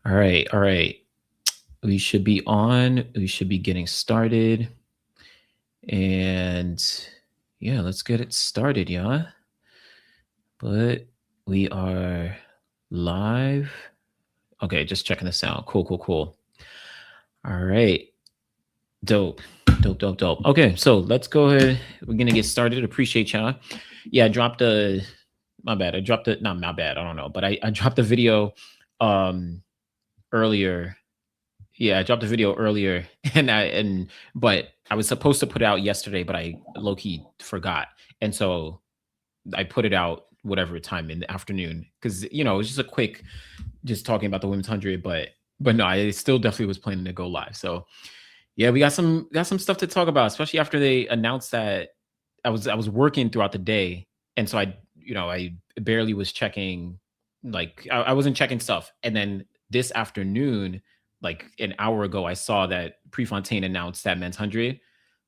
All right, all right. We should be on. We should be getting started. And yeah, let's get it started, yeah. But we are live. Okay, just checking the sound. Cool, cool, cool. All right. Dope. Dope, dope, dope. Okay, so let's go ahead. We're gonna get started. Appreciate y'all. Yeah, I dropped a my bad. I dropped it. Not my bad. I don't know, but I dropped a video earlier. Yeah, I dropped a video earlier but I was supposed to put it out yesterday, but I low key forgot. And so I put it out whatever time in the afternoon because it was just a quick just talking about the women's 100, but no, I still definitely was planning to go live. So yeah, we got some stuff to talk about, especially after they announced that I was working throughout the day, and so I barely was checking, like I wasn't checking stuff, and then this afternoon, like an hour ago, I saw that Prefontaine announced that men's 100.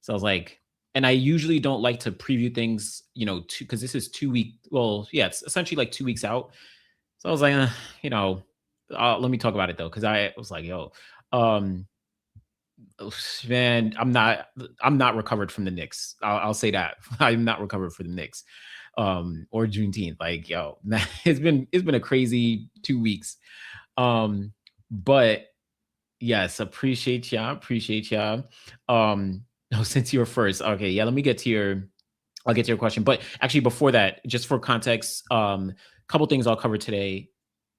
So I was like, and I usually don't like to preview things, because this is 2 week. Well, yeah, it's essentially like 2 weeks out. So I was like, you know, let me talk about it though, because I was like, yo, um, man, I'm not recovered from the Knicks. I'll say that. I'm not recovered from the Knicks. Or Juneteenth. Like, yo, it's been a crazy 2 weeks. But yes, appreciate y'all. Appreciate y'all. No, since you were first. Okay, yeah, I'll get to your question. But actually, before that, just for context, couple things I'll cover today.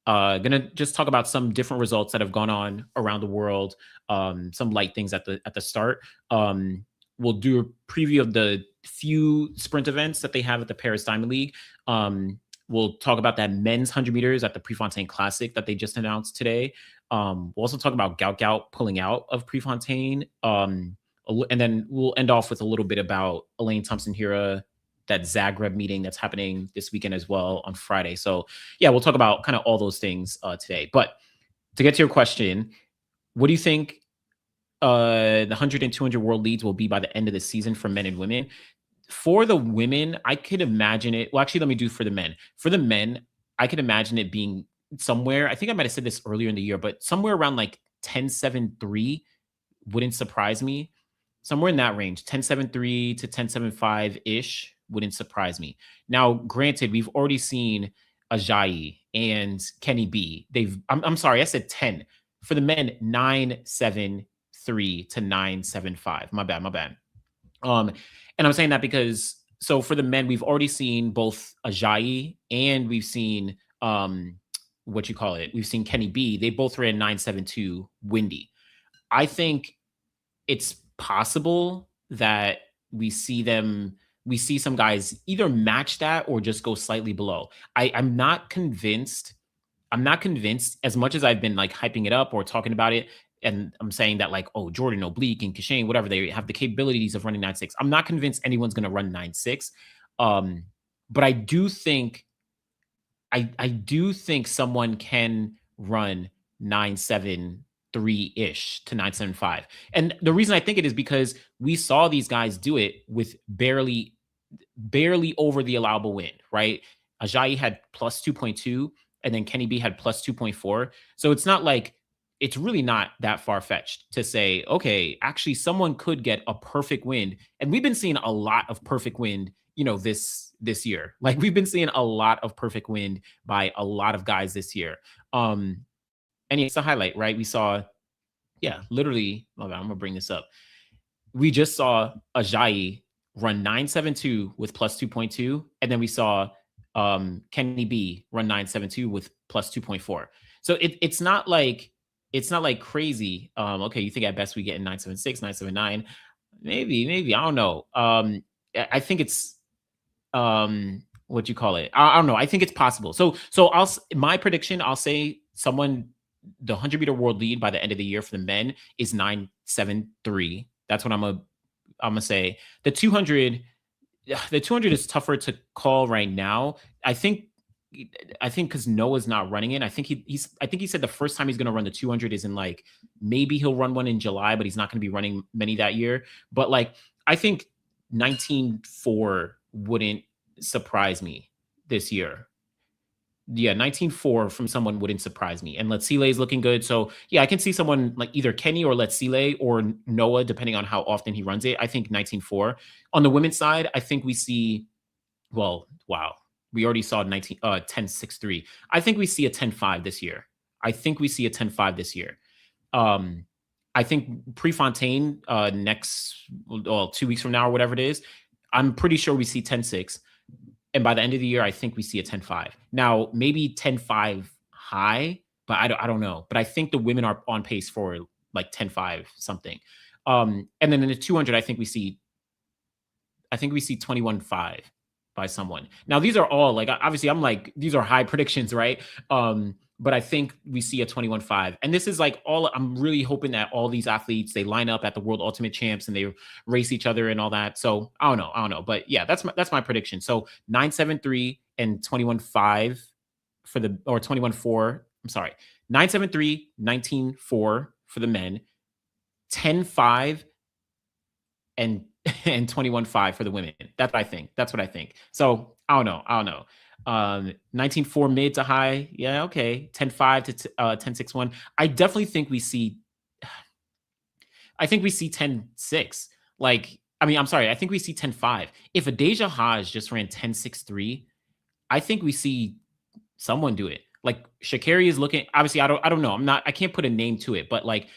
Gonna just talk about some different results that have gone on around the world. Some light things at the start. We'll do a preview of the few sprint events that they have at the Paris Diamond League. We'll talk about that men's 100 meters at the Prefontaine Classic that they just announced today. We'll also talk about Gout Gout pulling out of Prefontaine. And then we'll end off with a little bit about Elaine Thompson-Herah, that Zagreb meeting that's happening this weekend as well on Friday. So yeah, we'll talk about kind of all those things today. But to get to your question, what do you think the 100 and 200 world leads will be by the end of the season for men and women? For the women, I could imagine it. Well, actually, let me do for the men. For the men, I could imagine it being somewhere. I think I might have said this earlier in the year, but somewhere around like 10.73 wouldn't surprise me. Somewhere in that range, 10.73 to 10.75 ish wouldn't surprise me. Now, granted, we've already seen Ajayi and Kenny B. I'm sorry, I said 10. For the men, 9.73 to 9.75. My bad, my bad. Um, and I'm saying that because so for the men, we've already seen both Ajayi and we've seen what you call it. We've seen Kenny B. They both ran 9.72 windy. I think it's possible that we see some guys either match that or just go slightly below. I'm not convinced. I'm not convinced as much as I've been like hyping it up or talking about it. And I'm saying that like, oh, Jordan, Oblique, and Kashane, whatever, they have the capabilities of running 9.6. I'm not convinced anyone's going to run 9.6. But I do think someone can run 9.73 ish to 9.75. And the reason I think it is because we saw these guys do it with barely over the allowable wind, right? Ajayi had plus 2.2, and then Kenny B had plus 2.4. So it's really not that far fetched to say, okay, actually, someone could get a perfect wind. And we've been seeing a lot of perfect wind, this year. Like we've been seeing a lot of perfect wind by a lot of guys this year. And it's a highlight, right? We saw, yeah, literally, I'm gonna bring this up. We just saw Ajayi run 9.72 with plus 2.2, and then we saw Kenny B run 9.72 with plus 2.4. So it's not like crazy. Okay, you think at best we get in 9.76, 9.79, maybe I don't know. I think it's what you call it. I don't know. I think it's possible. So my prediction, I'll say someone the 100-meter world lead by the end of the year for the men is 9.73. That's what I'm gonna say. The 200 is tougher to call right now. I think because Noah's not running it. I think he said the first time he's going to run the 200 is in like maybe he'll run one in July, but he's not going to be running many that year. But like I think 19.4 wouldn't surprise me this year. Yeah, 19.4 from someone wouldn't surprise me. And Letsile is looking good. So yeah, I can see someone like either Kenny or Letsile or Noah, depending on how often he runs it. I think 19.4. On the women's side, I think we see, well, wow. We already saw 10.63. I think we see a 10.5 this year. I think we see a 10.5 this year. Um, I think Prefontaine next, well, 2 weeks from now or whatever it is, I'm pretty sure we see 10.6. And by the end of the year, I think we see a 10.5. Now, maybe 10.5 high, but I don't know. But I think the women are on pace for like 10.5 something. And then in the 200, I think we see 21.5 by someone. Now, these are all like, obviously, I'm like, these are high predictions, right? But I think we see a 21.5. And this is like all, I'm really hoping that all these athletes, they line up at the World Ultimate Champs and they race each other and all that. So I don't know. But yeah, that's my prediction. So 9.73 and 21.5 for the, or 21.4. I'm sorry. 9.73, 19.4 for the men, 10.5 and 21.5 for the women. That's what I think. So I don't know. 19.4 mid to high. Yeah, okay. 10.5 to 10.61. I definitely think we see 10.6. Like, I mean, I'm sorry. I think we see 10.5. If Ajayi Haj just ran 10.63, I think we see someone do it. Like Sha'Carri is looking, obviously, I don't know. I can't put a name to it, but like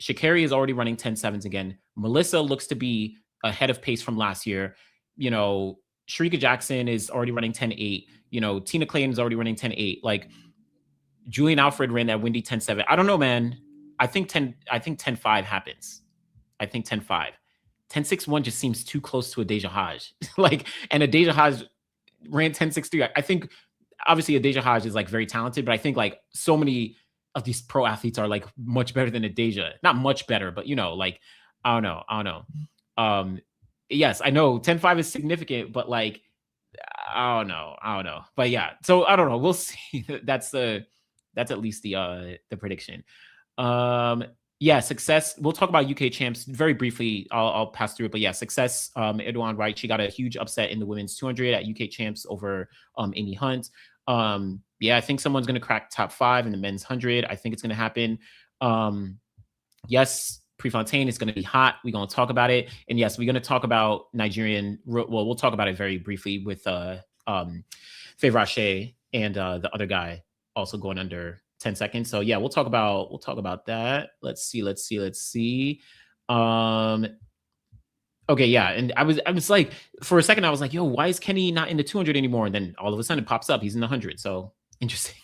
Sha'Carri is already running 10.7s again. Melissa looks to be ahead of pace from last year. You know, Sharika Jackson is already running 10.8. You know, Tina Clayton is already running 10.8. Like Julian Alfred ran that windy 10.7. I don't know, man. I think 10.5 happens. I think 10.5. 10.61 just seems too close to Ajayi Haj. Like, and Ajayi Haj ran 10.63. I think obviously Ajayi Haj is like very talented, but I think like so many of these pro athletes are like much better than Ajayi. Not much better, but you know, like I don't know. Yes, I know 10.5 is significant, but like I don't know. But yeah, so I don't know. We'll see. That's at least the prediction. Yeah, success. We'll talk about UK champs very briefly. I'll pass through it, but yeah, success. Edouard Wright, she got a huge upset in the women's 200 at UK champs over Amy Hunt. Yeah, I think someone's gonna crack top 5 in the men's 100. I think it's gonna happen. Yes, Prefontaine is going to be hot. We're going to talk about it. And yes, we're going to talk about Nigerian. Well, we'll talk about it very briefly with Favour Ashe and the other guy also going under 10 seconds. So yeah, we'll talk about that. Let's see. Okay, yeah. And I was like, for a second, I was like, yo, why is Kenny not in the 200 anymore? And then all of a sudden it pops up. He's in the 100. So interesting.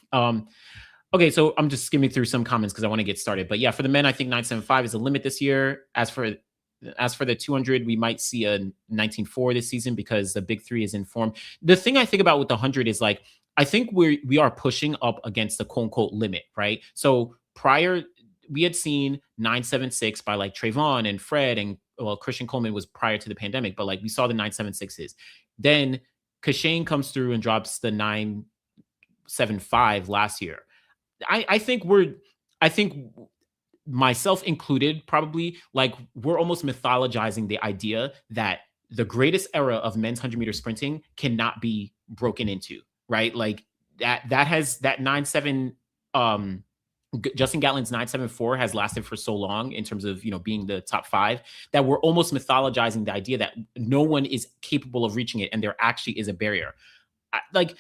Okay, so I'm just skimming through some comments because I want to get started. But yeah, for the men, I think 9.75 is a limit this year. As for the 200, we might see a 19.4 this season because the big three is in form. The thing I think about with the 100 is like, I think we are pushing up against the quote unquote limit, right? So prior, we had seen 9.76 by like Trayvon and Fred, and well, Christian Coleman was prior to the pandemic, but like we saw the 9.76s. Then Kashane comes through and drops the 9.75 last year. I think myself included, probably like we're almost mythologizing the idea that the greatest era of men's 100-meter sprinting cannot be broken into, right? Like that 9.7 Justin Gatlin's 9.74 has lasted for so long in terms of, you know, being the top 5 that we're almost mythologizing the idea that no one is capable of reaching it and there actually is a barrier. Like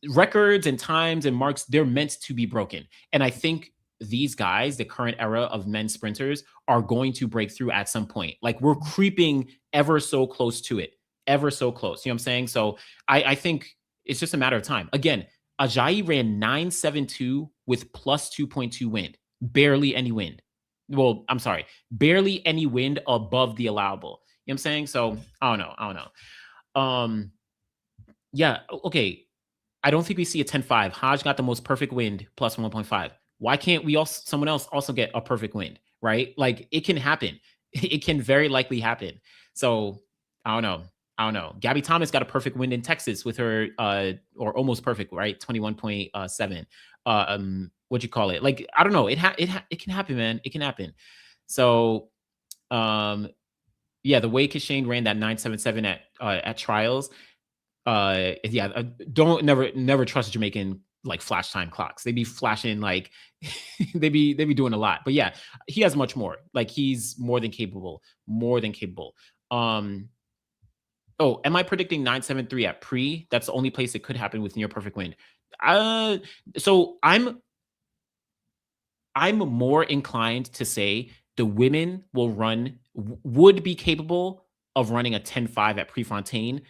records and times and marks, they're meant to be broken. And I think these guys, the current era of men's sprinters, are going to break through at some point. Like we're creeping ever so close to it, ever so close. You know what I'm saying? So I think it's just a matter of time. Again, Ajayi ran 9.72 with plus 2.2 wind, barely any wind. Well, I'm sorry, barely any wind above the allowable. You know what I'm saying? So I don't know. Yeah, okay. I don't think we see a 10.5. Hodge got the most perfect wind, plus 1.5. Why can't someone else also get a perfect wind, right? Like it can happen. It can very likely happen. So I don't know. Gabby Thomas got a perfect wind in Texas with her, or almost perfect, right? 21.7. What you call it? Like, I don't know. It can happen, man. It can happen. So, yeah, the way Kashane ran that 9.77 at trials, yeah, don't never trust Jamaican like flash time clocks. They be flashing like they be doing a lot. But yeah, he has much more. Like he's more than capable, more than capable. Um, oh, am I predicting 973 at pre? That's the only place it could happen with near perfect wind. Uh, so I'm more inclined to say the women would be capable of running a 10.5 at Prefontaine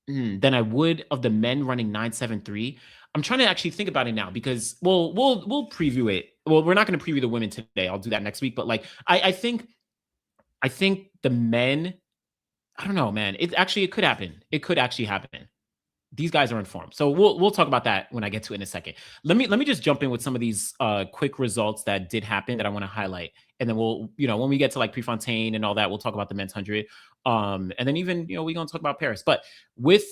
than I would of the men running 973. I'm trying to actually think about it now because we'll preview it. Well, we're not going to preview the women today. I'll do that next week. But like I think the men, I don't know, man. It could happen. It could actually happen. These guys are informed. So we'll talk about that when I get to it in a second. Let me just jump in with some of these quick results that did happen that I want to highlight. And then we'll, when we get to like Prefontaine and all that, we'll talk about the men's 100. And then even, we're going to talk about Paris. But with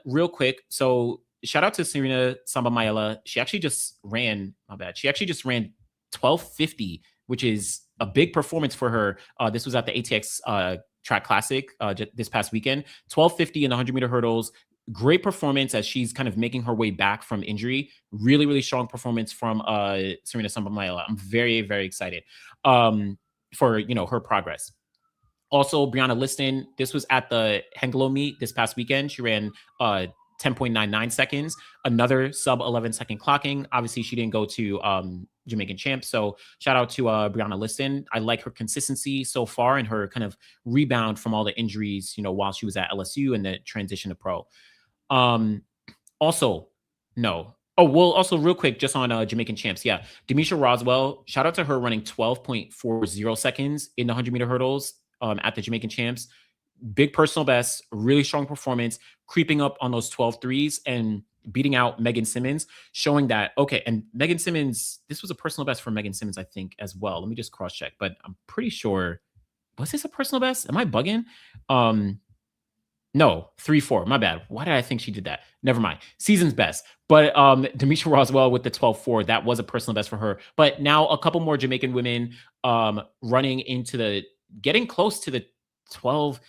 real quick, so shout out to Serena Samba She actually just ran, my bad. She actually just ran 12:50, which is a big performance for her. This was at the ATX Track Classic this past weekend. 12:50 in the 100-meter hurdles. Great performance as she's kind of making her way back from injury. Really, really strong performance from Serena Samba. I'm very, very excited for her progress. Also, Brianna Liston, this was at the Hengelo meet this past weekend. She ran 10.99 seconds, another sub 11-second clocking. Obviously, she didn't go to Jamaican Champs. So shout out to Brianna Liston. I like her consistency so far and her kind of rebound from all the injuries, while she was at LSU and the transition to pro. Also, no. Oh, well, also real quick, just on Jamaican Champs. Yeah. Demisha Roswell, shout out to her running 12.40 seconds in the 100-meter hurdles at the Jamaican Champs. Big personal best, really strong performance, creeping up on those 12 threes and beating out Megan Simmons, showing that, okay, and Megan Simmons, this was a personal best for Megan Simmons, I think, as well. Let me just cross-check, but I'm pretty sure, was this a personal best? Am I bugging? No, 3.4. My bad. Why did I think she did that? Never mind. Season's best. But Demisha Roswell with the 12.4, that was a personal best for her. But now a couple more Jamaican women running into getting close to the 12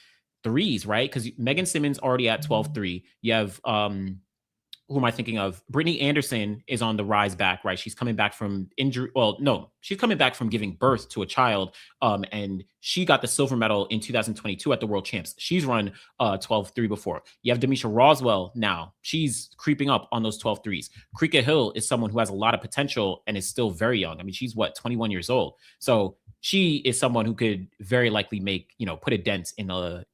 threes, right? Because Megan Simmons already at 12.3. You have who am I thinking of? Brittany Anderson is on the rise back, right? She's coming back from injury. Well, no, she's coming back from giving birth to a child. And she got the silver medal in 2022 at the World Champs. She's run 12.3 before. You have Demisha Roswell now. She's creeping up on those 12 threes. Krika Hill is someone who has a lot of potential and is still very young. I mean, she's 21 years old. So she is someone who could very likely make, put a dent in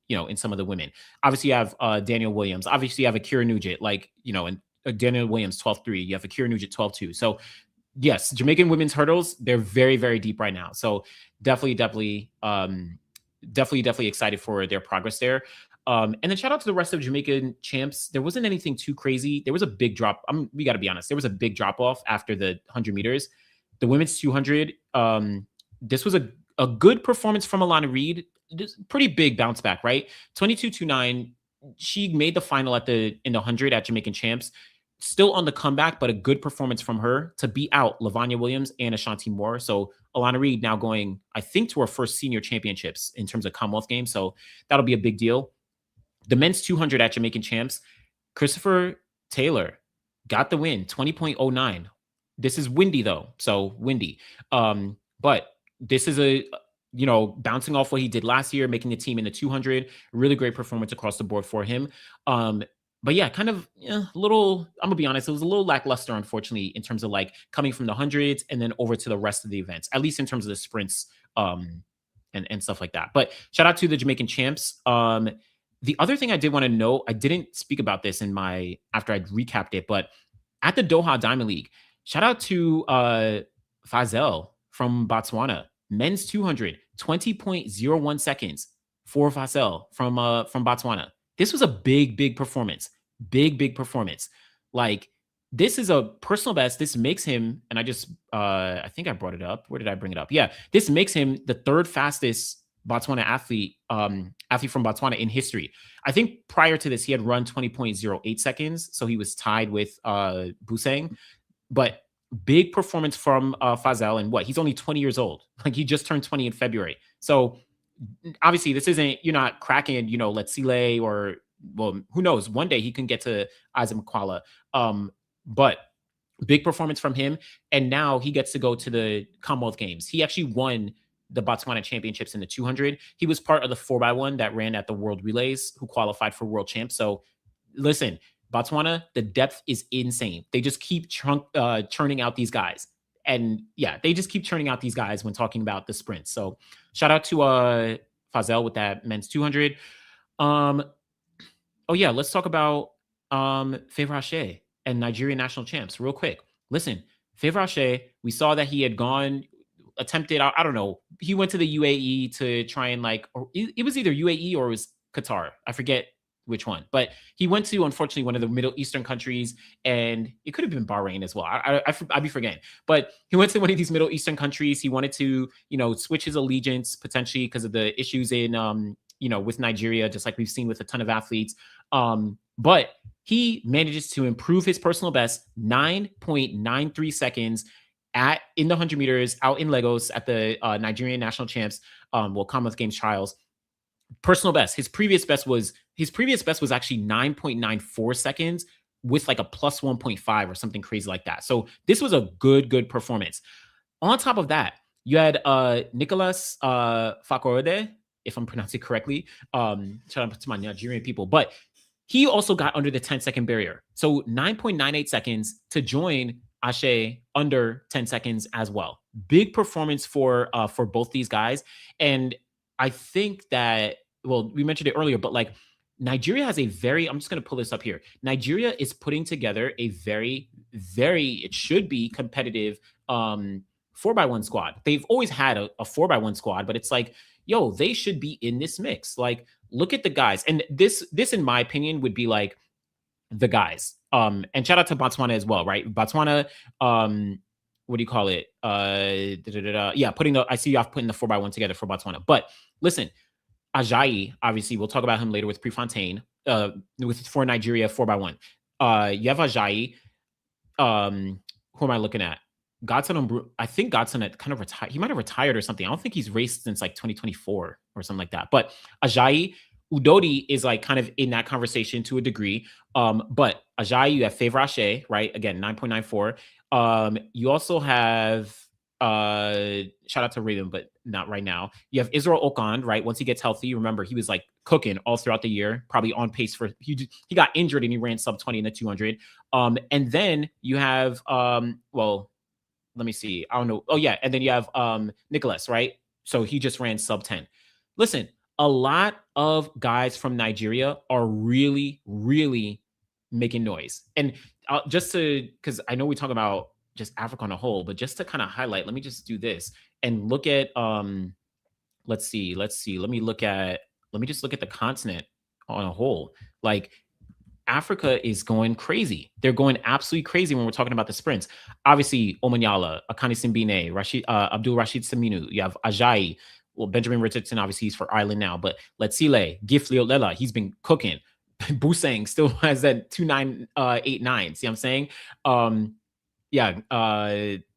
in some of the women. Obviously, you have Daniel Williams. Obviously, you have Akira Nugent, and Daniel Williams 12.3. You have Akira Nugent 12.2. So yes, Jamaican women's hurdles, they're very, very deep right now. So definitely excited for their progress there. And then shout out to the rest of Jamaican champs. There wasn't anything too crazy. There was a big drop. We got to be honest. There was a big drop off after the 100 meters. The women's 200, this was a good performance from Alana Reid. Pretty big bounce back, right? 22.29. She made the final in the 100 at Jamaican Champs. Still on the comeback, but a good performance from her to beat out Lavanya Williams and Ashanti Moore. So Alana Reid now going, I think, to her first senior championships in terms of Commonwealth Games. So that'll be a big deal. The men's 200 at Jamaican Champs, Christopher Taylor got the win, 20.09. This is windy though, so windy. But this is bouncing off what he did last year, making the team in the 200. Really great performance across the board for him. But yeah, kind of a little, I'm gonna be honest, it was a little lackluster, unfortunately, in terms of coming from the hundreds and then over to the rest of the events, at least in terms of the sprints and stuff like that. But shout out to the Jamaican champs. The other thing I did want to note, I didn't speak about this after I'd recapped it, but at the Doha Diamond League, shout out to Phaezel from Botswana. Men's 200, 20.01 seconds for Phaezel from Botswana. This was a big performance. Big performance. This is a personal best. This makes him, and I think I brought it up. Where did I bring it up? Yeah, this makes him the third fastest Botswana athlete from Botswana in history. I think prior to this, he had run 20.08 seconds. So he was tied with Busang. But big performance from Phaezel, and he's only 20 years old. He just turned 20 in February. So obviously this isn't, you're not cracking, Letsile or well, who knows? One day he can get to Isaac Makwala. But big performance from him. And now he gets to go to the Commonwealth Games. He actually won the Botswana Championships in the 200. He was part of the 4x1 that ran at the World Relays, who qualified for World Champs. So listen, Botswana, the depth is insane. They just keep churning out these guys. And yeah, they just keep churning out these guys when talking about the sprint. So shout out to Phaezel with that men's 200. Oh yeah, let's talk about Favour Ashe and Nigerian national champs real quick. Listen, Favour Ashe, we saw that he had attempted, I don't know, he went to the UAE to try and or it was either UAE or it was Qatar. I forget which one, but he went to, unfortunately, one of the Middle Eastern countries, and it could have been Bahrain as well. I'd be forgetting, but he went to one of these Middle Eastern countries. He wanted to, switch his allegiance potentially because of the issues in, with Nigeria, just like we've seen with a ton of athletes. But he manages to improve his personal best 9.93 seconds in the 100 meters out in Lagos at the Nigerian national champs, Commonwealth Games trials. Personal best. His previous best was actually 9.94 seconds with like a plus 1.5 or something crazy like that. So this was a good performance. On top of that, you had Nicholas Fakorode, if I'm pronouncing it correctly. Shout out to my Nigerian people, but he also got under the 10-second barrier. So 9.98 seconds to join Ashe under 10 seconds as well. Big performance for both these guys. And I think that, well, we mentioned it earlier, but like Nigeria has I'm just going to pull this up here. Nigeria is putting together a very, it should be competitive 4x1 squad. They've always had a 4x1 squad, but it's like, yo, they should be in this mix. Like, look at the guys. And this, in my opinion, would be like the guys. And shout out to Botswana as well, right? Botswana, what do you call it? Yeah, I see you off putting the 4x1 together for Botswana. But listen, Ajayi, obviously, we'll talk about him later with Prefontaine, for Nigeria 4x1. You have Ajayi. Who am I looking at? Godson, I think Godson had kind of retired. He might have retired or something. I don't think he's raced since like 2024 or something like that. But Ajayi, Udodi is like kind of in that conversation to a degree. But Ajayi, you have Favour Ashe, right? Again, 9.94. You also have shout out to Raven, but not right now. You have Israel Okan, right? Once he gets healthy, remember he was like cooking all throughout the year, probably on pace for he got injured and he ran sub 20 in the 200. And then you have let me see. I don't know. Oh yeah, and then you have Nicholas, right? So he just ran sub 10. Listen, a lot of guys from Nigeria are really making noise. And just because I know we talk about just Africa on a whole, but just to kind of highlight, let me just do this and look at let's see. Let me just look at the continent on a whole. Like Africa is going crazy. They're going absolutely crazy when we're talking about the sprints. Obviously, Omanyala, Akani Simbine, Abdul Rashid Saminu, you have Ajayi. Well, Benjamin Richardson, obviously, he's for Ireland now, but Letsile, Gifli Olela, he's been cooking. Busang still has that 2.989. See what I'm saying?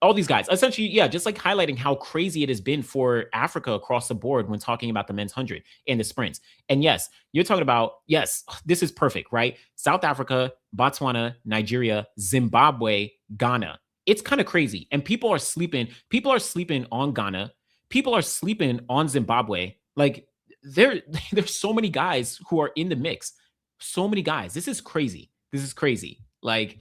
All these guys, essentially, just like highlighting how crazy it has been for Africa across the board when talking about the men's 100 and the sprints. And yes, you're talking about, this is perfect, right? South Africa, Botswana, Nigeria, Zimbabwe, Ghana. It's kind of crazy. And people are sleeping on Ghana. People are sleeping on Zimbabwe. Like there's so many guys who are in the mix. So many guys. This is crazy. Like,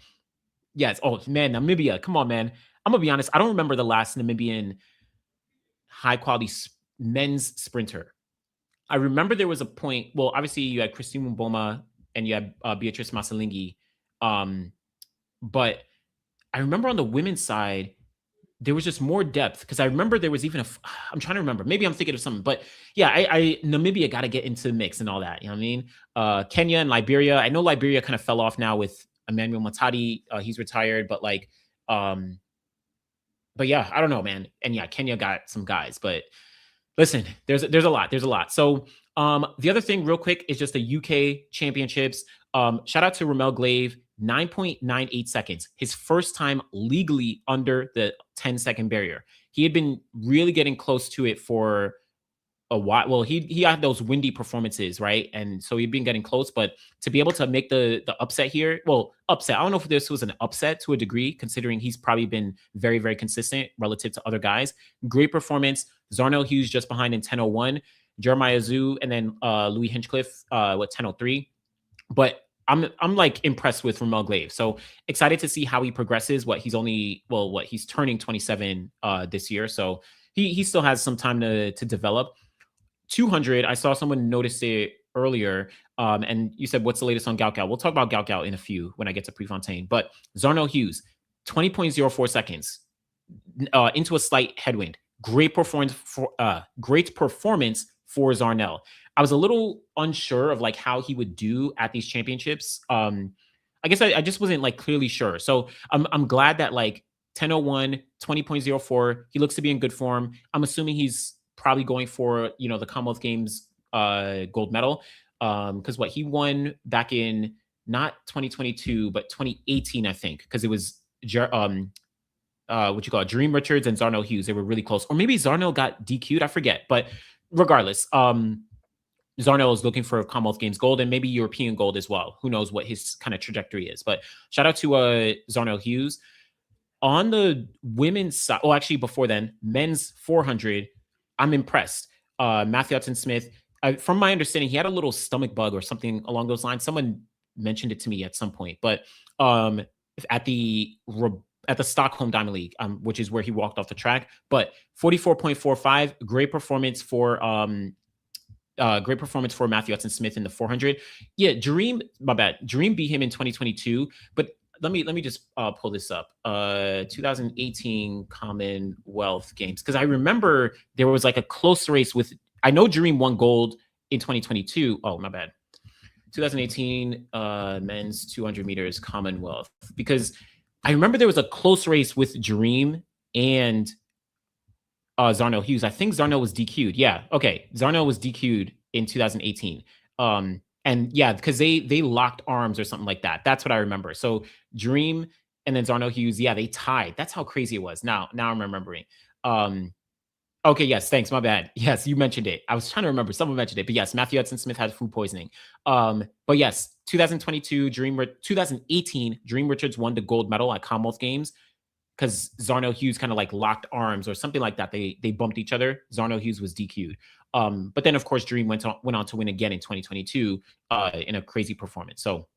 yes. Oh man, Namibia. Come on, man. I'm gonna be honest. I don't remember the last Namibian high quality men's sprinter. I remember there was a point. Well, obviously you had Christine Mboma and you had Beatrice Masalingi. But I remember on the women's side, there was just more depth because I remember there was even I'm trying to remember. Maybe I'm thinking of something, but yeah, I Namibia got to get into the mix and all that. You know what I mean? Kenya and Liberia. I know Liberia kind of fell off now with Emmanuel Matadi. He's retired, but like, but yeah, I don't know, man. And yeah, Kenya got some guys, but listen, there's a lot. So the other thing real quick is just the UK championships. Shout out to Ramel Glaive. 9.98 seconds. His first time legally under the 10-second barrier. He had been really getting close to it for a while. Well, he had those windy performances, right? And so he'd been getting close, but to be able to make the upset here, well, upset. I don't know if this was an upset to a degree, considering he's probably been very, very consistent relative to other guys. Great performance. Zarnell Hughes just behind in 10:01. Jeremiah Zoo and then Louis Hinchcliffe with 10:03. But I'm like impressed with Ramel Glaive. So excited to see how he progresses. What he's turning 27 this year. So he still has some time to develop. 200, I saw someone notice it earlier. And you said, what's the latest on Gout Gout? We'll talk about Gout Gout in a few when I get to Prefontaine. But Zarnell Hughes, 20.04 seconds into a slight headwind. Great performance for Zarnell. I was a little unsure of like how he would do at these championships. I guess I just wasn't like clearly sure. So I'm glad that like 10:01, 20.04, he looks to be in good form. I'm assuming he's probably going for, the Commonwealth Games gold medal. Because he won back in not 2022, but 2018, I think, because it was Dream Richards and Zarnell Hughes. They were really close. Or maybe Zarnell got DQ'd, I forget. But regardless, Zarnell is looking for Commonwealth Games gold and maybe European gold as well. Who knows what his kind of trajectory is. But shout out to Zarnell Hughes. On the women's side, actually before then, men's 400, I'm impressed. Matthew Hudson-Smith, from my understanding, he had a little stomach bug or something along those lines. Someone mentioned it to me at some point. But at the Stockholm Diamond League, which is where he walked off the track. But 44.45, great performance for Matthew Hudson-Smith in the 400. Yeah, Dream beat him in 2022. But let me just pull this up. 2018 Commonwealth Games, because I remember there was like a close race with. I know Dream won gold in 2022. Oh, my bad. 2018 men's 200 meters Commonwealth, because I remember there was a close race with Dream and Zarnell Hughes. I think Zarnell was DQ'd. Yeah. Okay. Zarnell was DQ'd in 2018. And yeah, because they locked arms or something like that. That's what I remember. So Dream and then Zarnell Hughes, yeah, they tied. That's how crazy it was. Now I'm remembering. Okay, yes, thanks. My bad. Yes, you mentioned it. I was trying to remember. Someone mentioned it. But yes, Matthew Hudson-Smith had food poisoning. But yes, 2018, Dream Richards won the gold medal at Commonwealth Games because Zarnell Hughes kind of like locked arms or something like that. They bumped each other. Zarnell Hughes was DQ'd. But then, of course, Dream went on to win again in 2022 in a crazy performance. So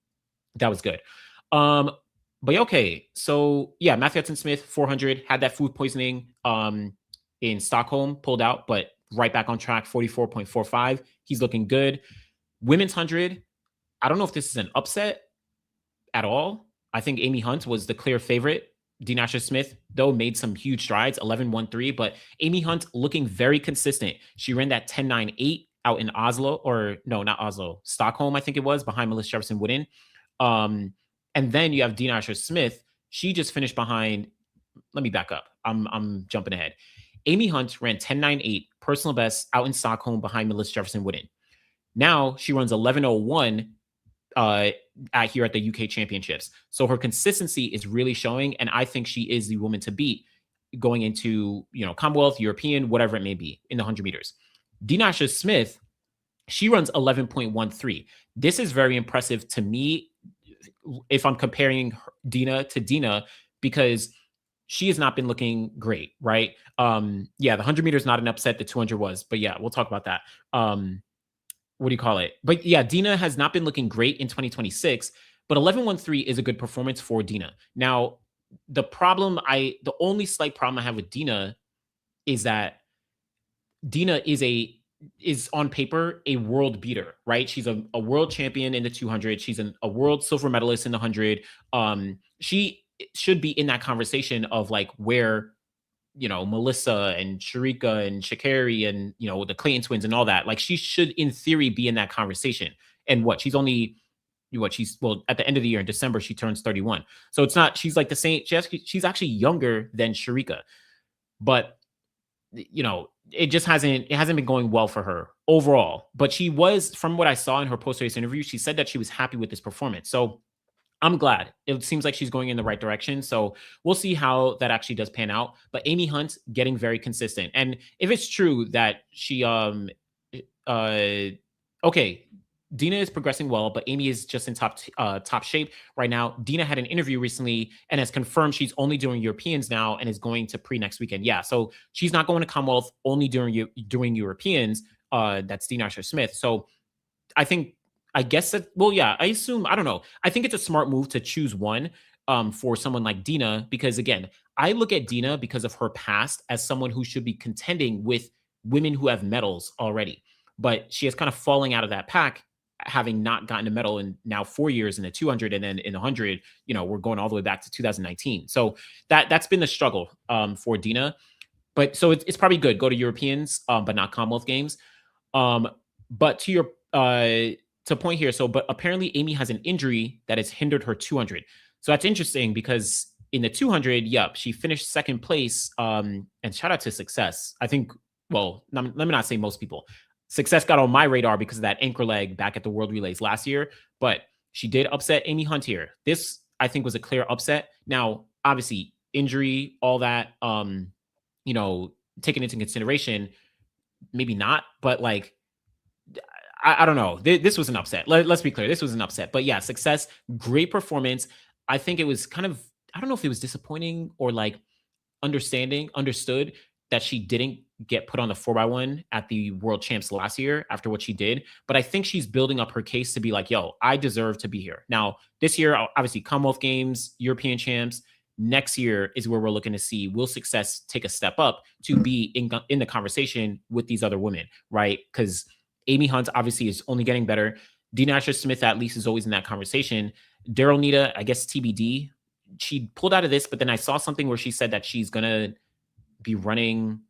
that was good. But okay, so yeah, Matthew Hudson-Smith, 400, had that food poisoning in Stockholm, pulled out, but right back on track, 44.45. He's looking good. Women's 100, I don't know if this is an upset at all. I think Amy Hunt was the clear favorite. Dinasha Smith, though, made some huge strides, 11.13, but Amy Hunt looking very consistent. She ran that 10.98 out in Oslo, or no, not Oslo, Stockholm, I think it was, behind Melissa Jefferson Wooden. And then you have Dinasha Smith. She just finished behind. Let me back up. I'm jumping ahead. Amy Hunt ran 10.98, personal best out in Stockholm behind Melissa Jefferson Wooden. Now she runs 11.01 here at the UK Championships. So her consistency is really showing, and I think she is the woman to beat going into, Commonwealth, European, whatever it may be in the 100 meters. Dinasha Smith, she runs 11.13. This is very impressive to me if I'm comparing Dina to Dina, because she has not been looking great, right? Yeah, the 100 meters not an upset, the 200 was, but yeah, we'll talk about that. What do you call it? But yeah, Dina has not been looking great in 2026, but 11.13 is a good performance for Dina. Now, the only slight problem I have with Dina is that Dina is on paper a world beater, right? She's a world champion in the 200. She's a world silver medalist in the 100. She should be in that conversation of like where, Melissa and Sharika and Sha'Carri and, the Clayton twins and all that. Like she should in theory be in that conversation. And she's at the end of the year in December, she turns 31. So it's not, she's like the same. She's actually younger than Sharika, but it hasn't been going well for her overall. But she was, from what I saw in her post-race interview, she said that she was happy with this performance. So I'm glad. It seems like she's going in the right direction. So we'll see how that actually does pan out. But Amy Hunt getting very consistent. And if it's true that she uh okay, Dina is progressing well, but Amy is just in top shape right now. Dina had an interview recently and has confirmed she's only doing Europeans now and is going to pre next weekend. Yeah, so she's not going to Commonwealth, only doing Europeans. That's Dina Asher Smith. So I think I guess that well, yeah, I assume I don't know. I think it's a smart move to choose one for someone like Dina because again, I look at Dina because of her past as someone who should be contending with women who have medals already. But she is kind of falling out of that pack, having not gotten a medal in now 4 years in the 200 and then in the 100. We're going all the way back to 2019. So that's been the struggle for Dina. But so it's probably good. Go to Europeans, but not Commonwealth Games. Um, but to your to point here, so but apparently Amy has an injury that has hindered her 200. So that's interesting because in the 200, yep, she finished second place. And shout out to Success. I think, well, let me not say most people. Success got on my radar because of that anchor leg back at the World Relays last year, but she did upset Amy Hunt here. This I think was a clear upset. Now, obviously, injury, all that, taken into consideration, maybe not, but like I don't know. This was an upset. Let's be clear. This was an upset. But yeah, Success, great performance. I think it was kind of, I don't know if it was disappointing or like understood that she didn't get put on the 4x1 at the World Champs last year after what she did. But I think she's building up her case to be like, yo, I deserve to be here. Now, this year, obviously, Commonwealth Games, European Champs. Next year is where we're looking to see will Success take a step up to be in the conversation with these other women, right? Because Amy Hunt obviously is only getting better. Dina Asher Smith at least is always in that conversation. Daryl Nita, I guess TBD. She pulled out of this, but then I saw something where she said that she's gonna be running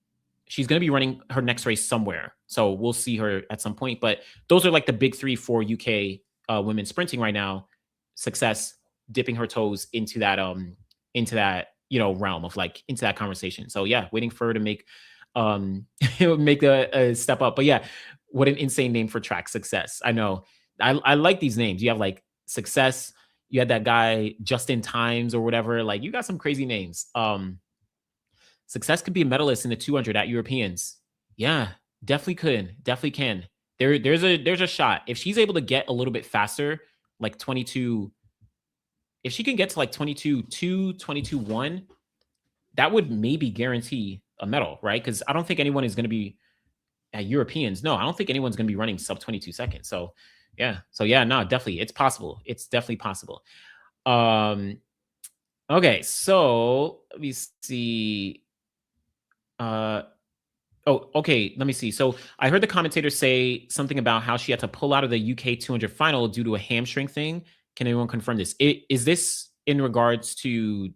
her next race somewhere. So we'll see her at some point. But those are like the big three for UK women sprinting right now. Success dipping her toes into that realm of like into that conversation. So yeah, waiting for her to make make a step up. But yeah, what an insane name for track, Success. I know. I like these names. You have like Success. You had that guy Justin Times or whatever. Like you got some crazy names. Success could be a medalist in the 200 at Europeans. Yeah, definitely could. Definitely can. There's a shot. If she's able to get a little bit faster, like 22, if she can get to like 22.2, 22.1, that would maybe guarantee a medal, right? Because I don't think anyone is going to be at Europeans. No, I don't think anyone's going to be running sub 22 seconds. So yeah, no, definitely. It's possible. It's definitely possible. Okay, so let me see. Okay, let me see. So I heard the commentator say something about how she had to pull out of the UK 200 final due to a hamstring thing. Can anyone confirm this? Is this in regards to?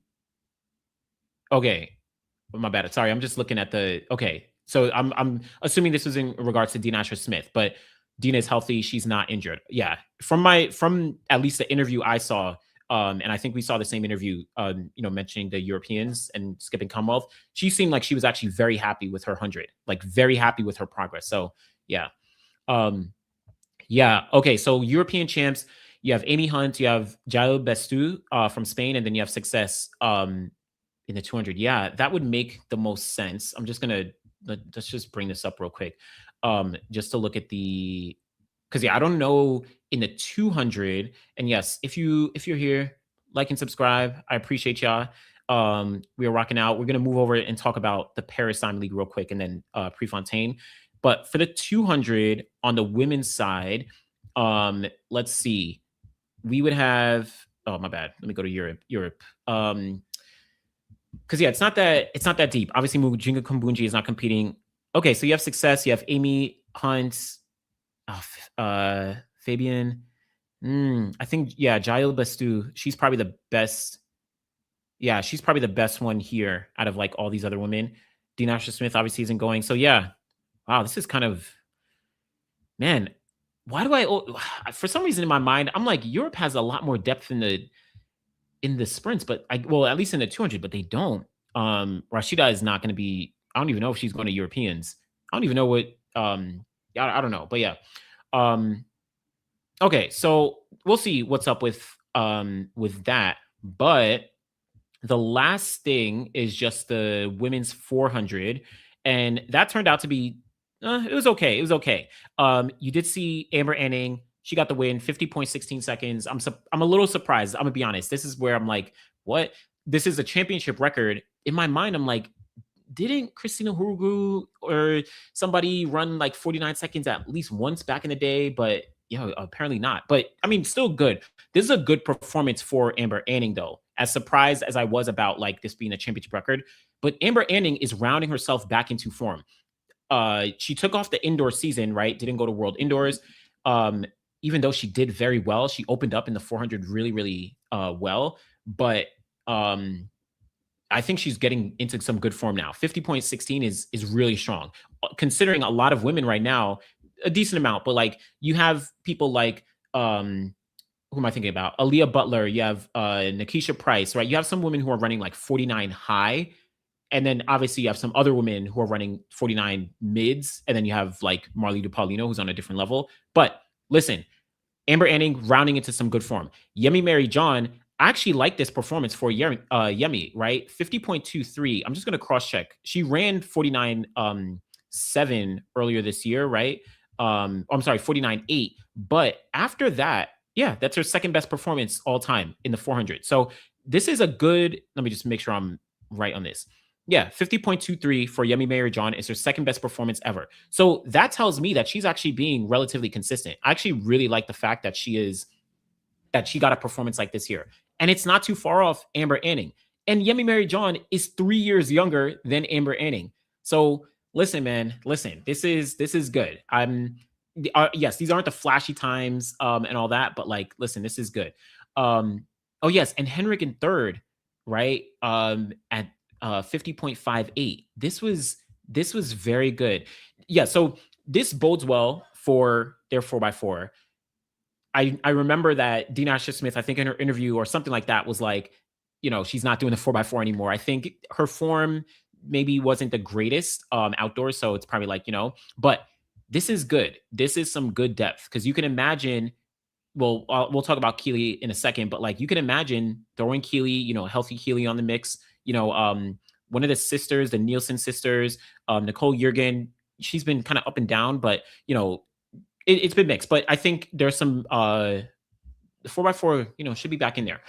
Okay, my bad. Sorry, I'm just looking at the. Okay, so I'm assuming this was in regards to Dina Asher Smith, but Dina is healthy. She's not injured. Yeah, from at least the interview I saw, and I think we saw the same interview, mentioning the Europeans and skipping Commonwealth. She seemed like she was actually very happy with her 100, like very happy with her progress. So yeah, yeah. Okay, so European champs. You have Amy Hunt, you have Jael Bestu from Spain, and then you have Success in the 200. Yeah, that would make the most sense. I'm just gonna let's just bring this up real quick, just to look at the because yeah, I don't know in the 200. And yes, if you're here, like and subscribe. I appreciate y'all. We are rocking out. We're gonna move over and talk about the Paris Time League real quick, and then Prefontaine. But for the 200 on the women's side, let's see. We would have. Oh my bad. Let me go to Europe. Because yeah, it's not that deep. Obviously, Mujinga Kumbunji is not competing. Okay, so you have Success. You have Amy Hunt, Fabian. I think Jael Bestu. She's probably the best. Yeah, she's probably the best one here out of like all these other women. Dina Asher Smith obviously isn't going. So yeah, wow, this is kind of man. Why do I? For some reason in my mind, I'm like Europe has a lot more depth in the sprints, but at least in the 200, but they don't. Rashida is not going to be. I don't even know if she's going to Europeans. I don't even know what. I don't know, but yeah. Okay, so we'll see what's up with with that. But the last thing is just the women's 400, and that turned out to be it was okay. It was okay. You did see Amber Anning. She got the win, 50.16 seconds. I'm a little surprised. I'm gonna be honest. This is where I'm like, what? This is a championship record. In my mind, I'm like, didn't Christina Hurugu or somebody run like 49 seconds at least once back in the day? But apparently not. But I mean, still good. This is a good performance for Amber Anning, though. As surprised as I was about like this being a championship record, but Amber Anning is rounding herself back into form. She took off the indoor season, right? Didn't go to World Indoors. Even though she did very well, she opened up in the 400 really, really well. But I think she's getting into some good form now. 50.16 is really strong, considering a lot of women right now, a decent amount. But like you have people like who am I thinking about? Aaliyah Butler. You have Nikisha Price, right? You have some women who are running like 49 high. And then obviously you have some other women who are running 49 mids. And then you have like Marley DePaulino, who's on a different level. But listen, Amber Anning rounding into some good form. Yemi Mary John, I actually like this performance for Yemi, right? 50.23. I'm just going to cross check. She ran 49.7 earlier this year, right? I'm sorry, 49.8. But after that, yeah, that's her second best performance all time in the 400. So this is a good, let me just make sure I'm right on this. Yeah, 50.23 for Yemi Mary John is her second best performance ever. So that tells me that she's actually being relatively consistent. I actually really like the fact that she got a performance like this here. And it's not too far off Amber Anning. And Yemi Mary John is 3 years younger than Amber Anning. So listen, man, listen, this is good. Yes, these aren't the flashy times and all that, but like, listen, this is good. Oh yes, and Henrik in third, right? At 50.58. This was very good. Yeah, so this bodes well for their 4x4. I remember that Dean Asher Smith, I think in her interview or something like that, was like, she's not doing the 4x4 anymore. I think her form maybe wasn't the greatest outdoors, so it's probably like, but this is good. This is some good depth because you can imagine. Well, we'll talk about Keely in a second, but like you can imagine throwing Keely, healthy Keely on the mix. One of the sisters, the Nielsen sisters, Nicole Jurgen, she's been kind of up and down, but it's been mixed. But I think there's some the 4x4, should be back in there.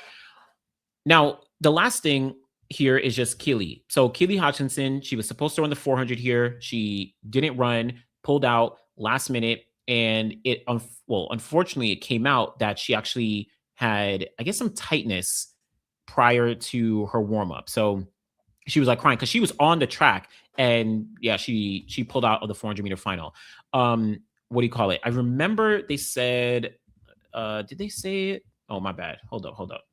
Now, the last thing here is just Keely. So Keely Hodgkinson, she was supposed to run the 400 here. She didn't run, pulled out last minute. And unfortunately, it came out that she actually had, I guess, some tightness prior to her warm up. So she was like crying because she was on the track, and yeah, she pulled out of the 400 meter final. What do you call it? I remember they said, did they say it? Oh, my bad. Hold up.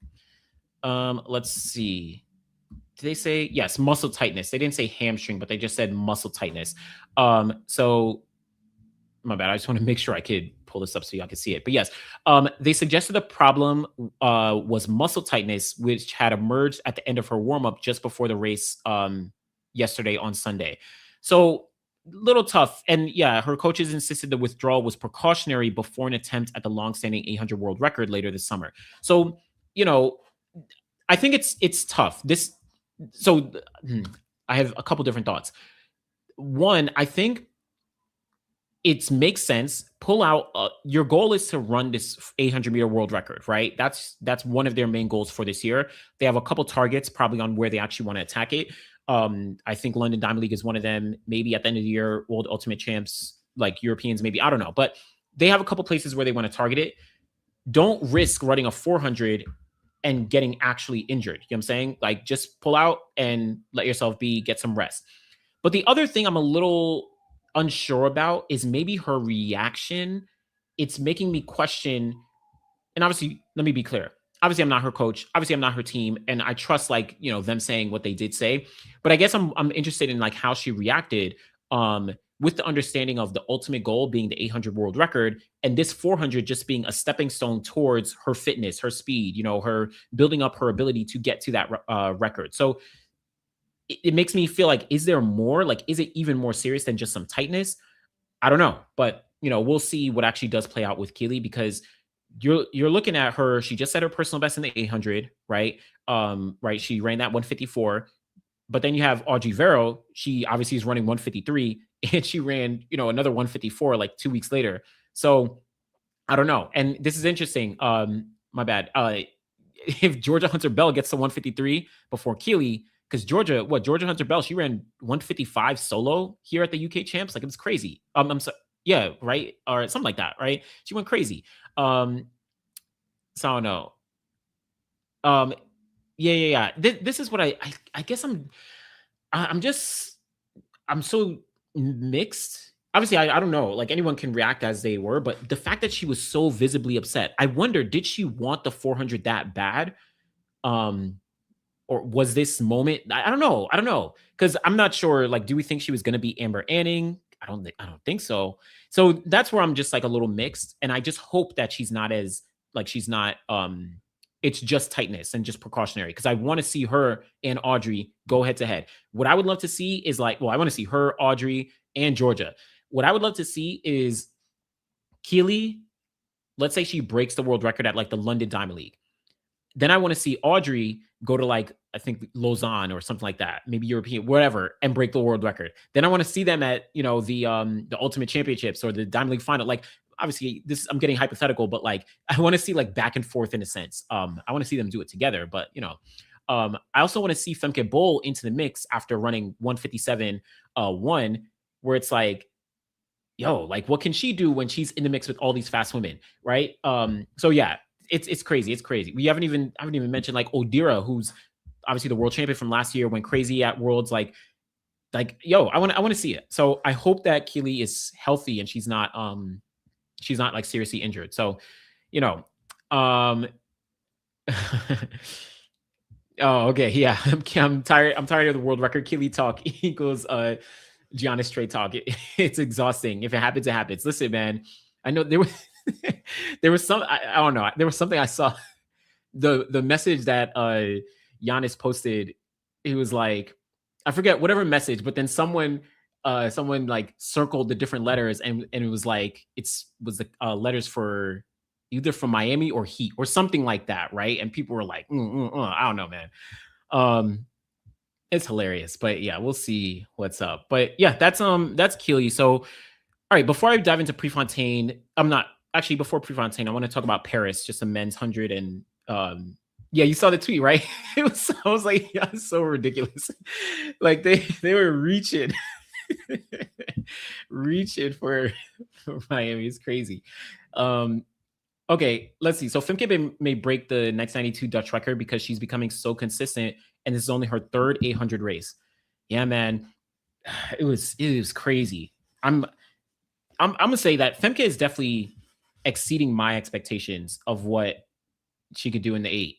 Let's see. Did they say yes? Muscle tightness. They didn't say hamstring, but they just said muscle tightness. So. My bad. I just want to make sure I could pull this up so y'all can see it. But yes, they suggested the problem was muscle tightness, which had emerged at the end of her warm-up just before the race yesterday on Sunday. So little tough. And yeah, her coaches insisted the withdrawal was precautionary before an attempt at the long-standing 800 world record later this summer. So, I think it's tough. I have a couple different thoughts. One, I think it makes sense. Pull out. Your goal is to run this 800 meter world record, right? That's one of their main goals for this year. They have a couple targets probably on where they actually want to attack it. I think London Diamond League is one of them. Maybe at the end of the year, World Ultimate Champs, like Europeans, maybe, I don't know. But they have a couple places where they want to target it. Don't risk running a 400 and getting actually injured. You know what I'm saying? Like, just pull out and let yourself get some rest. But the other thing I'm a little unsure about is maybe her reaction. It's making me question, and obviously, let me be clear. Obviously, I'm not her coach. Obviously, I'm not her team, and I trust them saying what they did say. But I guess I'm interested in like how she reacted, with the understanding of the ultimate goal being the 800 world record, and this 400 just being a stepping stone towards her fitness, her speed, her building up her ability to get to that record. So it makes me feel like, is there more? Like, is it even more serious than just some tightness? I don't know. But, we'll see what actually does play out with Keely, because you're looking at her. She just set her personal best in the 800, right? Right. She ran that 154. But then you have Audrey Vero. She obviously is running 153, and she ran, another 154 like 2 weeks later. So I don't know. And this is interesting. My bad. If Georgia Hunter Bell gets to 153 before Keely, because Georgia Hunter Bell, she ran 155 solo here at the UK Champs. Like, it was crazy. I'm sorry. Yeah, right, or something like that, right? She went crazy. So I don't know. Yeah. This is what I guess I'm so mixed. Obviously, I don't know. Like, anyone can react as they were, but the fact that she was so visibly upset, I wonder, did she want the 400 that bad? Or was this moment? I don't know. I don't know, because I'm not sure. Like, do we think she was going to be Amber Anning? I don't think so. So that's where I'm just like a little mixed, and I just hope that she's not as like she's not. It's just tightness and just precautionary, because I want to see her and Audrey go head to head. What I would love to see is I want to see her, Audrey, and Georgia. What I would love to see is Keely. Let's say she breaks the world record at like the London Diamond League. Then I want to see Audrey go to like, I think, Lausanne or something like that, maybe European, wherever, and break the world record. Then I want to see them at the Ultimate Championships or the Diamond League final. Like, obviously, I'm getting hypothetical, but like, I want to see like back and forth in a sense. I want to see them do it together, but I also want to see Femke Bol into the mix after running 157 1, where it's like, yo, like, what can she do when she's in the mix with all these fast women, right? So yeah, it's crazy. It's crazy. I haven't even mentioned like Odira, who's obviously the world champion from last year, went crazy at Worlds. Like yo, I want to see it. So I hope that Keely is healthy and she's not like seriously injured. So, oh, okay, yeah. I'm tired. I'm tired of the world record. Keely talk equals Giannis straight talk. It's exhausting. If it happens, it happens. Listen, man. I know there was there was some. I don't know. There was something I saw. The message that Giannis posted. It was like, I forget whatever message, but then someone like circled the different letters, and it was like was the letters for either from Miami or Heat or something like that, right? And people were like, I don't know, man. It's hilarious, but yeah, we'll see what's up. But yeah, that's Keely. So, all right, before I dive into Prefontaine, before Prefontaine, I want to talk about Paris, just a men's 100. And yeah, you saw the tweet, right? I was like, yeah, it's so ridiculous. Like, they were reaching for Miami. It's crazy. Okay, let's see. So Femke may break the 1992 Dutch record because she's becoming so consistent, and this is only her third 800 race. Yeah, man, it was crazy. I'm gonna say that Femke is definitely exceeding my expectations of what she could do in the 8.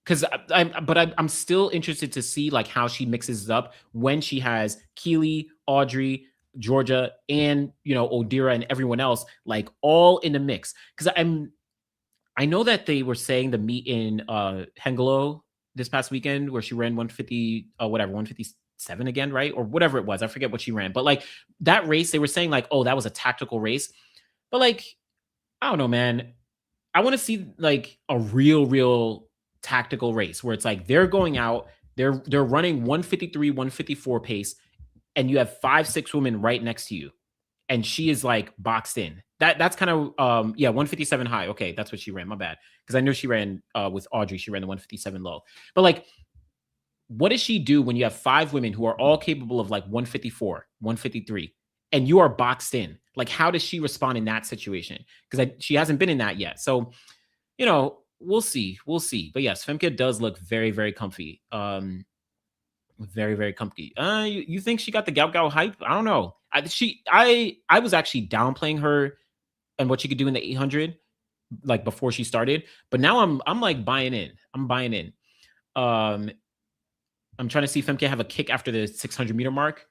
Because I'm still interested to see like how she mixes it up when she has Keely, Audrey, Georgia, and Odira and everyone else like all in the mix. Because I know that they were saying the meet in Hengelo this past weekend where she ran 157 again, right? Or whatever it was. I forget what she ran. But like that race, they were saying like, oh, that was a tactical race. But like, I don't know, man. I want to see like a real tactical race where it's like they're going out, they're running 153, 154 pace, and you have 5-6 women right next to you. And she is like boxed in. That's kind of 157 high. Okay, that's what she ran. My bad, because I know she ran with Audrey. She ran the 157 low. But like, what does she do when you have 5 women who are all capable of like 154, 153, and you are boxed in? Like, how does she respond in that situation? Because she hasn't been in that yet. So, we'll see. But yes, Femke does look very, very comfy. Very, very comfy. You think she got the Gout Gout hype? I don't know. I was actually downplaying her and what she could do in the 800, like before she started. But now I'm like buying in. I'm buying in. I'm trying to see Femke have a kick after the 600 meter mark.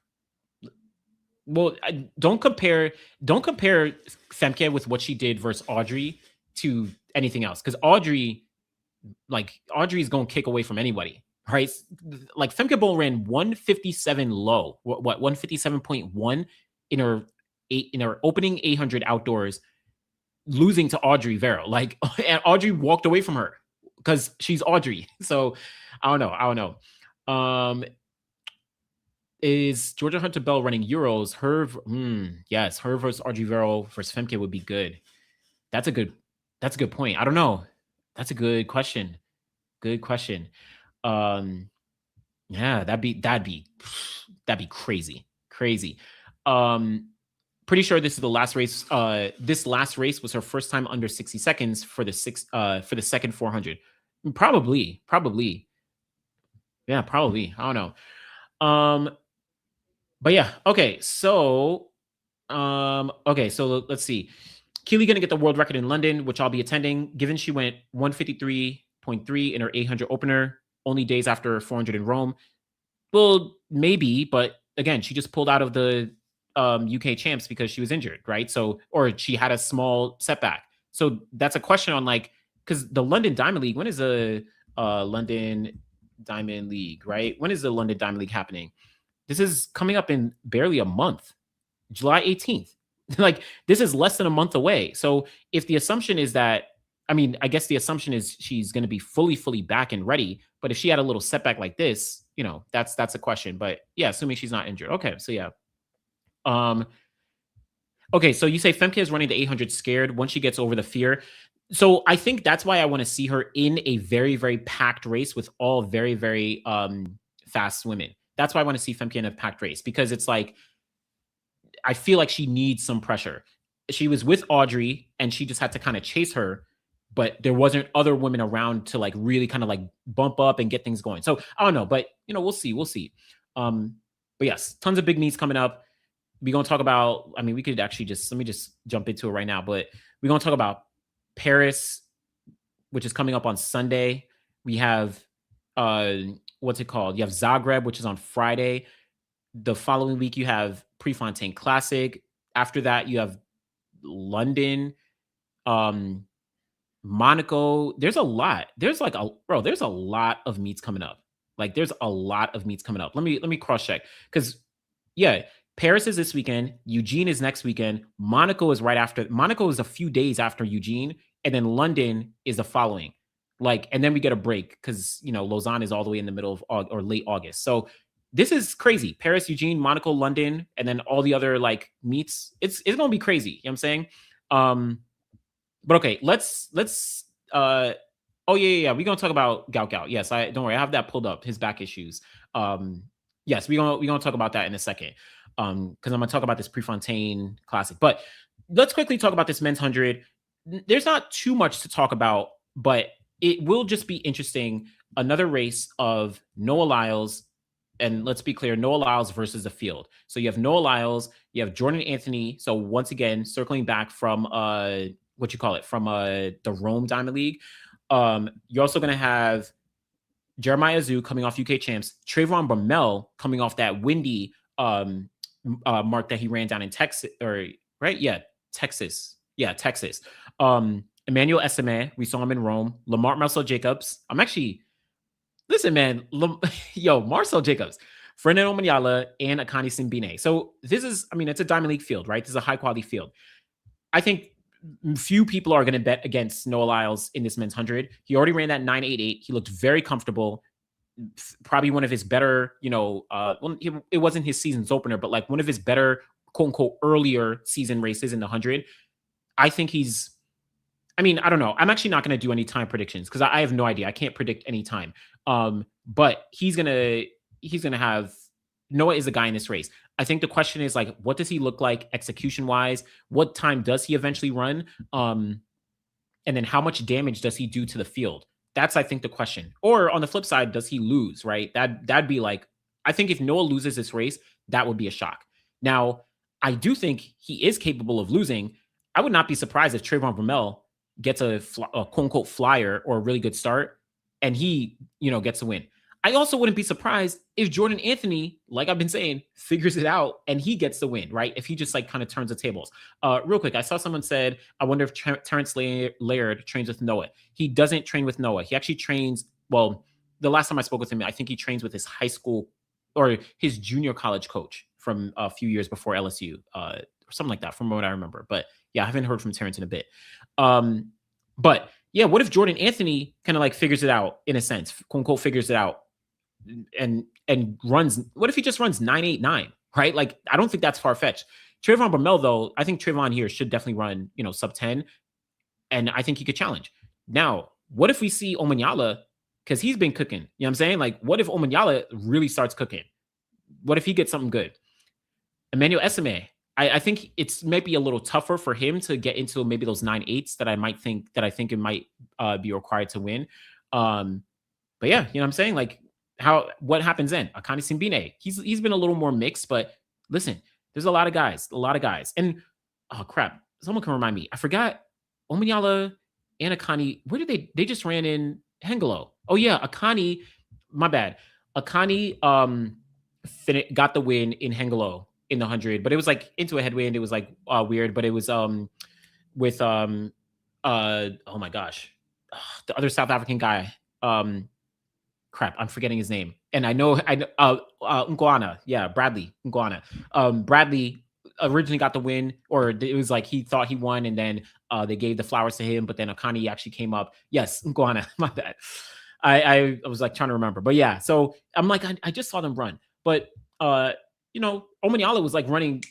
Well, don't compare Femke with what she did versus Audrey to anything else, because Audrey's gonna kick away from anybody. Right, like Femke Bol ran 157 low, what 157.1 in her opening 800 outdoors losing to Audrey Vera. Like, and Audrey walked away from her because she's Audrey. So I don't know. Is Georgia Hunter Bell running Euros? Yes, her versus Audrey Vera versus Femke would be good. That's a good point. I don't know. That's a good question. Good question. Yeah, that'd be crazy. Crazy. Pretty sure this is the last race. This last race was her first time under 60 seconds for the second 400. Probably. Yeah, probably. I don't know. But yeah, okay. So let's see. Keely gonna get the world record in London, which I'll be attending, given she went 153.3 in her 800 opener, only days after 400 in Rome. Well, maybe, but again, she just pulled out of the UK champs because she was injured, right? So, or she had a small setback. So that's a question on like, because the London Diamond League, when is the London Diamond League, right? When is the London Diamond League happening? This is coming up in barely a month, July 18th. Like, this is less than a month away. So if the assumption is that, I mean, I guess the assumption is she's going to be fully back and ready. But if she had a little setback like this, you know, that's a question. But yeah, assuming she's not injured. Okay, so yeah. Okay, so you say Femke is running the 800 scared once she gets over the fear. So I think that's why I want to see her in a very packed race with all very fast women. That's why I want to see Femke in a packed race, because it's like, I feel like she needs some pressure. She was with Audrey and she just had to kind of chase her, but there wasn't other women around to like really kind of like bump up and get things going. So I don't know, but you know, we'll see. But yes, tons of big meets coming up. We're going to talk about, I mean, we could actually let me just jump into it right now, but we're going to talk about Paris, which is coming up on Sunday. We have, what's it called? You have Zagreb, which is on Friday. The following week, you have Prefontaine Classic. After that, you have London, Monaco. There's a lot. There's a lot of meets coming up. Like, there's a lot of meets coming up. Let me cross check, because yeah, Paris is this weekend. Eugene is next weekend. Monaco is right after. Monaco is a few days after Eugene, and then London is the following. Like, and then we get a break because, you know, Lausanne is all the way in the middle of or late August. So this is crazy. Paris, Eugene, Monaco, London, and then all the other like meets. It's gonna be crazy. You know what I'm saying? But okay, let's oh yeah. We're gonna talk about Gout Gout. Yes, don't worry, I have that pulled up, his back issues. Yes, we're gonna talk about that in a second. Because I'm gonna talk about this Prefontaine Classic. But let's quickly talk about this men's 100. There's not too much to talk about, but it will just be interesting. Another race of Noah Lyles. And let's be clear, Noah Lyles versus the field. So you have Noah Lyles, you have Jordan Anthony. So once again, circling back from the Rome Diamond League. You're also going to have Jeremiah Zhu coming off UK champs, Trayvon Bromell coming off that windy mark that he ran down in Texas, right? Yeah, Texas. Yeah, Texas. Emmanuel Esame, we saw him in Rome. Lamar Marcel Jacobs. Listen, man, Marcel Jacobs, Fernando Manyala, and Akani Simbine. So this is, I mean, it's a Diamond League field, right? This is a high-quality field. I think few people are going to bet against Noah Lyles in this men's 100. He already ran that 988. He looked very comfortable. Probably one of his better, it wasn't his season's opener, but like one of his better, quote-unquote, earlier season races in the 100. I think I don't know. I'm actually not going to do any time predictions because I have no idea. I can't predict any time. But he's gonna have. Noah is the guy in this race. I think the question is like, what does he look like execution wise? What time does he eventually run? And then how much damage does he do to the field? That's, I think, the question. Or on the flip side, does he lose? Right? That'd be like, I think if Noah loses this race, that would be a shock. Now, I do think he is capable of losing. I would not be surprised if Trayvon Bromell gets a quote unquote flyer or a really good start and he, gets a win. I also wouldn't be surprised if Jordan Anthony, like I've been saying, figures it out and he gets the win, right? If he just like kind of turns the tables. Real quick, I saw someone said, I wonder if Terrence Laird trains with Noah. He doesn't train with Noah. He actually trains, well, the last time I spoke with him, I think he trains with his high school or his junior college coach from a few years before LSU something like that, from what I remember. But yeah, I haven't heard from Terrence in a bit. But yeah, what if Jordan Anthony kind of like figures it out in a sense, quote unquote, figures it out and runs? What if he just runs 9.89, right? Like, I don't think that's far fetched. Trayvon Bromell, though, I think Trayvon here should definitely run, sub 10, and I think he could challenge. Now, what if we see Omanyala, because he's been cooking? You know what I'm saying? Like, what if Omanyala really starts cooking? What if he gets something good? Emmanuel Esime, I think it's maybe a little tougher for him to get into maybe those 9.8s that I think it might be required to win. But yeah, you know what I'm saying? Like, what happens then? Akani Simbine, he's been a little more mixed, but listen, there's a lot of guys. And oh crap, someone can remind me. I forgot Omanyala and Akani. Where did they just ran in Hengelo? Oh yeah, Akani, my bad. Akani got the win in Hengelo in the 100, but it was like into a headwind. It was like weird, but it was with oh my gosh, the other South African guy. Crap, I'm forgetting his name. And I know Ngwana. Yeah, Bradley Ngwana. Bradley originally got the win, or it was like he thought he won, and then they gave the flowers to him, but then Akani actually came up. Yes, Ngwana, my bad. I was like trying to remember. But yeah, so I'm like, I just saw them run. But Omanyala was like running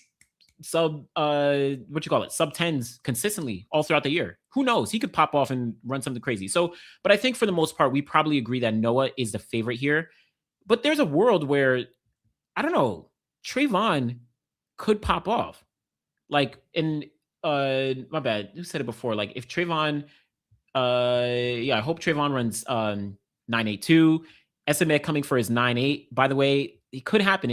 sub sub 10s consistently all throughout the year. Who knows? He could pop off and run something crazy. So, but I think for the most part, we probably agree that Noah is the favorite here. But there's a world where, I don't know, Trayvon could pop off. Like, my bad, who said it before? Like, if Trayvon, I hope Trayvon runs 9.82. Esime coming for his 9.8. By the way, it could happen.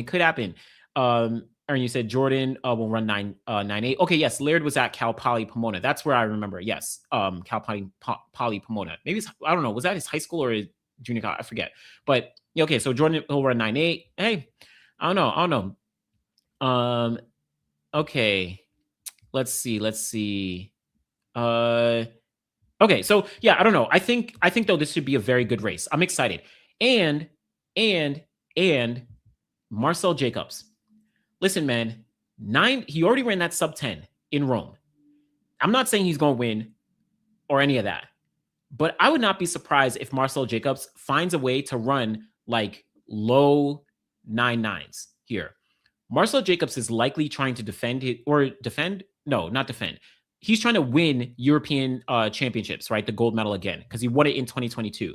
Aaron, you said Jordan will run 9.8. Okay, yes, Laird was at Cal Poly Pomona. That's where I remember. Yes, Cal Poly Pomona. Maybe I don't know. Was that his high school or his junior college? I forget. But yeah, okay, so Jordan will run 9.8. Hey, I don't know. Okay, let's see. Okay, so yeah, I don't know. I think though this should be a very good race. I'm excited, and Marcel Jacobs. Listen, man, he already ran that sub 10 in Rome. I'm not saying he's going to win or any of that, but I would not be surprised if Marcel Jacobs finds a way to run like low 9.9s here. Marcel Jacobs is likely trying to He's trying to win European championships, right? The gold medal again, because he won it in 2022.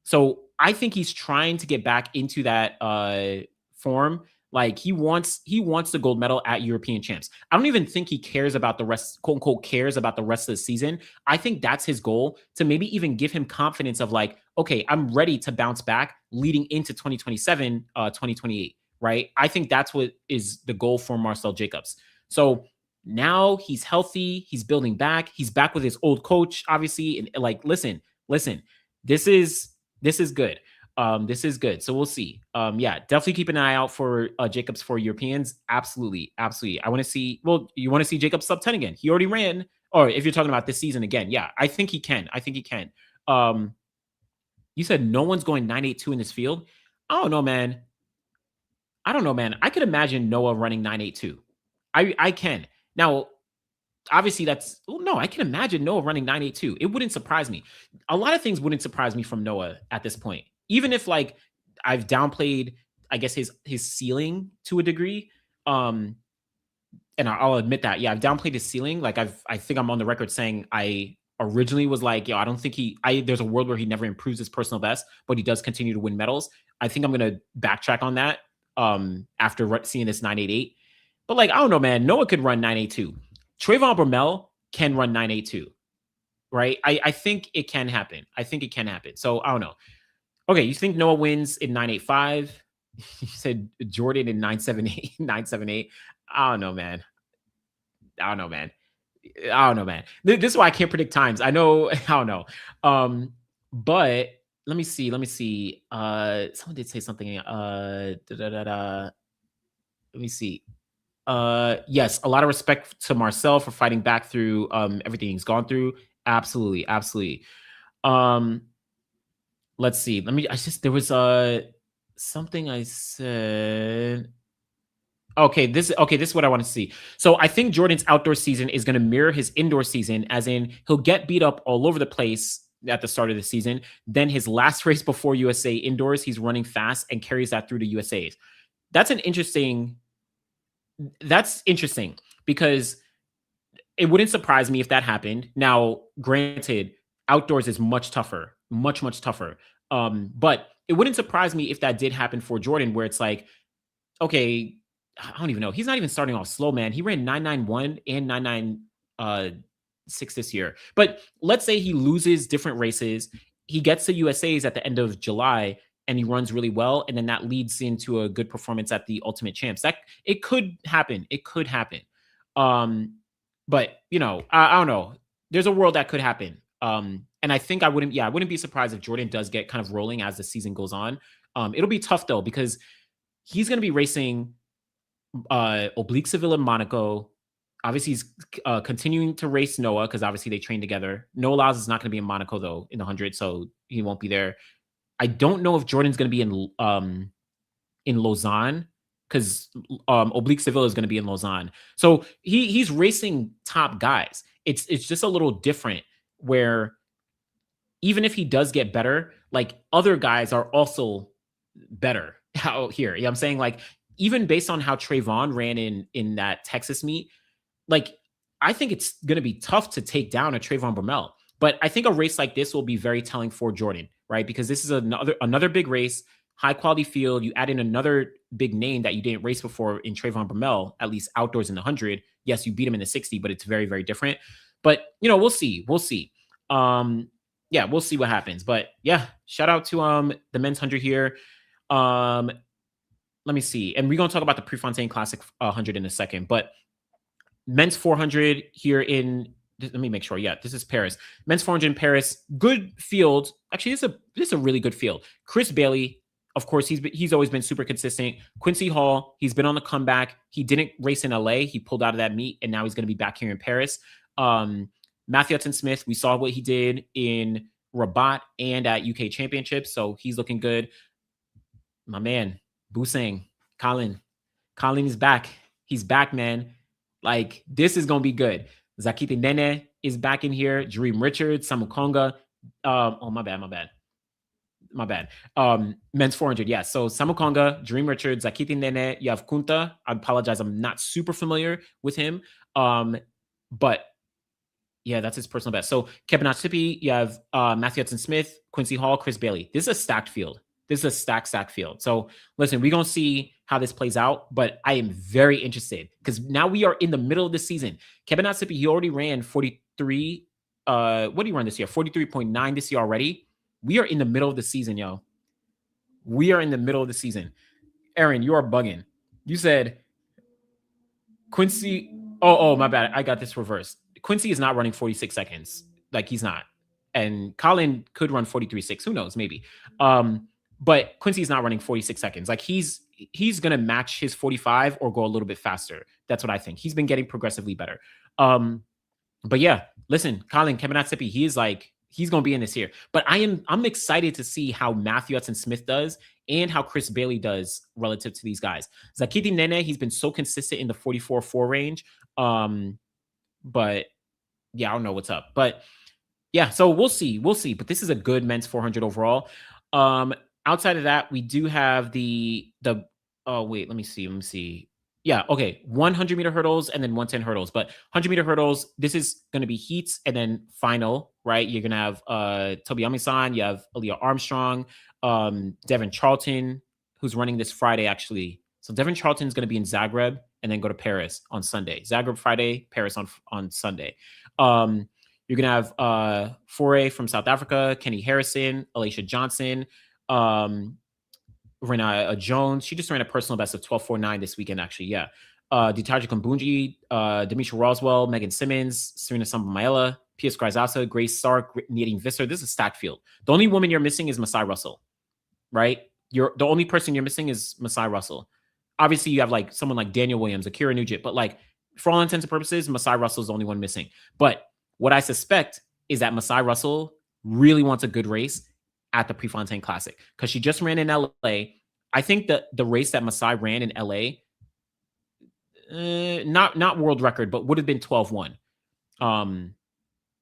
So I think he's trying to get back into that form. Like he wants the gold medal at European champs. I don't even think he cares about the rest, quote unquote, cares about the rest of the season. I think that's his goal, to maybe even give him confidence of like, okay, I'm ready to bounce back leading into 2027, 2028, right? I think that's what is the goal for Marcel Jacobs. So now he's healthy, he's building back, he's back with his old coach, obviously. And like, listen, this is good. This is good. So we'll see. Yeah, definitely keep an eye out for Jacobs for Europeans. Absolutely. I want to see, you want to see Jacobs sub 10 again. He already ran, or if you're talking about this season again, yeah, I think he can. You said no one's going 9.82 in this field. I don't know, man. I could imagine Noah running 9.82. I can. Now, obviously I can imagine Noah running 9.82. It wouldn't surprise me. A lot of things wouldn't surprise me from Noah at this point. Even if like I've downplayed, I guess his ceiling to a degree. And I'll admit that. Yeah, I've downplayed his ceiling. Like I think I'm on the record saying I originally was like, I don't think there's a world where he never improves his personal best, but he does continue to win medals. I think I'm going to backtrack on that after seeing this 9.88. But like, I don't know, man. Noah could run 9.82. Trayvon Bromell can run 9.82, right? I think it can happen. So I don't know. Okay, you think Noah wins in 9.85? You said Jordan in 9.78. I don't know, man. This is why I can't predict times. I know. I don't know. But let me see. Someone did say something. Let me see. Yes, a lot of respect to Marcel for fighting back through everything he's gone through. Absolutely. Let's see. There was something I said. Okay, this is what I want to see. So I think Jordan's outdoor season is going to mirror his indoor season, as in he'll get beat up all over the place at the start of the season. Then his last race before USA indoors, he's running fast and carries that through to USA's. That's an interesting. That's interesting because it wouldn't surprise me if that happened. Now, granted, outdoors is much tougher, much tougher. But it wouldn't surprise me if that did happen for Jordan, where it's like, okay, I don't even know. He's not even starting off slow, man. He ran 991 and 996 this year. But let's say he loses different races. He gets to USA's at the end of July and he runs really well. And then that leads into a good performance at the Ultimate Champs. That it could happen. It could happen. But I don't know. There's a world that could happen. And I think I wouldn't be surprised if Jordan does get kind of rolling as the season goes on. It'll be tough though, because he's going to be racing Oblique, Seville, and Monaco. Obviously, he's continuing to race Noah because obviously they train together. Noah Lyles is not going to be in Monaco though in the 100, so he won't be there. I don't know if Jordan's going to be in Lausanne because Oblique Seville is going to be in Lausanne. So he's racing top guys. It's just a little different where even if he does get better, like other guys are also better out here. You know what I'm saying? Like even based on how Trayvon ran in that Texas meet, like I think it's going to be tough to take down a Trayvon Bromell. But I think a race like this will be very telling for Jordan, right? Because this is another big race, high quality field. You add in another big name that you didn't race before in Trayvon Bromell, at least outdoors in the 100. Yes, you beat him in the 60, but it's very, very different. But, we'll see. We'll see. Yeah, we'll see what happens. But yeah, shout out to the men's 100 here. Let me see. And we're going to talk about the Prefontaine Classic 100 in a second. But men's 400 here in, let me make sure. Yeah, this is Paris. Men's 400 in Paris. Good field. Actually, this is a really good field. Chris Bailey, of course, he's always been super consistent. Quincy Hall, he's been on the comeback. He didn't race in LA. He pulled out of that meet, and now he's going to be back here in Paris. Matthew Hudson-Smith, we saw what he did in Rabat and at UK Championships, so he's looking good. My man, Busang, Colin is back. He's back, man. Like, this is going to be good. Zakiti Nene is back in here. Jareem Richards, Samu Konga. My bad. Men's 400, yeah. So Samu Konga, Jareem Richards, Zakiti Nene. You have Kunta. I apologize. I'm not super familiar with him. But yeah, that's his personal best. So Kevin Atsipi, you have Matthew Hudson-Smith, Quincy Hall, Chris Bailey. This is a stacked field. This is a stacked field. So listen, we're going to see how this plays out, but I am very interested because now we are in the middle of the season. Kevin Atsipi, he already ran 43. What did he run this year? 43.9 this year already. We are in the middle of the season, yo. We are in the middle of the season. Aaron, you are bugging. You said Quincy. Oh, my bad. I got this reversed. Quincy is not running 46 seconds. Like, he's not. And Colin could run 43.6. Who knows? Maybe. But Quincy's not running 46 seconds. Like, he's going to match his 45 or go a little bit faster. That's what I think. He's been getting progressively better. But yeah, listen, Colin, Kevin Atsipi, he's going to be in this here. But I'm excited to see how Matthew Hudson-Smith does and how Chris Bailey does relative to these guys. Zakiti Nene, he's been so consistent in the 44.4 range. But yeah, I don't know what's up. But yeah, so we'll see. But this is a good men's 400 overall. Outside of that, we do have the oh wait, let me see. Yeah, okay. 100 meter hurdles and then 110 hurdles. But 100 meter hurdles, this is going to be heats and then final, right? You're going to have Toby Amisan, you have Aaliyah Armstrong, Devin Charlton, who's running this Friday, actually. So Devin Charlton is going to be in Zagreb and then go to Paris on Sunday. Zagreb Friday, Paris on Sunday. You're going to have Foray from South Africa, Kenny Harrison, Alicia Johnson, Renata Jones. She just ran a personal best of 12.49 this weekend, actually. Yeah. Ditaji Kumbunji, Demetria Roswell, Megan Simmons, Serena Sambamaela, P.S. Grisasa, Grace Stark, Nadine Visser. This is a stacked field. The only woman you're missing is Masai Russell, right? The only person you're missing is Masai Russell. Obviously, you have like someone like Daniel Williams, Akira Nugent, but like for all intents and purposes, Masai Russell is the only one missing. But what I suspect is that Masai Russell really wants a good race at the Prefontaine Classic because she just ran in LA. I think that the race that Masai ran in LA, not world record, but would have been 12-1.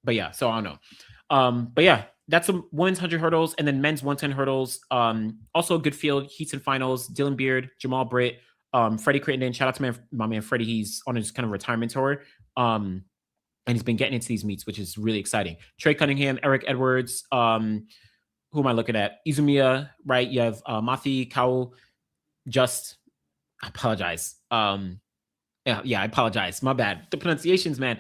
But yeah, so I don't know. But yeah, that's some women's 100 hurdles, and then men's 110 hurdles. Also a good field, heats and finals. Dylan Beard, Jamal Britt, Freddie Crittenden. Shout out to my man Freddie. He's on his kind of retirement tour. And he's been getting into these meets, which is really exciting. Trey Cunningham, Eric Edwards. Who am I looking at? Izumiya, right? You have Mathi Kau. I apologize. Yeah, I apologize. My bad. The pronunciations, man.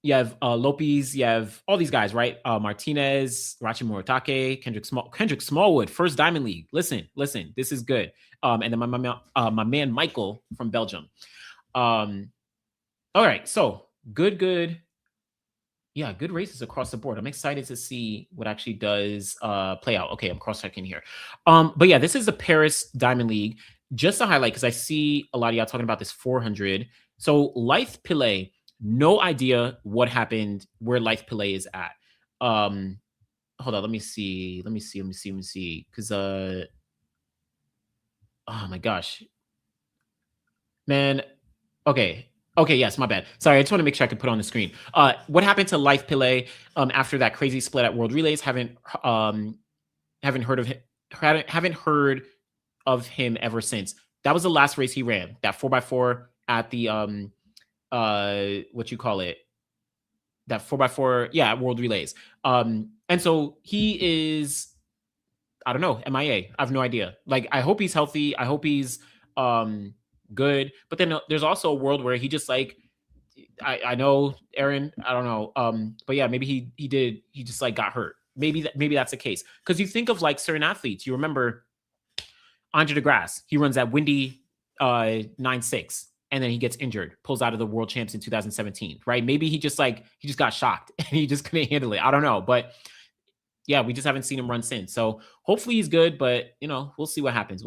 You have Lopez, you have all these guys, right? Martinez, Rachi Moritake, Kendrick Smallwood, first Diamond League. Listen, this is good. And then my man Michael from Belgium. All right, so good. Yeah, good races across the board. I'm excited to see what actually does play out. Okay, I'm cross-checking here. But yeah, this is the Paris Diamond League. Just to highlight, because I see a lot of y'all talking about this 400. So Lythe Pillay, no idea what happened, where Lythe Pillay is at. Hold on, let me see. Because oh my gosh. Man, okay, yes, my bad. Sorry, I just want to make sure I could put it on the screen. What happened to Lythe Pillay after that crazy split at World Relays? Haven't heard of him ever since. That was the last race he ran, that 4x4 at the what you call it, that 4x4, yeah, at World Relays. And so he is, I don't know, MIA. I have no idea. Like, I hope he's healthy. I hope he's good. But then there's also a world where he just like, I know, Aaron, I don't know. But yeah, maybe he just like got hurt. Maybe that's the case. Because you think of like certain athletes, you remember Andre DeGrasse, he runs that windy 9.6, and then he gets injured, pulls out of the world champs in 2017, right? Maybe he just got shocked and he just couldn't handle it. I don't know. But yeah, we just haven't seen him run since. So hopefully he's good, but we'll see what happens.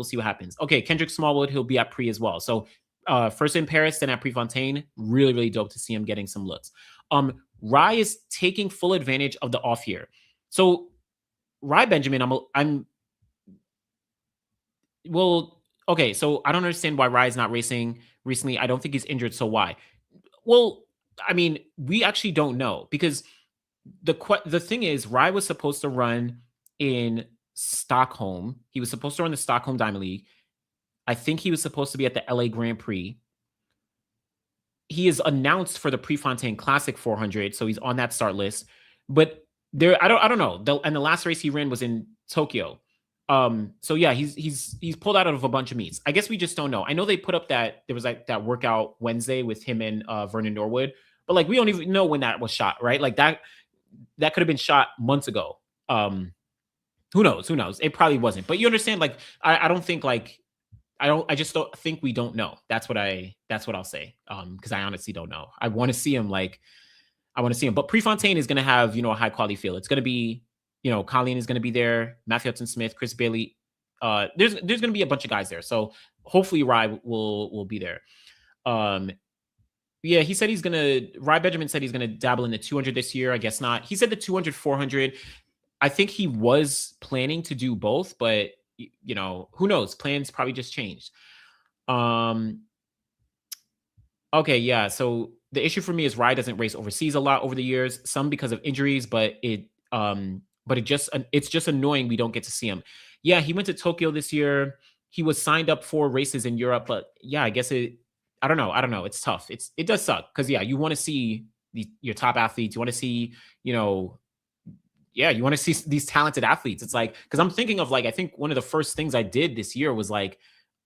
Okay, Kendrick Smallwood, he'll be at Pre as well. So first in Paris, then at Prefontaine. Really, really dope to see him getting some looks. Rye is taking full advantage of the off year. So Rye Benjamin, well, okay, so I don't understand why Rye's not racing recently. I don't think he's injured, so why? Well, I mean, we actually don't know, because the thing is, Rye was supposed to run in Stockholm. He was supposed to run the Stockholm Diamond League. I think he was supposed to be at the LA Grand Prix. He is announced for the Prefontaine Classic 400, so he's on that start list. But I don't know. And the last race he ran was in Tokyo. So yeah, he's pulled out of a bunch of meets. I guess we just don't know. I know they put up that there was like that workout Wednesday with him and Vernon Norwood, but like we don't even know when that was shot, right? Like that could have been shot months ago. Who knows? It probably wasn't. But you understand, like I don't think like I just don't think we don't know. That's what I'll say. Because I honestly don't know. I want to see him. But Prefontaine is gonna have, a high quality field. It's gonna be, Colleen is going to be there, Matthew Hudson-Smith, Chris Bailey. There's going to be a bunch of guys there. So hopefully Rye will be there. Yeah, he said Rye Benjamin said he's going to dabble in the 200 this year. I guess not. He said the 200, 400. I think he was planning to do both, but who knows? Plans probably just changed. Okay, yeah. So the issue for me is Rye doesn't race overseas a lot over the years, some because of injuries, but it's just annoying we don't get to see him. Yeah, he went to Tokyo this year. He was signed up for races in Europe, but yeah, I guess I don't know. It's tough. It does suck because yeah, you want to see your top athletes. You want to see, you want to see these talented athletes. It's like, because I'm thinking of like, I think one of the first things I did this year was like,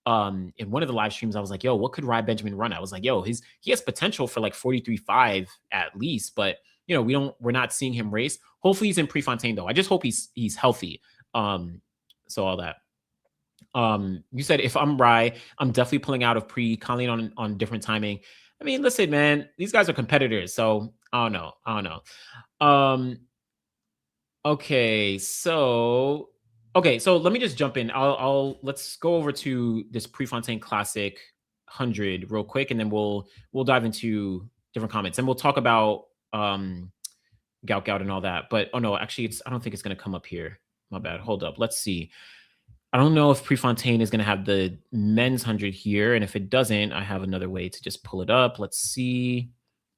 in one of the live streams, I was like, yo, what could Rye Benjamin run? I was like, yo, he has potential for like 43.5 at least, but we're not seeing him race. Hopefully he's in Prefontaine though. I just hope he's healthy. So all that. You said if I'm Rye, I'm definitely pulling out of Pre, Colleen on different timing. I mean, listen, man, these guys are competitors, so I don't know. Okay, so let me just jump in. Let's go over to this Prefontaine Classic 100 real quick, and then we'll dive into different comments, and we'll talk about Gout Gout and all that. But oh no, actually, I don't think it's gonna come up here. My bad. Hold up. Let's see. I don't know if Prefontaine is going to have the men's 100 here. And if it doesn't, I have another way to just pull it up. Let's see.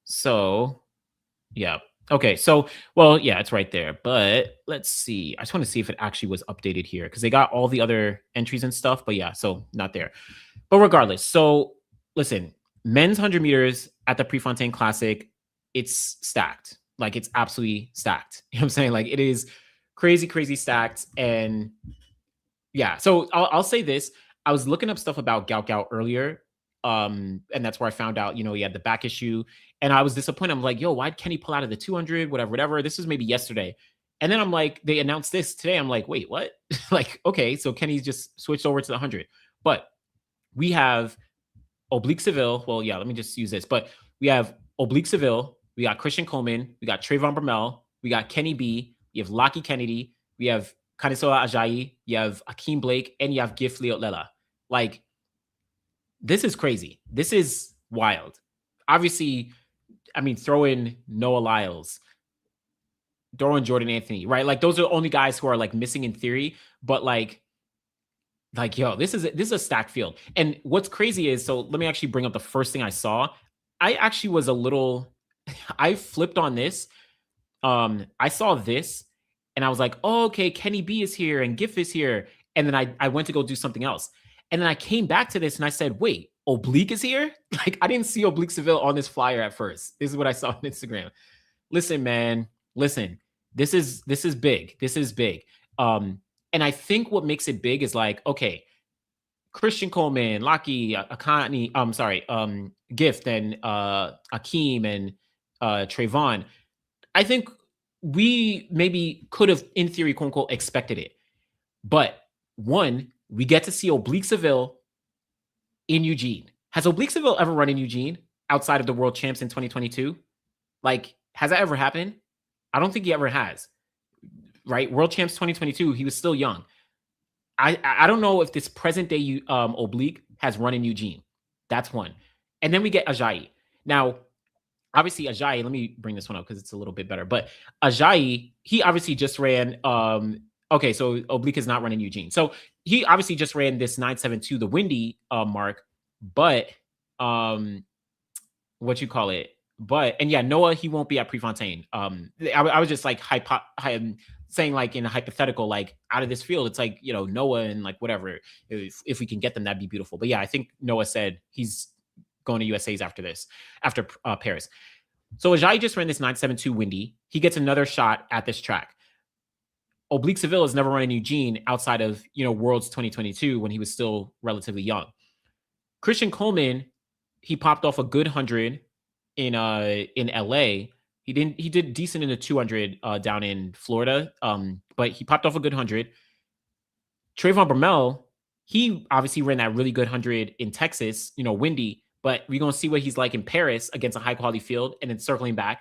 So, yeah. Okay. So, well, yeah, it's right there. But let's see. I just want to see if it actually was updated here because they got all the other entries and stuff. But yeah, so not there. But regardless, so listen, men's 100 meters at the Prefontaine Classic, it's stacked. Like, it's absolutely stacked. You know what I'm saying? Like, it is crazy, crazy stacked. And yeah, so I'll say this. I was looking up stuff about Gout Gout earlier. And that's where I found out, he had the back issue. And I was disappointed. I'm like, yo, why'd Kenny pull out of the 200? Whatever, whatever. This was maybe yesterday. And then I'm like, they announced this today. I'm like, wait, what? Like, okay, so Kenny's just switched over to the 100. But we have Oblique Seville. Well, yeah, let me just use this. But we have Oblique Seville. We got Christian Coleman. We got Trayvon Bromell. We got Kenny B. We have Lockie Kennedy. We have Kanisoa Ajayi. You have Akeem Blake. And you have Gift Leotlela. Like, this is crazy. This is wild. Obviously, I mean, throw in Noah Lyles, throw in Jordan Anthony, right? Like, those are the only guys who are like missing in theory. But like, yo, this is a stacked field. And what's crazy is, so let me actually bring up the first thing I saw. I actually was a little, I flipped on this. I saw this and I was like, oh, okay, Kenny B is here and Giff is here. And then I went to go do something else. And then I came back to this and I said, wait, Oblique is here? Like, I didn't see Oblique Seville on this flyer at first. This is what I saw on Instagram. Listen, man, listen, this is big. This is big. And I think what makes it big is like, okay, Christian Coleman, Lockie, Akani, Gift and Akeem and Trayvon. I think we maybe could have, in theory, quote unquote, expected it. But one, we get to see Oblique Seville in Eugene. Has Oblique Seville ever run in Eugene outside of the World Champs in 2022? Like, has that ever happened? I don't think he ever has. Right? World Champs 2022, he was still young. I don't know if this present day Oblique has run in Eugene. That's one. And then we get Ajayi. Now, obviously Ajayi, let me bring this one up because it's a little bit better. But Ajayi, he obviously just ran okay, so Oblique is not running Eugene. So he obviously just ran this 972, the windy mark, but what you call it? But and yeah, Noah, he won't be at Prefontaine. I was just like saying like in a hypothetical, like out of this field, it's like, Noah and like whatever. If we can get them, that'd be beautiful. But yeah, I think Noah said he's going to USA's after this, after Paris. So Ajayi just ran this 972 windy. He gets another shot at this track. Oblique Seville has never run in Eugene outside of, Worlds 2022 when he was still relatively young. Christian Coleman, he popped off a good 100 in LA. He did decent in the 200 down in Florida. But he popped off a good 100. Trayvon Bromell, he obviously ran that really good 100 in Texas, windy, but we're going to see what he's like in Paris against a high quality field and then circling back.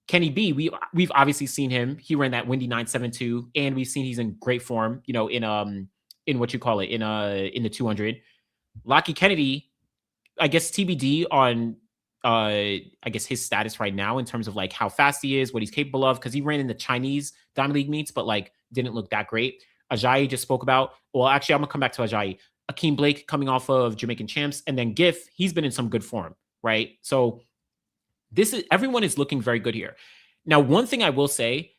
Kenny B, we've obviously seen him. He ran that windy 972, and we've seen he's in great form, in what you call it, in the 200. Lockie Kennedy, I guess TBD on I guess his status right now in terms of like how fast he is, what he's capable of, because he ran in the Chinese Diamond League meets, but like didn't look that great. Ajayi just spoke about, well, actually, I'm gonna come back to Ajayi. Akeem Blake coming off of Jamaican Champs, and then Giff, he's been in some good form, right? So everyone is looking very good here. Now, one thing I will say,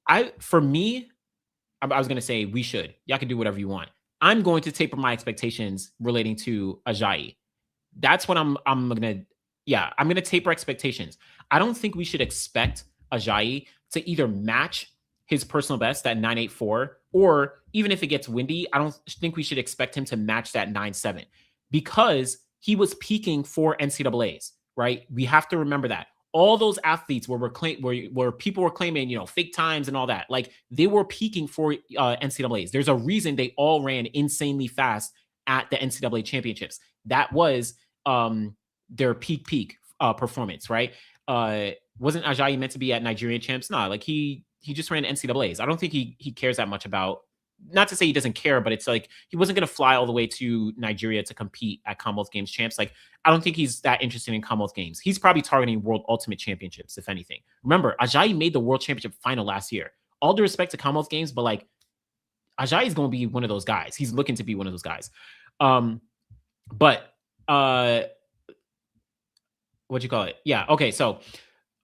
I was gonna say we should. Y'all can do whatever you want. I'm going to taper my expectations relating to Ajayi. That's what I'm gonna taper expectations. I don't think we should expect Ajayi to either match his personal best, that 984, or even if it gets windy, I don't think we should expect him to match that 97 because he was peaking for NCAAs, right? We have to remember that. All those athletes where people were claiming, fake times and all that, like they were peaking for NCAAs. There's a reason they all ran insanely fast at the NCAA championships. That was their peak performance, right? Wasn't Ajayi meant to be at Nigerian champs? No, like he just ran NCAAs. I don't think he cares that much about, not to say he doesn't care, but it's like he wasn't going to fly all the way to Nigeria to compete at Commonwealth Games champs. Like, I don't think he's that interested in Commonwealth Games. He's probably targeting World Ultimate Championships, if anything. Remember, Ajayi made the World Championship final last year. All due respect to Commonwealth Games, but like, Ajayi is going to be one of those guys. He's looking to be one of those guys. But what you call it? Yeah. Okay. So,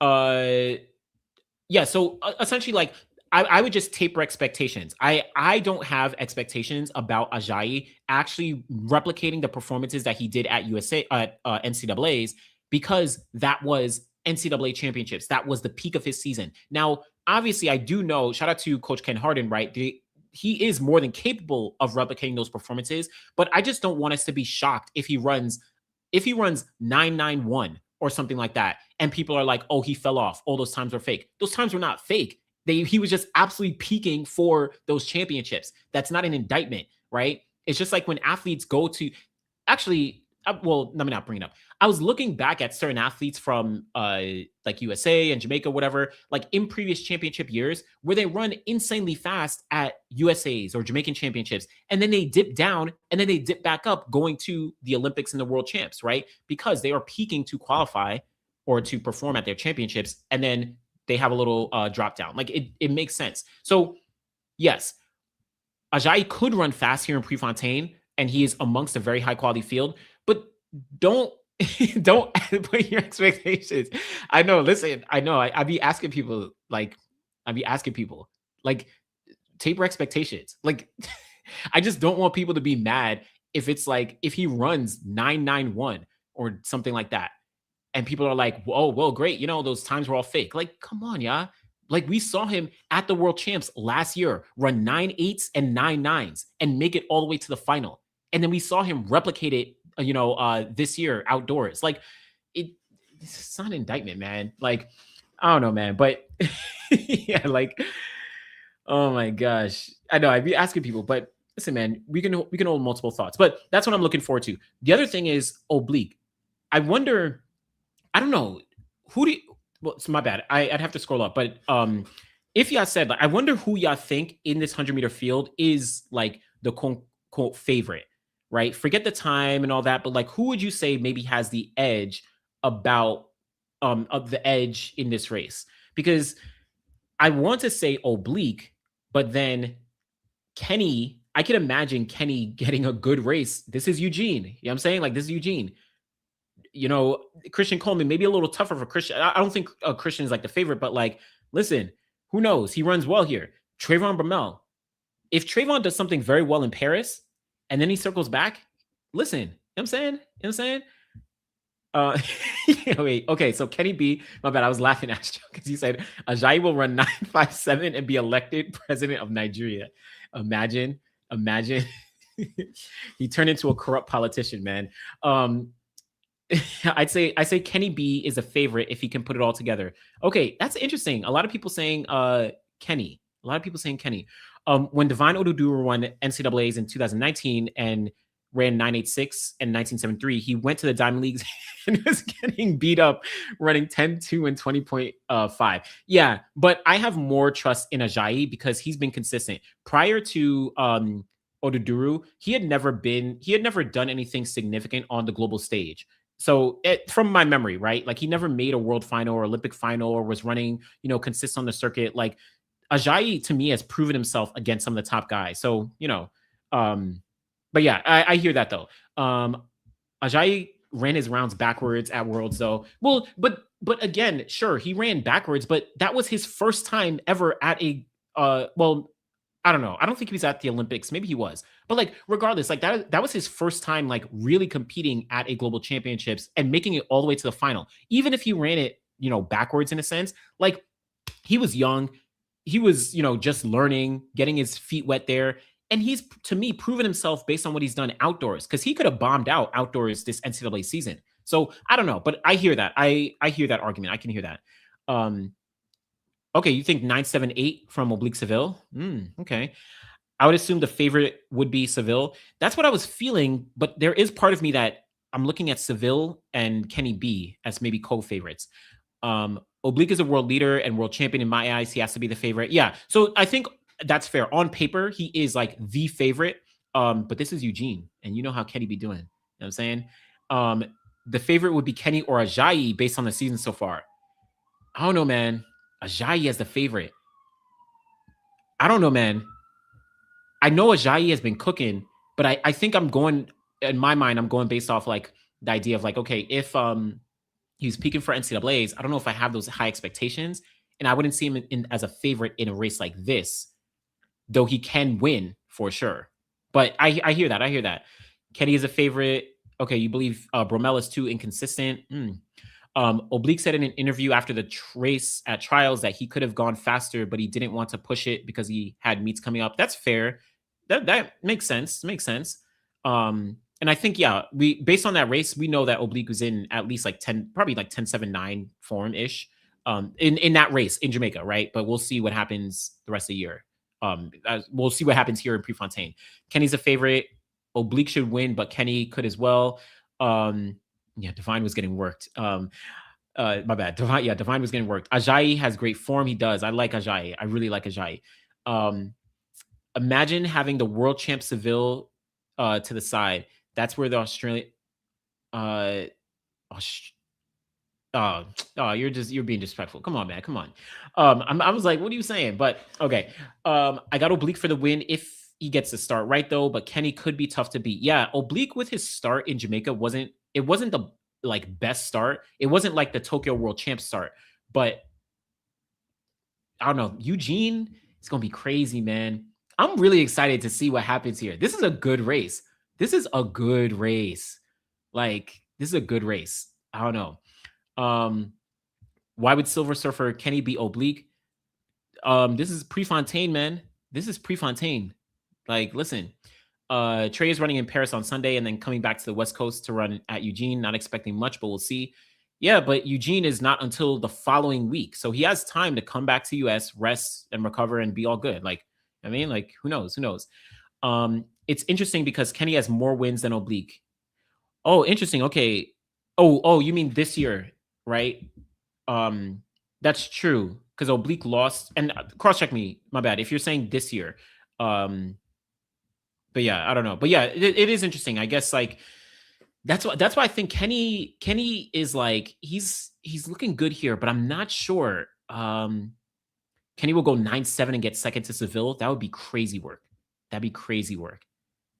yeah. So essentially, like, I would just taper expectations. I don't have expectations about Ajayi actually replicating the performances that he did at USA at NCAA's, because that was NCAA championships. That was the peak of his season. Now, obviously, I do know. Shout out to Coach Ken Harden, right? He is more than capable of replicating those performances, but I just don't want us to be shocked if he runs 991 or something like that, and people are like, oh, he fell off. All those times were fake. Those times were not fake. He was just absolutely peaking for those championships. That's not an indictment, right? It's just like when athletes go to, actually, well, let me not bring it up. I was looking back at certain athletes from like USA and Jamaica, whatever, like in previous championship years, where they run insanely fast at USA's or Jamaican championships, and then they dip down and then they dip back up going to the Olympics and the World Champs, right? Because they are peaking to qualify or to perform at their championships, and then they have a little drop down. Like it makes sense. So yes, Ajayi could run fast here in Prefontaine, and he is amongst a very high quality field, but don't don't put your expectations. I know, listen, I know I be asking people, like, taper expectations. Like, I just don't want people to be mad if it's like, if he runs 991 or something like that, and people are like, whoa, well, great. You know, those times were all fake. Like, come on, yeah. Like, we saw him at the World Champs last year run 9.8s and 9.9s and make it all the way to the final. And then we saw him replicate it, this year outdoors. Like, it's not an indictment, man. Like, I don't know, man. But yeah, like, oh my gosh. I know I'd be asking people, but listen, man, we can hold multiple thoughts. But that's what I'm looking forward to. The other thing is Oblique. I wonder, I don't know. Who do you, well, it's my bad. I'd have to scroll up. But if y'all said, like, I wonder who y'all think in this 100-meter field is like the quote favorite, right? Forget the time and all that, but like, who would you say maybe has the edge about of the edge in this race? Because I want to say Oblique, but then Kenny, I can imagine Kenny getting a good race. This is Eugene. You know what I'm saying? Like, this is Eugene. You know, Christian Coleman, maybe a little tougher for Christian. I don't think Christian is like the favorite, but like, listen, who knows? He runs well here. Trayvon Bromell. If Trayvon does something very well in Paris and then he circles back, listen, you know what I'm saying? You know what I'm saying? Wait, okay, so Kenny B, my bad, I was laughing at you because he said Ajayi will run 957 and be elected president of Nigeria. Imagine. He turned into a corrupt politician, man. I say Kenny B is a favorite if he can put it all together. Okay, that's interesting. A lot of people saying Kenny. A lot of people saying Kenny. When Divine Oduduru won NCAAs in 2019 and ran 986 and 1973, he went to the Diamond Leagues and was getting beat up running 10.2 and 20.5. Yeah, but I have more trust in Ajayi because he's been consistent. Prior to Oduduru, he had never done anything significant on the global stage. So from my memory, right? Like, he never made a world final or Olympic final or was running, consistent on the circuit. Like, Ajayi to me has proven himself against some of the top guys. So, but yeah, I hear that though. Ajayi ran his rounds backwards at Worlds though. Well, but again, sure, he ran backwards, but that was his first time ever at a I don't know. I don't think he was at the Olympics. Maybe he was. But like, regardless, like that was his first time like really competing at a global championships and making it all the way to the final. Even if he ran it, backwards in a sense, like, he was young. He was, just learning, getting his feet wet there. And he's, to me, proven himself based on what he's done outdoors, because he could have bombed out outdoors this NCAA season. So I don't know, but I hear that. I hear that argument. I can hear that. Okay, you think 978 from Oblique Seville? Okay. I would assume the favorite would be Seville. That's what I was feeling, but there is part of me that I'm looking at Seville and Kenny B as maybe co-favorites. Oblique is a world leader and world champion in my eyes. He has to be the favorite. Yeah, so I think that's fair. On paper, he is like the favorite, but this is Eugene, and you know how Kenny be doing. You know what I'm saying? The favorite would be Kenny or Ajayi based on the season so far. I don't know, man. Ajayi as the favorite. I don't know, man. I know Ajayi has been cooking, but I think I'm going in my mind. I'm going based off like the idea of like, okay, if he's peaking for NCAAs, I don't know if I have those high expectations, and I wouldn't see him as a favorite in a race like this, though he can win for sure. But I hear that. I hear that. Kenny is a favorite. Okay, you believe Bromell is too inconsistent. Oblique said in an interview after the race at trials that he could have gone faster, but he didn't want to push it because he had meets coming up. That's fair. That makes sense. Makes sense. And I think, yeah, we based on that race, we know that Oblique was in at least like 10, probably like 10-7-9 form ish. In that race in Jamaica, right? But we'll see what happens the rest of the year. We'll see what happens here in Prefontaine. Kenny's a favorite. Oblique should win, but Kenny could as well. Yeah, Divine was getting worked. My bad. Divine was getting worked. Ajayi has great form. He does. I like Ajayi. I really like Ajayi. Imagine having the world champ Seville to the side. That's where the Australian you're being disrespectful. Come on, man. Come on. I was like, what are you saying? But okay. I got Oblique for the win if he gets the start right though, but Kenny could be tough to beat. Yeah, Oblique with his start in Jamaica wasn't the like best start. It wasn't like the Tokyo World Champ start, but I don't know. Eugene, it's gonna be crazy, man. I'm really excited to see what happens here. This is a good race. This is a good race. Like, this is a good race. I don't know. Why would Silver Surfer Kenny beat Oblique? This is Prefontaine, man. This is Prefontaine. Like, listen, Trey is running in Paris on Sunday and then coming back to the West Coast to run at Eugene. Not expecting much, but we'll see. Yeah, but Eugene is not until the following week. So he has time to come back to US, rest and recover and be all good. Like, I mean, like, who knows? Who knows? It's interesting because Kenny has more wins than Oblique. Oh, interesting. Okay. Oh, you mean this year, right? That's true because Oblique lost and cross-check me. My bad. If you're saying this year, but yeah, I don't know. But yeah, it is interesting. I guess like that's why I think Kenny is like he's looking good here, but I'm not sure. Kenny will go 9-7 and get second to Seville. That would be crazy work. That'd be crazy work.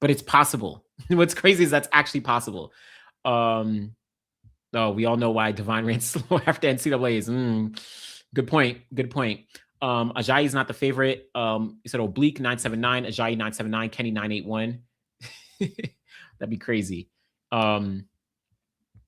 But it's possible. What's crazy is that's actually possible. Oh, we all know why Divine ran slow after NCAAs. Good point. Good point. Ajayi is not the favorite. You said Oblique 979, Ajayi 979, Kenny 981. That'd be crazy. Or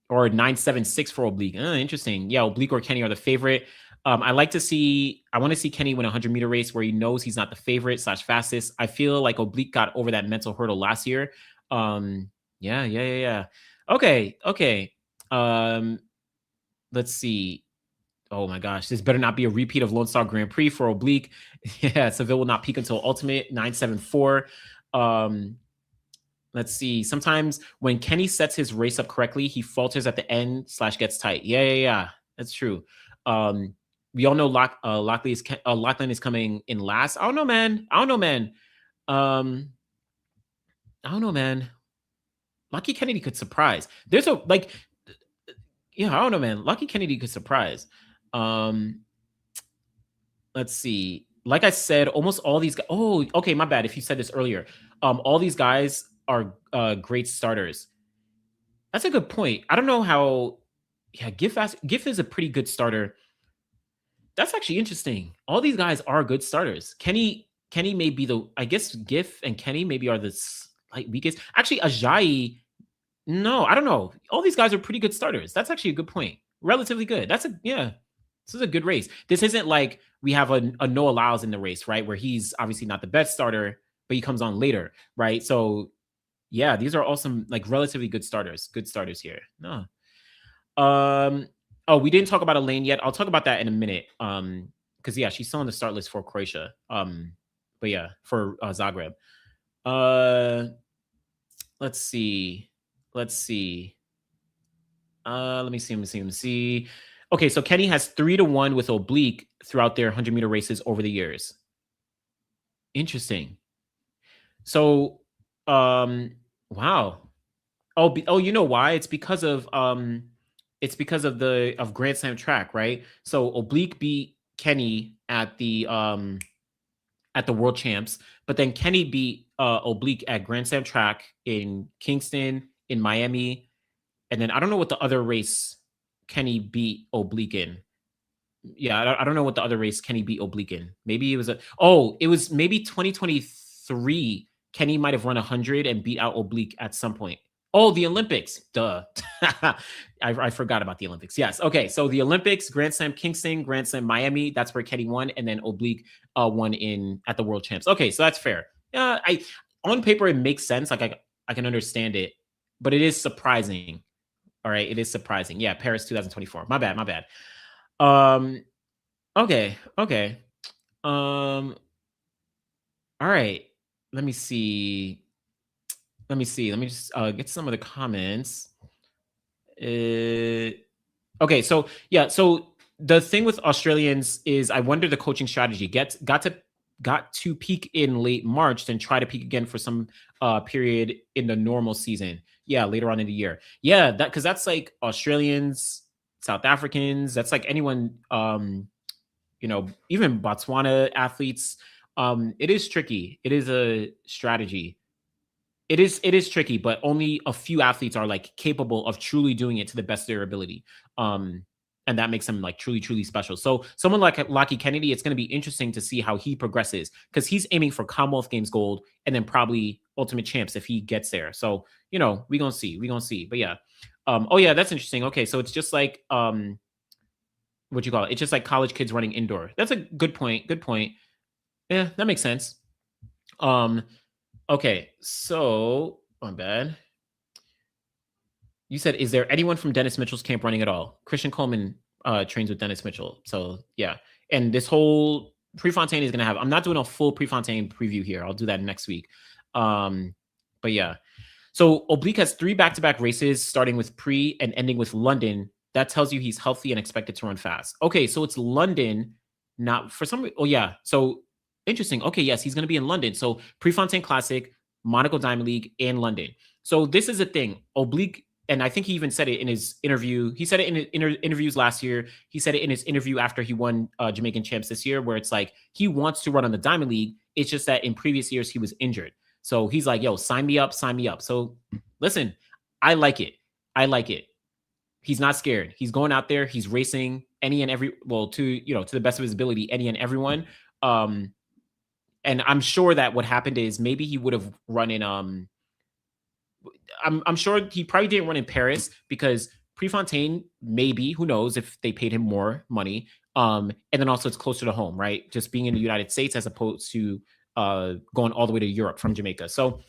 976 for Oblique. Interesting. Yeah, Oblique or Kenny are the favorite. I want to see Kenny win a 100-meter race where he knows he's not the favorite / fastest. I feel like Oblique got over that mental hurdle last year. Yeah. Okay. Let's see. Oh my gosh, this better not be a repeat of Lone Star Grand Prix for Oblique. Yeah, Seville will not peak until Ultimate 974. Let's see. Sometimes when Kenny sets his race up correctly, he falters at the end / gets tight. Yeah. That's true. We all know Lachlan is coming in last. I don't know, man. Lucky Kennedy could surprise. There's a like, yeah, I don't know, man. Lucky Kennedy could surprise. Let's see. Like I said, almost all these guys. Oh, okay, my bad. If you said this earlier, all these guys are great starters. That's a good point. I don't know how. Yeah, GIF is a pretty good starter. That's actually interesting. All these guys are good starters. Kenny may be I guess GIF and Kenny maybe are the slight weakest. Actually, Ajayi. No, I don't know. All these guys are pretty good starters. That's actually a good point. Relatively good. This is a good race. This isn't like we have a Noah Lyles in the race, right? Where he's obviously not the best starter, but he comes on later, right? So yeah, these are all some like relatively good starters. Good starters here. No. Oh, we didn't talk about Elaine yet. I'll talk about that in a minute. Because yeah, she's still on the start list for Croatia. But yeah, for Zagreb. Let's see. Let me see. Okay, so Kenny has 3-1 with Oblique throughout their 100-meter races over the years. Interesting. So, wow. Oh, you know why? It's because of Grand Slam track, right? So Oblique beat Kenny at the at the World Champs, but then Kenny beat Oblique at Grand Slam track in Kingston, in Miami, and then I don't know what the other race Kenny beat Oblique in. Yeah, I don't know what the other race Kenny beat Oblique in. Maybe it was it was maybe 2023. Kenny might have run 100 and beat out Oblique at some point. Oh, the Olympics. Duh. I forgot about the Olympics. Yes. Okay. So the Olympics, Grand Slam Kingston, Grand Slam Miami. That's where Kenny won, and then Oblique won at the World Champs. Okay, so that's fair. I on paper it makes sense. Like I can understand it, but it is surprising. All right, it is surprising. Yeah, Paris 2024. My bad. Okay. All right. Let me see. Let me just get some of the comments. Okay, so yeah, so the thing with Australians is I wonder the coaching strategy got to peak in late March, then try to peak again for some period in the normal season. Yeah, later on in the year. Yeah, because that's like Australians, South Africans, that's like anyone even Botswana athletes. It is tricky. It is a strategy. It is tricky, but only a few athletes are like capable of truly doing it to the best of their ability. And that makes them like truly special. So someone like Lockie Kennedy, it's going to be interesting to see how he progresses, because he's aiming for Commonwealth Games gold and then probably Ultimate Champs if he gets there. So, we're going to see. But yeah. Oh yeah, that's interesting. Okay. So it's just like, what you call it? It's just like college kids running indoor. That's a good point. Yeah, that makes sense. Okay, so my bad. You said, is there anyone from Dennis Mitchell's camp running at all? Christian Coleman trains with Dennis Mitchell. So yeah. And this whole Prefontaine is gonna have, I'm not doing a full Prefontaine preview here. I'll do that next week. But yeah. So Oblique has 3 back-to-back races, starting with Pre and ending with London. That tells you he's healthy and expected to run fast. Okay, so it's London, not for some. Oh yeah. So interesting. Okay, yes, he's going to be in London. So Prefontaine Classic, Monaco Diamond League, and London. So this is a thing. Oblique, and I think he even said it in his interview. He said it in interviews last year. He said it in his interview after he won Jamaican Champs this year, where it's like he wants to run on the Diamond League. It's just that in previous years he was injured. So he's like, yo, sign me up. So listen, I like it. He's not scared. He's going out there. He's racing any and every, to the best of his ability, any and everyone. And I'm sure that what happened is maybe he would have run in. I'm sure he probably didn't run in Paris because Prefontaine, maybe, who knows if they paid him more money. And then also it's closer to home, right? Just being in the United States as opposed to going all the way to Europe from Jamaica. So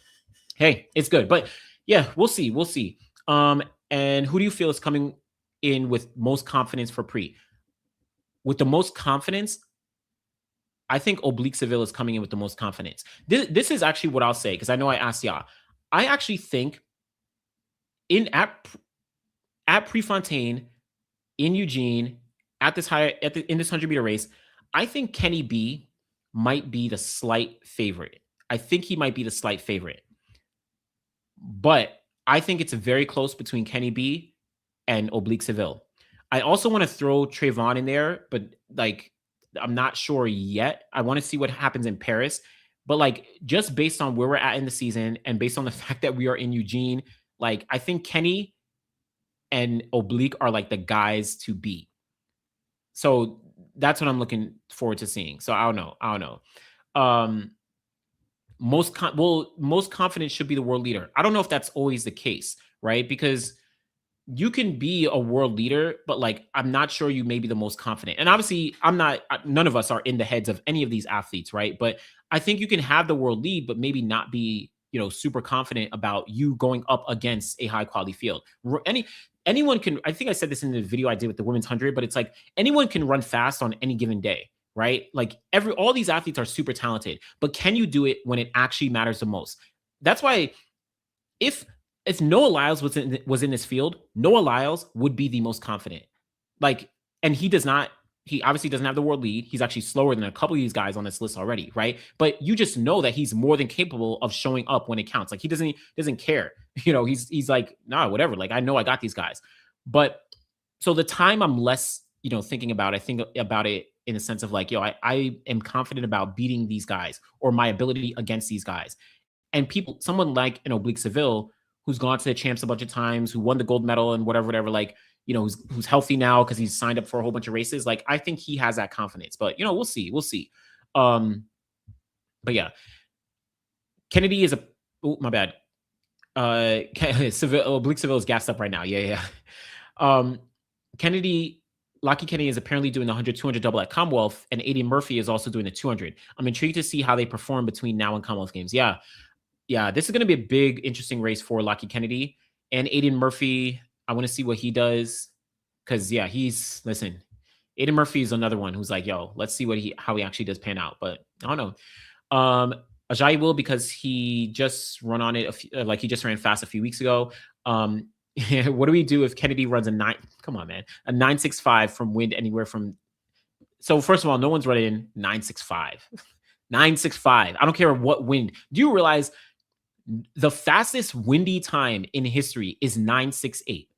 hey, it's good. But yeah, we'll see. And who do you feel is coming in with most confidence for Pre? With the most confidence, I think Oblique Seville is coming in with the most confidence. This is actually what I'll say, because I know I asked y'all. I actually think at Prefontaine, in Eugene, in this 100-meter race, I think Kenny B might be the slight favorite. But I think it's very close between Kenny B and Oblique Seville. I also want to throw Trayvon in there, but like, I'm not sure yet. I want to see what happens in Paris. But like, just based on where we're at in the season and based on the fact that we are in Eugene, like, I think Kenny and Oblique are like the guys to beat. So that's what I'm looking forward to seeing. So I don't know. Most confident should be the world leader. I don't know if that's always the case, right? Because you can be a world leader, but like, I'm not sure you may be the most confident. And obviously none of us are in the heads of any of these athletes, right? But I think you can have the world lead, but maybe not be, super confident about you going up against a high quality field. Anyone can, I think I said this in the video I did with the women's 100, but it's like anyone can run fast on any given day, right? Like all these athletes are super talented, but can you do it when it actually matters the most? That's why if Noah Lyles was in this field, Noah Lyles would be the most confident. Like, and he obviously doesn't have the world lead. He's actually slower than a couple of these guys on this list already, right? But you just know that he's more than capable of showing up when it counts. Like, he doesn't care. He's like, nah, whatever. Like, I know I got these guys. But so the time I'm less, thinking about, I think about it in the sense of like, yo, I am confident about beating these guys or my ability against these guys. And people, someone like an Oblique Seville, who's gone to the champs a bunch of times, who won the gold medal and whatever, like, who's healthy now because he's signed up for a whole bunch of races. Like, I think he has that confidence, but we'll see. We'll see. But yeah, Kennedy is a, oh, my bad. Seville, Oblique Seville is gassed up right now. Yeah. Lockie Kennedy is apparently doing the 100, 200 double at Commonwealth, and Aiden Murphy is also doing the 200. I'm intrigued to see how they perform between now and Commonwealth Games. Yeah, this is going to be a big, interesting race for Lockie Kennedy and Aiden Murphy. I want to see what he does because, yeah, listen, Aiden Murphy is another one who's like, yo, let's see how he actually does pan out. But I don't know. Ajayi will, because he just run on it. He just ran fast a few weeks ago. What do we do if Kennedy runs a 9.65 from wind anywhere from? So first of all, no one's running 9.65. 9.65. I don't care what wind. Do you realize the fastest windy time in history is 9.68?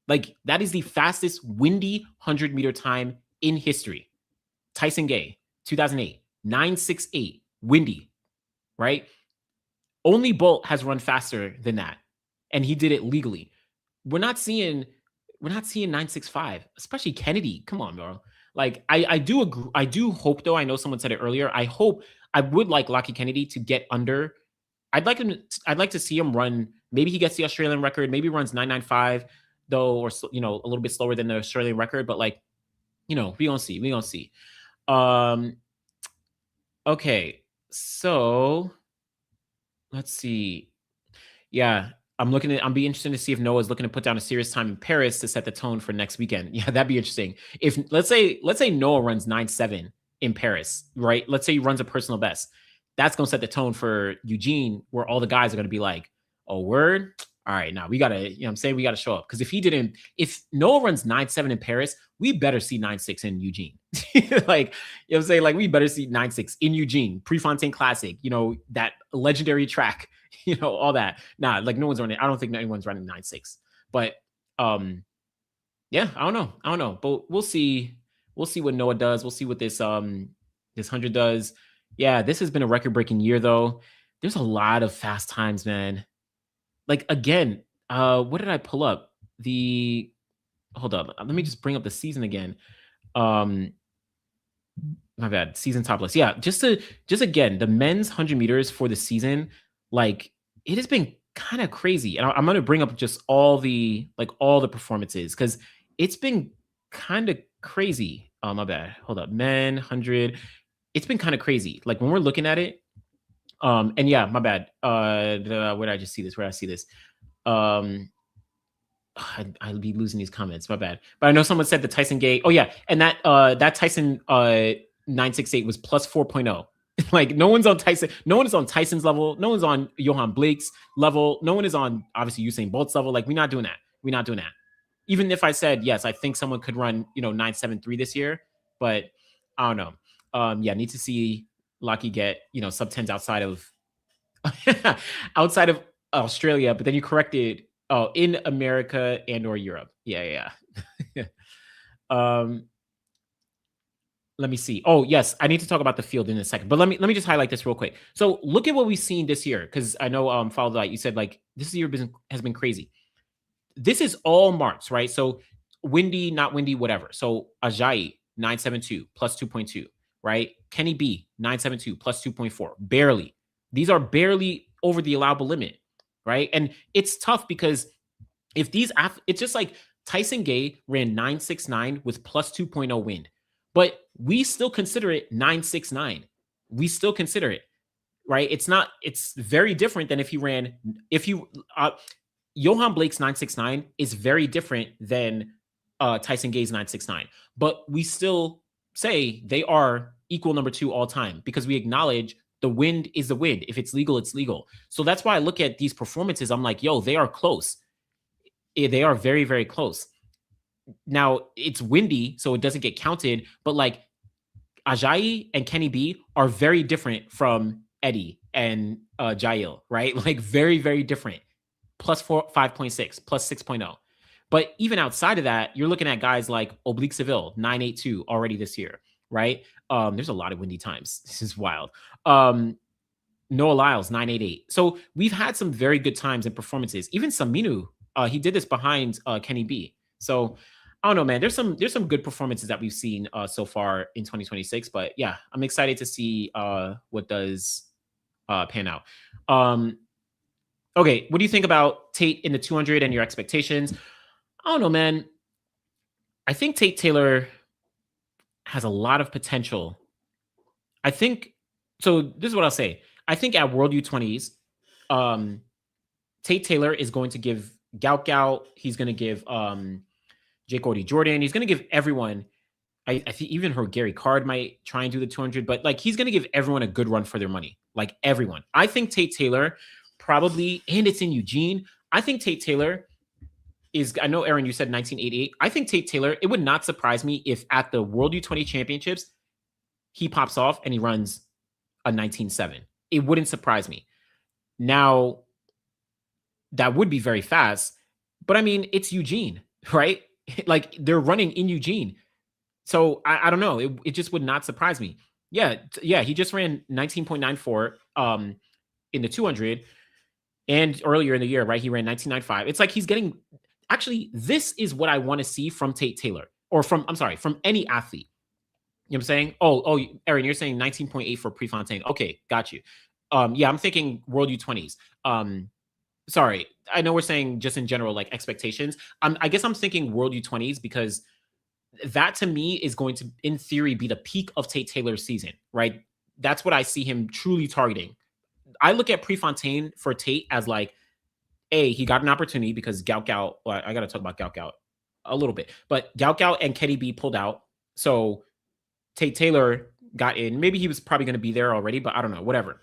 Like, that is the fastest windy 100-meter time in history. Tyson Gay, 2008, 9.68 windy, right? Only Bolt has run faster than that, and he did it legally. We're not seeing 9.65, especially Kennedy. Come on, bro. Like, I do agree. I do hope, though. I know someone said it earlier. I would like Lockie Kennedy to get under. I'd like to see him run. Maybe he gets the Australian record. Maybe runs 9.95 though, or a little bit slower than the Australian record. But like, we gonna see. We gonna see. Okay, so let's see. Yeah, I'm be interested to see if Noah's looking to put down a serious time in Paris to set the tone for next weekend. Yeah, that'd be interesting. If let's say Noah runs 9.7 in Paris, right? Let's say he runs a personal best. That's gonna set the tone for Eugene, where all the guys are gonna be like, "Oh, word! All right, now we gotta, we gotta show up." Because if Noah runs 9.7 in Paris, we better see 9.6 in Eugene. Like, like we better see 9.6 in Eugene, Prefontaine Classic, that legendary track, all that. Nah, like no one's running. I don't think anyone's running 9.6. But yeah, I don't know. But we'll see. We'll see what Noah does. We'll see what this 100 does. Yeah, this has been a record-breaking year, though. There's a lot of fast times, man. Like, again, what did I pull up? Hold up. Let me just bring up the season again. My bad. Season top list. Yeah, just again, the men's 100 meters for the season, like, it has been kind of crazy. And I'm going to bring up just all the performances because it's been kind of crazy. My bad. Hold up. Men 100. It's been kind of crazy. Like, when we're looking at it, and yeah, my bad. Where did I just see this? Where did I see this? I'll be losing these comments. My bad. But I know someone said the Tyson Gay. Oh yeah, and that Tyson 9.68 was plus 4.0. Like, no one's on Tyson. No one is on Tyson's level. No one's on Johan Blake's level. No one is on, obviously, Usain Bolt's level. Like, we're not doing that. We're not doing that. Even if I said yes, I think someone could run 9.73 this year, but I don't know. Yeah, need to see Lockie get sub 10s outside of Australia, but then you corrected in America and or Europe. Yeah. Let me see. Oh yes, I need to talk about the field in a second, but let me just highlight this real quick. So look at what we've seen this year, because I know Follow the Light, you said like this year has been crazy. This is all marks, right? So windy, not windy, whatever. So Ajayi 9.72 plus 2.2. Right? Kenny B, 9.72 plus 2.4. Barely. These are barely over the allowable limit, right? And it's tough because if it's just like Tyson Gay ran 9.69 with plus 2.0 wind, but we still consider it 9.69. We still consider it, right? It's very different than Johan Blake's 9.69 is very different than Tyson Gay's 9.69, but we still say they are equal number 2 all time because we acknowledge the wind is the wind. If it's legal, it's legal. So that's why I look at these performances. I'm like, yo, they are close. They are very, very close. Now it's windy, so it doesn't get counted, but like Ajayi and Kenny B are very different from Eddie and Jail, right? Like very, very different. Plus 5.6, plus 6.0. But even outside of that, you're looking at guys like Oblique Seville, 9.82 already this year. right? There's a lot of windy times. This is wild. Noah Lyles, 988. So we've had some very good times and performances. Even Saminu, he did this behind Kenny B. So I don't know, man. There's some good performances that we've seen so far in 2026. But yeah, I'm excited to see what does pan out. Okay, what do you think about Tate in the 200 and your expectations? I don't know, man. I think Tate Taylor has a lot of potential. I think so. This is what I'll say. I think at World U20s, Tate Taylor is going to give Gout Gout. He's going to give Jake Cody Jordan. He's going to give everyone. I think even her Gary Card might try and do the 200, but like he's going to give everyone a good run for their money. Like everyone. I think Tate Taylor probably, and it's in Eugene. I think Tate Taylor is, I know, Aaron, you said 1988. I think Tate Taylor, it would not surprise me if at the World U20 Championships, he pops off and he runs a 19.7. It wouldn't surprise me. Now, that would be very fast, but I mean, it's Eugene, right? Like they're running in Eugene. So I don't know. It just would not surprise me. Yeah. He just ran 19.94 in the 200. And earlier in the year, right, he ran 19.95. It's like he's getting, actually, this is what I want to see from Tate Taylor, or from any athlete. You know what I'm saying? Oh, Aaron, you're saying 19.8 for Prefontaine. Okay, got you. Yeah, I'm thinking World U20s. Sorry, I know we're saying just in general, like expectations. I guess I'm thinking World U20s because that to me is going to, in theory, be the peak of Tate Taylor's season, right? That's what I see him truly targeting. I look at Prefontaine for Tate as like, he got an opportunity because Gout Gout, well, I got to talk about Gout Gout a little bit, but Gout Gout and Kenny B pulled out. So Tate Taylor got in. Maybe he was probably going to be there already, but I don't know, whatever.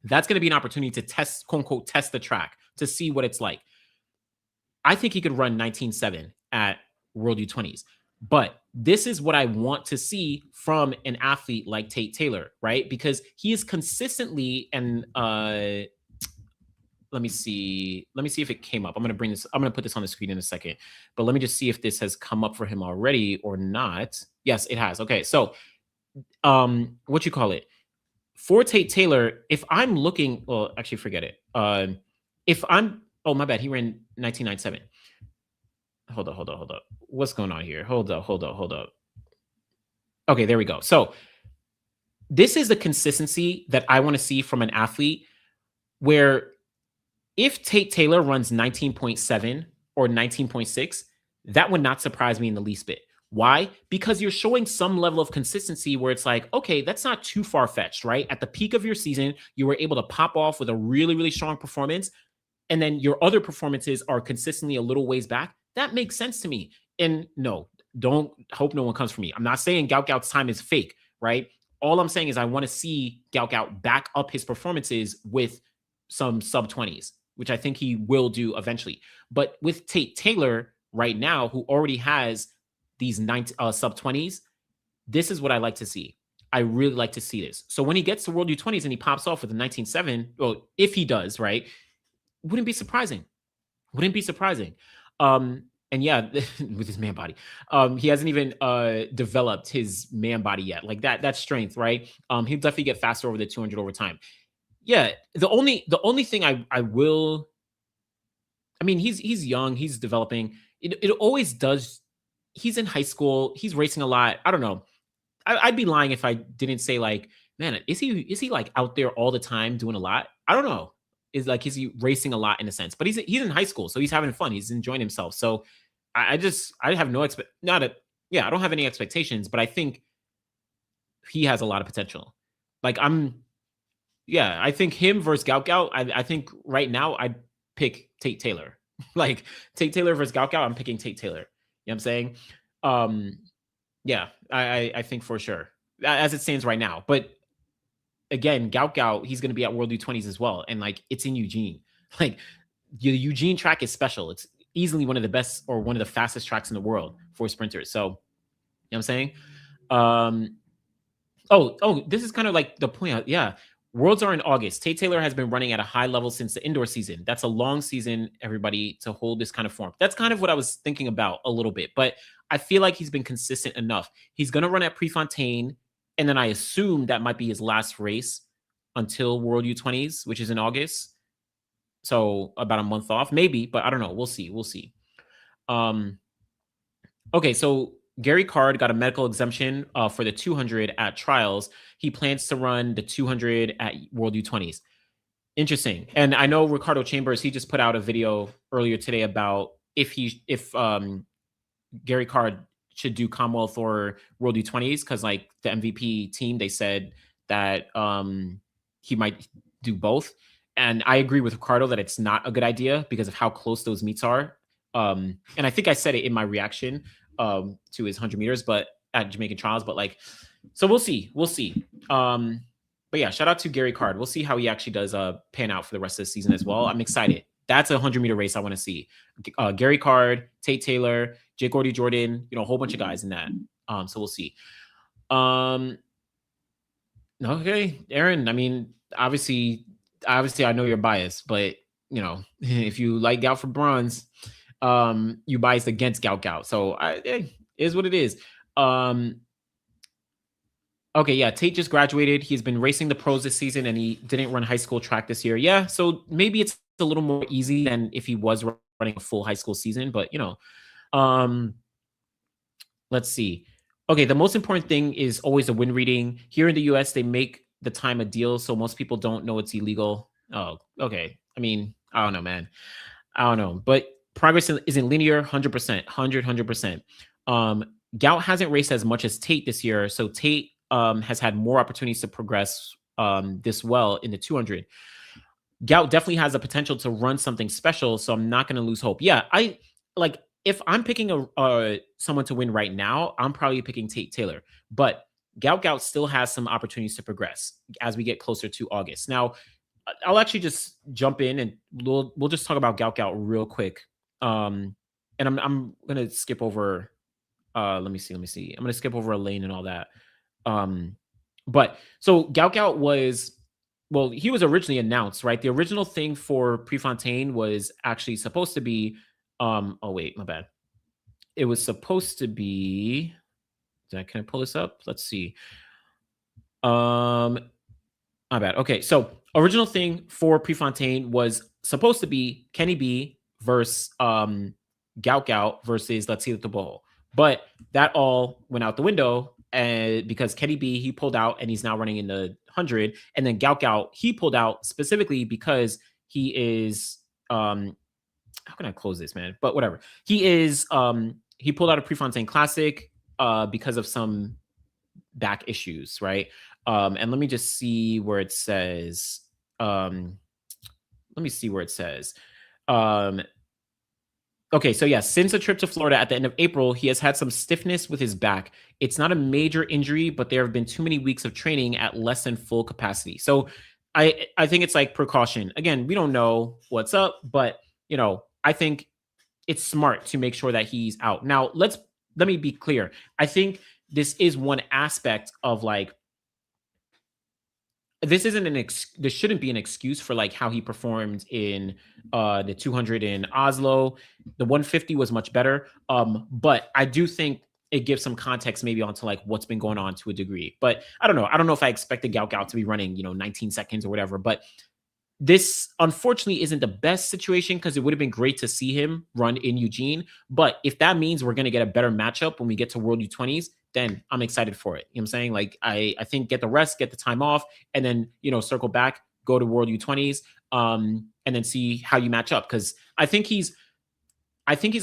That's going to be an opportunity to test, quote unquote, test the track to see what it's like. I think he could run 19.7 at World U20s. But this is what I want to see from an athlete like Tate Taylor, right? Because he is consistently, and let me see if it came up. I'm going to put this on the screen in a second, but let me just see if this has come up for him already or not. Yes, it has. Okay. So, what you call it? For Tate Taylor, if I'm looking, well, actually forget it. Oh, my bad. He ran 19.97. Hold up. What's going on here? Hold up. Okay, there we go. So this is the consistency that I want to see from an athlete where if Tate Taylor runs 19.7 or 19.6, that would not surprise me in the least bit. Why? Because you're showing some level of consistency where it's like, okay, that's not too far-fetched, right? At the peak of your season, you were able to pop off with a really, really strong performance, and then your other performances are consistently a little ways back. That makes sense to me. And no, don't hope no one comes for me. I'm not saying Gout Gout's time is fake, right? All I'm saying is I want to see Gout Gout back up his performances with some sub-20s, which I think he will do eventually. But with Tate Taylor right now, who already has these sub-20s, this is what I like to see. I really like to see this. So when he gets to World U20s and he pops off with a 19.7, well, if he does, right, wouldn't be surprising. And yeah, with his man body, he hasn't even developed his man body yet. Like that strength, right? He'll definitely get faster over the 200 over time. Yeah, the only thing I will, I mean, he's young, he's developing. It always does. He's in high school. He's racing a lot. I don't know. I'd be lying if I didn't say like, man, is he like out there all the time doing a lot? I don't know. Is he racing a lot in a sense? But he's in high school, so he's having fun. He's enjoying himself. So I have no I don't have any expectations, but I think he has a lot of potential. Like I think him versus Gout Gout. I think right now I'd pick Tate Taylor. Like Tate Taylor versus Gout Gout, I'm picking Tate Taylor. You know what I'm saying? Yeah, I think for sure as it stands right now. But again, Gout Gout, he's going to be at World U20s as well. And like, it's in Eugene. Like the Eugene track is special. It's easily one of the best or one of the fastest tracks in the world for sprinters. So, you know what I'm saying? This is kind of like the point. Yeah. Worlds are in August. Tate Taylor has been running at a high level since the indoor season. That's a long season, everybody, to hold this kind of form. That's kind of what I was thinking about a little bit. But I feel like he's been consistent enough. He's going to run at Prefontaine, and then I assume that might be his last race until World U20s, which is in August. So about a month off, maybe, but I don't know. We'll see. We'll see. Okay, so Gary Card got a medical exemption for the 200 at trials. He plans to run the 200 at World U20s. Interesting. And I know Ricardo Chambers, he just put out a video earlier today about if Gary Card should do Commonwealth or World U20s, because like the MVP team, they said that he might do both. And I agree with Ricardo that it's not a good idea because of how close those meets are. And I think I said it in my reaction to his 100 meters, but at Jamaican trials, but like, so we'll see. We'll see. But yeah, shout out to Gary Card. We'll see how he actually does pan out for the rest of the season as well. I'm excited. That's a 100-meter race I want to see. Gary Card, Tate Taylor, Jake Gordy Jordan, a whole bunch of guys in that. So we'll see. Okay, Aaron. I mean, obviously, I know you're biased, but if you like Gout for bronze, you biased against Gout Gout. So it is what it is. Okay, yeah, Tate just graduated. He's been racing the pros this season, and he didn't run high school track this year. Yeah, so maybe it's a little more easy than if he was running a full high school season. But let's see. Okay, the most important thing is always the wind reading. Here in the U.S., they make the time a deal, so most people don't know it's illegal. Oh, okay. I mean, I don't know, man. I don't know, but progress isn't linear. 100%, 100%. Gout hasn't raced as much as Tate this year, so Tate has had more opportunities to progress this well in the 200. Gout definitely has the potential to run something special, so I'm not going to lose hope. Yeah, I like if I'm picking someone to win right now, I'm probably picking Tate Taylor, but Gout still has some opportunities to progress as we get closer to August. Now, I'll actually just jump in and we'll just talk about Gout real quick. And I'm going to skip over let me see. I'm going to skip over Elaine and all that. But so Gout was, well, he was originally announced, right? The original thing for Prefontaine was actually supposed to be, oh wait, my bad. It was supposed to be, can I pull this up? Let's see. My bad. Okay. So original thing for Prefontaine was supposed to be Kenny B versus, Gout versus Let's See the Bowl. But that all went out the window because Kenny B, he pulled out and he's now running in the 100. And then Gout, he pulled out specifically because he is, how can I close this, man? But whatever. He is, he pulled out a Prefontaine Classic because of some back issues, right? And let me just see where it says, okay, so yeah, since a trip to Florida at the end of April, he has had some stiffness with his back. It's not a major injury, but there have been too many weeks of training at less than full capacity. So I think it's like precaution. Again, we don't know what's up, but I think it's smart to make sure that he's out. Now, let me be clear. I think this is one aspect of like, this shouldn't be an excuse for like how he performed in the 200 in Oslo. The 150 was much better. But I do think it gives some context maybe onto like what's been going on to a degree. But I don't know. I don't know if I expected Gout to be running, 19 seconds or whatever. But this unfortunately isn't the best situation because it would have been great to see him run in Eugene. But if that means we're going to get a better matchup when we get to World U20s, then I'm excited for it. You know what I'm saying? Like, I think get the rest, get the time off, and then, circle back, go to World U20s, and then see how you match up. Because I think he's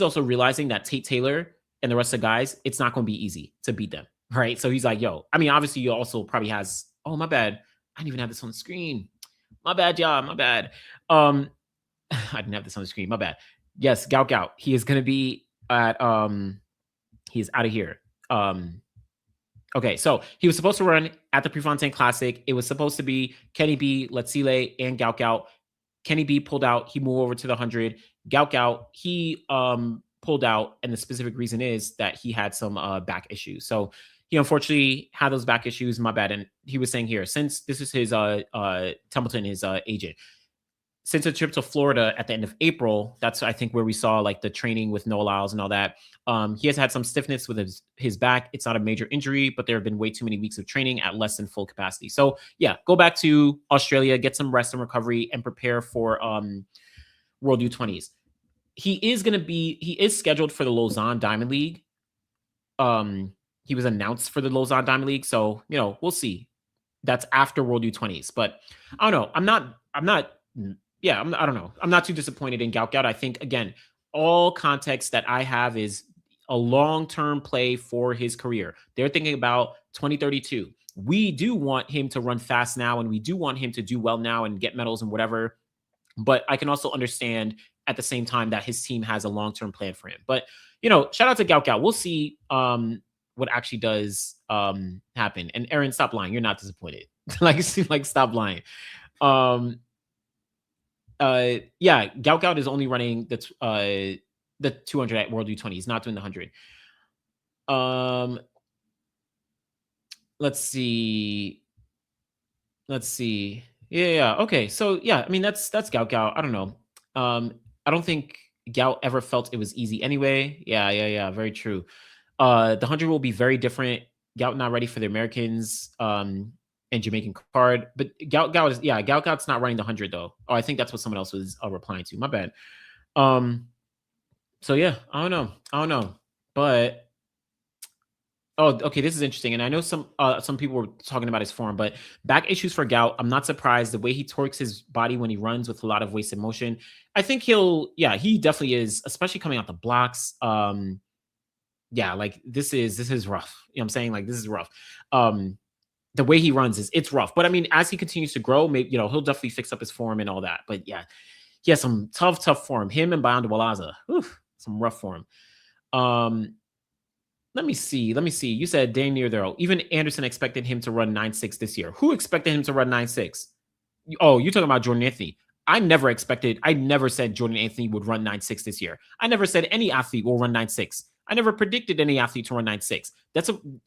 also realizing that Tate Taylor and the rest of the guys, it's not going to be easy to beat them, right? So he's like, yo, I mean, obviously you also probably has, oh, my bad. I didn't even have this on the screen. My bad, y'all. My bad. I didn't have this on the screen. My bad. Yes, Gout. He is going to be at, he's out of here. Okay, so he was supposed to run at the Prefontaine Classic. It was supposed to be Kenny B, Letsile, and Gout. Kenny B pulled out. He moved over to the 100. Gout, he pulled out, and the specific reason is that he had some back issues. So he unfortunately had those back issues. My bad. And he was saying here, since this is his Templeton, his agent, since a trip to Florida at the end of April, that's I think where we saw like the training with no Lyles and all that. He has had some stiffness with his back. It's not a major injury, but there have been way too many weeks of training at less than full capacity. So yeah, go back to Australia, get some rest and recovery, and prepare for World U20s. He is scheduled for the Lausanne Diamond League. He was announced for the Lausanne Diamond League, so we'll see. That's after World U20s, but I don't know. I don't know. I'm not too disappointed in Gout Gout. I think again, all context that I have is a long-term play for his career. They're thinking about 2032. We do want him to run fast now, and we do want him to do well now and get medals and whatever. But I can also understand at the same time that his team has a long-term plan for him. But shout out to Gout Gout. We'll see what actually does happen. And Aaron, stop lying. You're not disappointed. like stop lying. Yeah, Gout Gout is only running the 200 at World U20. He's not doing the 100. Let's see. Yeah. Okay. So yeah, I mean that's Gout Gout. I don't know. I don't think Gout ever felt it was easy anyway. Yeah. Very true. The 100 will be very different. Gout not ready for the Americans and Jamaican card, but Gout Gout's not running the 100 though. Oh, I think that's what someone else was replying to. My bad. So yeah, I don't know, but okay, this is interesting, and I know some people were talking about his form, but back issues for Gout. I'm not surprised the way he torques his body when he runs with a lot of wasted motion. I think he definitely is, especially coming out the blocks. Yeah, like this is rough. You know what I'm saying? Like this is rough. The way he runs it's rough. But I mean, as he continues to grow, maybe he'll definitely fix up his form and all that. But yeah, he has some tough form. Him and Bayanda Walaza, some rough form. Let me see. You said dang near there. Even Anderson expected him to run 9.6 this year. Who expected him to run 9.6? Oh, you're talking about Jordan Anthony. I never said Jordan Anthony would run 9.6 this year. I never said any athlete will run 9.6. I never predicted any athlete to run 9.6.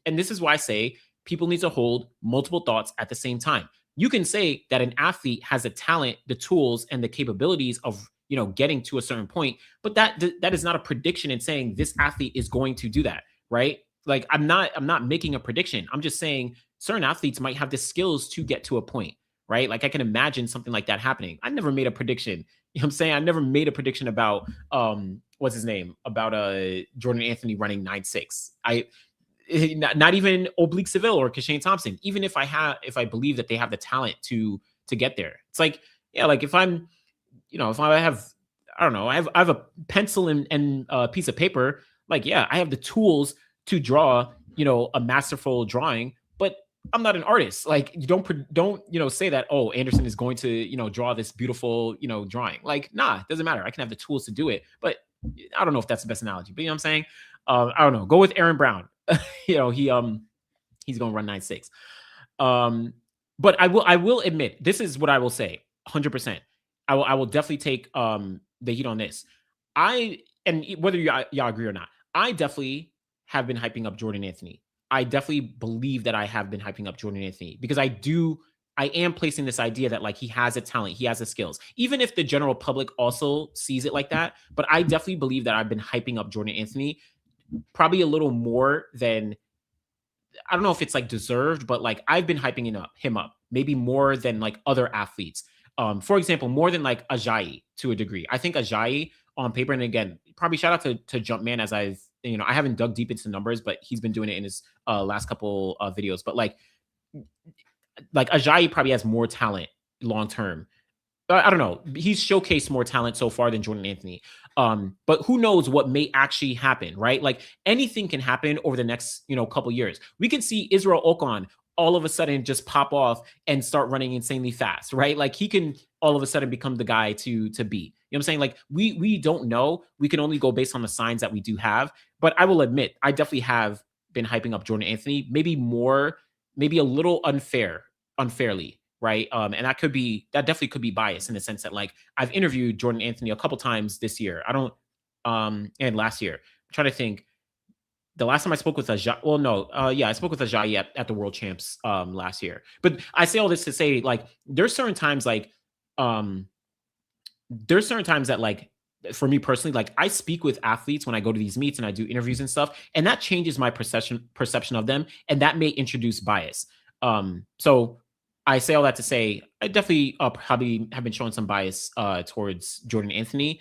And this is why I say people need to hold multiple thoughts at the same time. You can say that an athlete has the talent, the tools, and the capabilities of getting to a certain point, but that is not a prediction in saying this athlete is going to do that, right? Like I'm not making a prediction. I'm just saying certain athletes might have the skills to get to a point, right? Like I can imagine something like that happening. I never made a prediction. You know what I'm saying? I never made a prediction about what's his name? About Jordan Anthony running 9.6. Not even Oblique Seville or Kashane Thompson. Even if I believe that they have the talent to get there. It's like, yeah, like if I'm, if I have, I don't know, I have a pencil and a piece of paper, like, yeah, I have the tools to draw, a masterful drawing, but I'm not an artist. Like you don't say that, oh, Anderson is going to, draw this beautiful, drawing. Like, nah, it doesn't matter. I can have the tools to do it, but I don't know if that's the best analogy, but you know what I'm saying? I don't know. Go with Aaron Brown. He's going to run 9.6. But I will admit, this is what I will say 100%. I will definitely take the heat on this. And whether y'all agree or not, I definitely have been hyping up Jordan Anthony. I definitely believe that I have been hyping up Jordan Anthony because I am placing this idea that like he has a talent, he has the skills, even if the general public also sees it like that. But I definitely believe that I've been hyping up Jordan Anthony probably a little more than, I don't know if it's like deserved, but like I've been hyping him up maybe more than like other athletes. For example, more than like Ajayi to a degree. I think Ajayi on paper, and again, probably shout out to Jumpman as I haven't dug deep into numbers, but he's been doing it in his last couple videos. But like Ajayi probably has more talent long term. I don't know. He's showcased more talent so far than Jordan Anthony. But who knows what may actually happen, right? Like anything can happen over the next, couple years. We can see Israel Ocon all of a sudden just pop off and start running insanely fast, right? Like he can all of a sudden become the guy to beat. You know what I'm saying? Like we don't know. We can only go based on the signs that we do have. But I will admit, I definitely have been hyping up Jordan Anthony, maybe a little unfairly. Right. And that definitely could be biased in the sense that like I've interviewed Jordan Anthony a couple times this year. And last year. I'm trying to think. The last time I spoke with Ajayi, I spoke with Ajayi at the World Champs last year. But I say all this to say like there's certain times like there's certain times that like for me personally, like I speak with athletes when I go to these meets and I do interviews and stuff, and that changes my perception of them, and that may introduce bias. So I say all that to say I definitely probably have been showing some bias towards Jordan Anthony,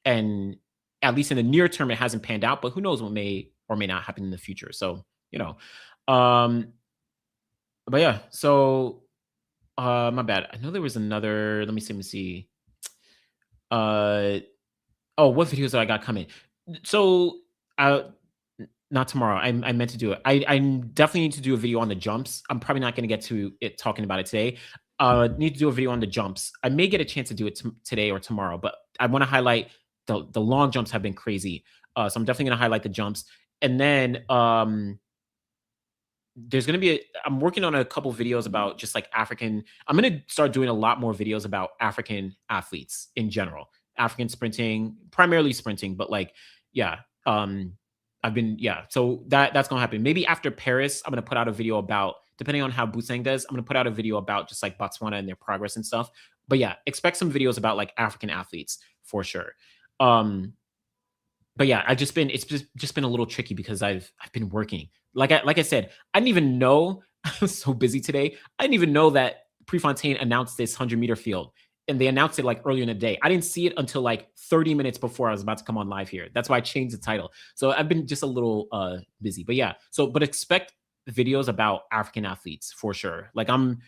and at least in the near term, it hasn't panned out. But who knows what may or may not happen in the future? So you know, um, but yeah. So my bad. I know there was another. Let me see. Uh, oh, what videos that I got coming? So, not tomorrow. I meant to do it. I definitely need to do a video on the jumps. I'm probably not going to get to it talking about it today. Need to do a video on the jumps. I may get a chance to do it today or tomorrow, but I want to highlight the long jumps have been crazy. So I'm definitely going to highlight the jumps, and then there's going to be I'm working on a couple videos about just like African. I'm going to start doing a lot more videos about African athletes in general. African sprinting, primarily sprinting, but like, yeah. I've been, yeah. So that's going to happen. Maybe after Paris, I'm going to put out a video about, depending on how Busang does, I'm going to put out a video about just like Botswana and their progress and stuff. But yeah, expect some videos about like African athletes for sure. But yeah, it's just been a little tricky because I've been working. Like I said, I didn't even know I was so busy today. I didn't even know that Prefontaine announced this 100-meter field, and they announced it like earlier in the day. I didn't see it until like 30 minutes before I was about to come on live here. That's why I changed the title. So I've been just a little busy. But yeah, but expect videos about African athletes for sure. Like I'm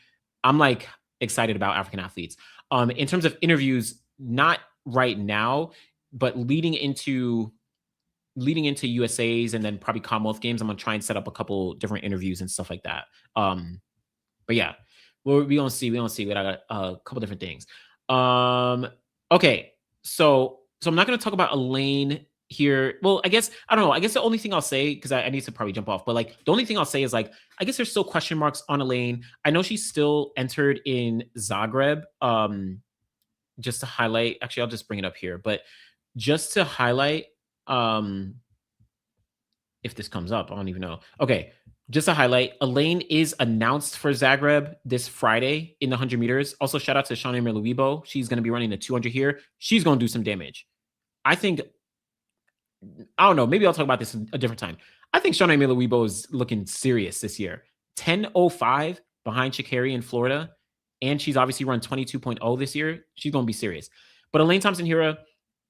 like excited about African athletes. In terms of interviews, not right now, but leading into USA's and then probably Commonwealth Games, I'm gonna try and set up a couple different interviews and stuff like that. But yeah, we don't see. We got a couple different things. Okay, so I'm not gonna talk about Elaine here. Well, I guess I don't know. I guess the only thing I'll say, because I need to probably jump off, but like the only thing I'll say is like I guess there's still question marks on Elaine. I know she's still entered in Zagreb. Just to highlight, actually, I'll just bring it up here, but just to highlight, if this comes up, I don't even know. Okay, just to highlight, Elaine is announced for Zagreb this Friday in the 100 meters. Also, shout out to Shawnee Merluibo. She's going to be running the 200 here. She's going to do some damage. I think, I don't know, maybe I'll talk about this a different time. I think Shawnee Merluibo is looking serious this year. 10:05 behind Sha'Carri in Florida, and she's obviously run 22.0 this year. She's going to be serious. But Elaine Thompson-Herah,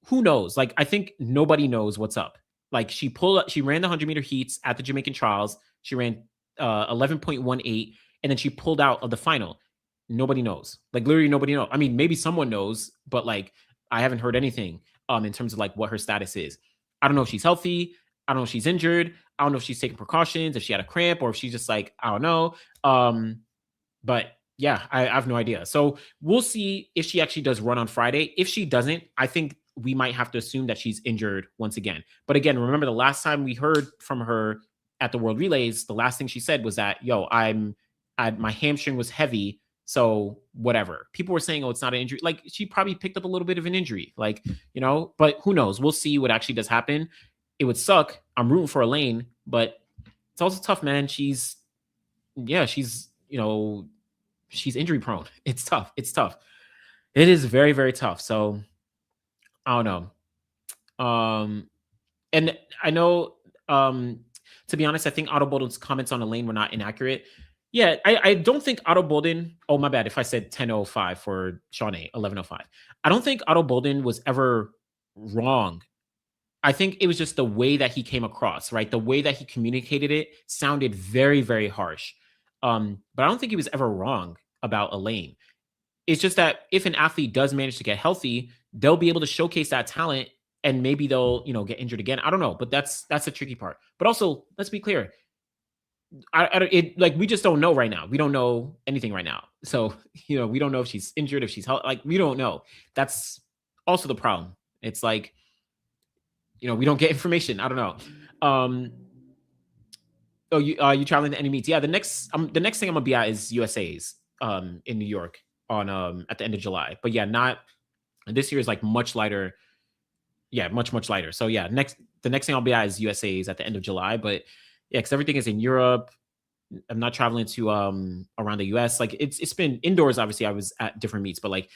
who knows? Like, I think nobody knows what's up. Like, she ran the 100-meter heats at the Jamaican trials. She ran 11.18, and then she pulled out of the final. Nobody knows. Like, literally nobody knows. I mean, maybe someone knows, but like, I haven't heard anything in terms of like what her status is. I don't know if she's healthy. I don't know if she's injured. I don't know if she's taking precautions, if she had a cramp, or if she's just like, I don't know. But yeah, I have no idea. So we'll see if she actually does run on Friday. If she doesn't, I think we might have to assume that she's injured once again. But again, remember the last time we heard from her at the World Relays, the last thing she said was that, my hamstring was heavy, so whatever. People were saying, oh, it's not an injury. Like, she probably picked up a little bit of an injury, like, but who knows? We'll see what actually does happen. It would suck. I'm rooting for Elaine, but it's also tough, man. She's injury prone. It's tough. It is very, very tough. So I don't know. And I know, to be honest, I think Otto Bolden's comments on Elaine were not inaccurate. Yeah, I don't think Otto Bolden, oh, my bad if I said 10:05 for Shawnee, 11:05. I don't think Otto Bolden was ever wrong. I think it was just the way that he came across, right? The way that he communicated it sounded very, very harsh. But I don't think he was ever wrong about Elaine. It's just that if an athlete does manage to get healthy, they'll be able to showcase that talent, and maybe they'll, get injured again. I don't know, but that's the tricky part. But also, let's be clear. We just don't know right now. We don't know anything right now. So, we don't know if she's injured, if she's healthy. Like, we don't know. That's also the problem. It's like, we don't get information. I don't know. You traveling to any meets? Yeah, the next thing I'm gonna be at is USA's in New York on at the end of July. But yeah, not this year is like much lighter. Yeah, much lighter. So yeah, the next thing I'll be at is USA's at the end of July. But yeah, because everything is in Europe. I'm not traveling to around the US. Like it's been indoors. Obviously, I was at different meets, but like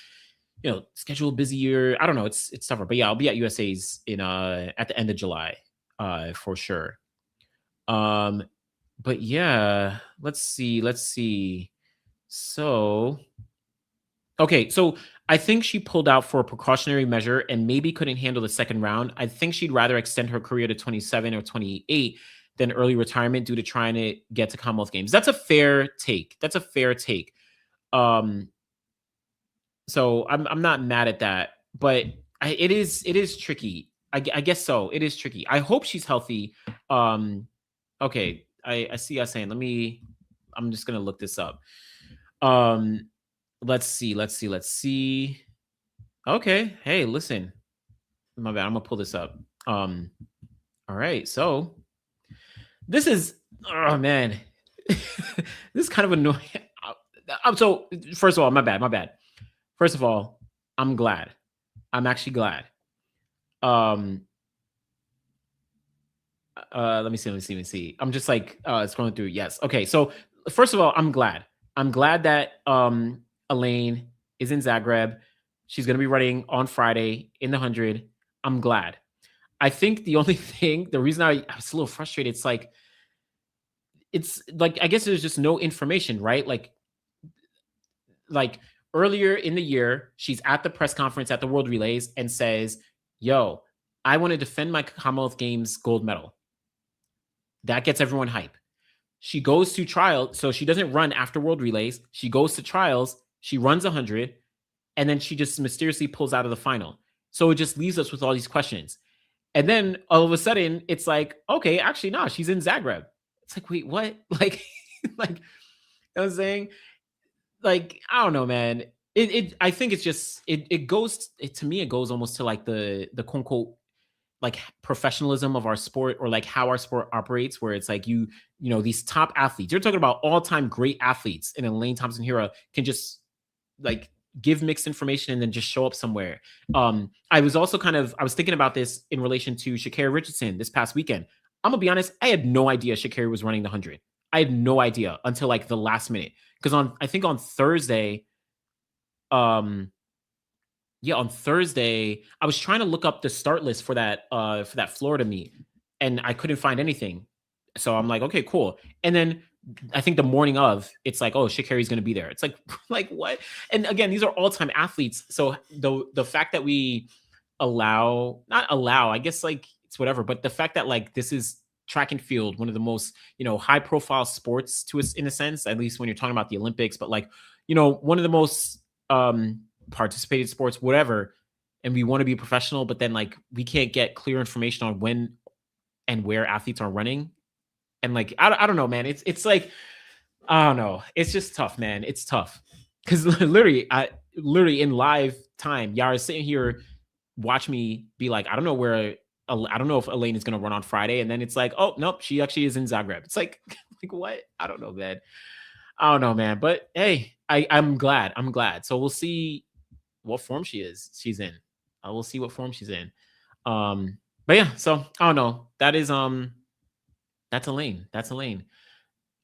schedule busier. I don't know. It's tougher. But yeah, I'll be at USA's in at the end of July, for sure. But yeah, let's see. So okay, so I think she pulled out for a precautionary measure and maybe couldn't handle the second round. I think she'd rather extend her career to 27 or 28 than early retirement due to trying to get to Commonwealth Games. That's a fair take. That's a fair take. Um, so I'm not mad at that, but it is tricky. I guess so. It is tricky. I hope she's healthy. Okay, I see us saying. I'm just gonna look this up. Um, let's see. Okay, hey, listen. My bad. I'm gonna pull this up. All right. So this is, oh man, this is kind of annoying. So first of all, my bad. First of all, I'm glad. I'm actually glad. Um, let me see. I'm just like scrolling through. Yes. Okay. So first of all, I'm glad. I'm glad that Elaine is in Zagreb. She's gonna be running on Friday in the 100. I'm glad. I think the only thing, the reason I was a little frustrated, it's like I guess there's just no information, right? Like earlier in the year, she's at the press conference at the World Relays and says, "Yo, I want to defend my Commonwealth Games gold medal." That gets everyone hype. She goes to trial, so she doesn't run after World Relays. She goes to trials, she runs 100, and then she just mysteriously pulls out of the final. So it just leaves us with all these questions. And then all of a sudden, it's like, okay, actually, no, she's in Zagreb. It's like, wait, what? Like, you know what I'm saying? Like, I don't know, man. I think it's just it goes to me, it goes almost to like the quote unquote like professionalism of our sport, or like how our sport operates, where it's like these top athletes, you're talking about all-time great athletes, and Elaine Thompson-Herah can just like give mixed information and then just show up somewhere. I was thinking about this in relation to Sha'Carri Richardson this past weekend. I'm gonna be honest, I had no idea Sha'Carri was running the 100. I had no idea until like the last minute, because I think on Thursday, um on Thursday, I was trying to look up the start list for that Florida meet, and I couldn't find anything. So I'm like, okay, cool. And then I think the morning of, it's like, oh, Sha'Carri's going to be there. It's like, like what? And again, these are all-time athletes. So the fact that we not allow, I guess like it's whatever, but the fact that like this is track and field, one of the most high-profile sports to us in a sense, at least when you're talking about the Olympics, but like one of the most participated sports, whatever, and we want to be professional, but then like we can't get clear information on when and where athletes are running. And like I don't know, man. It's like, I don't know. It's just tough, man. It's tough. Because literally in live time, Yara's sitting here, watch me be like, I don't know if Elaine is gonna run on Friday. And then it's like, oh nope, she actually is in Zagreb. It's like, like what? I don't know, man. I don't know, man. But hey, I'm glad. I'm glad. So we'll see what form she's in. We'll see what form she's in. But yeah, so I don't know. That's Elaine. That's Elaine.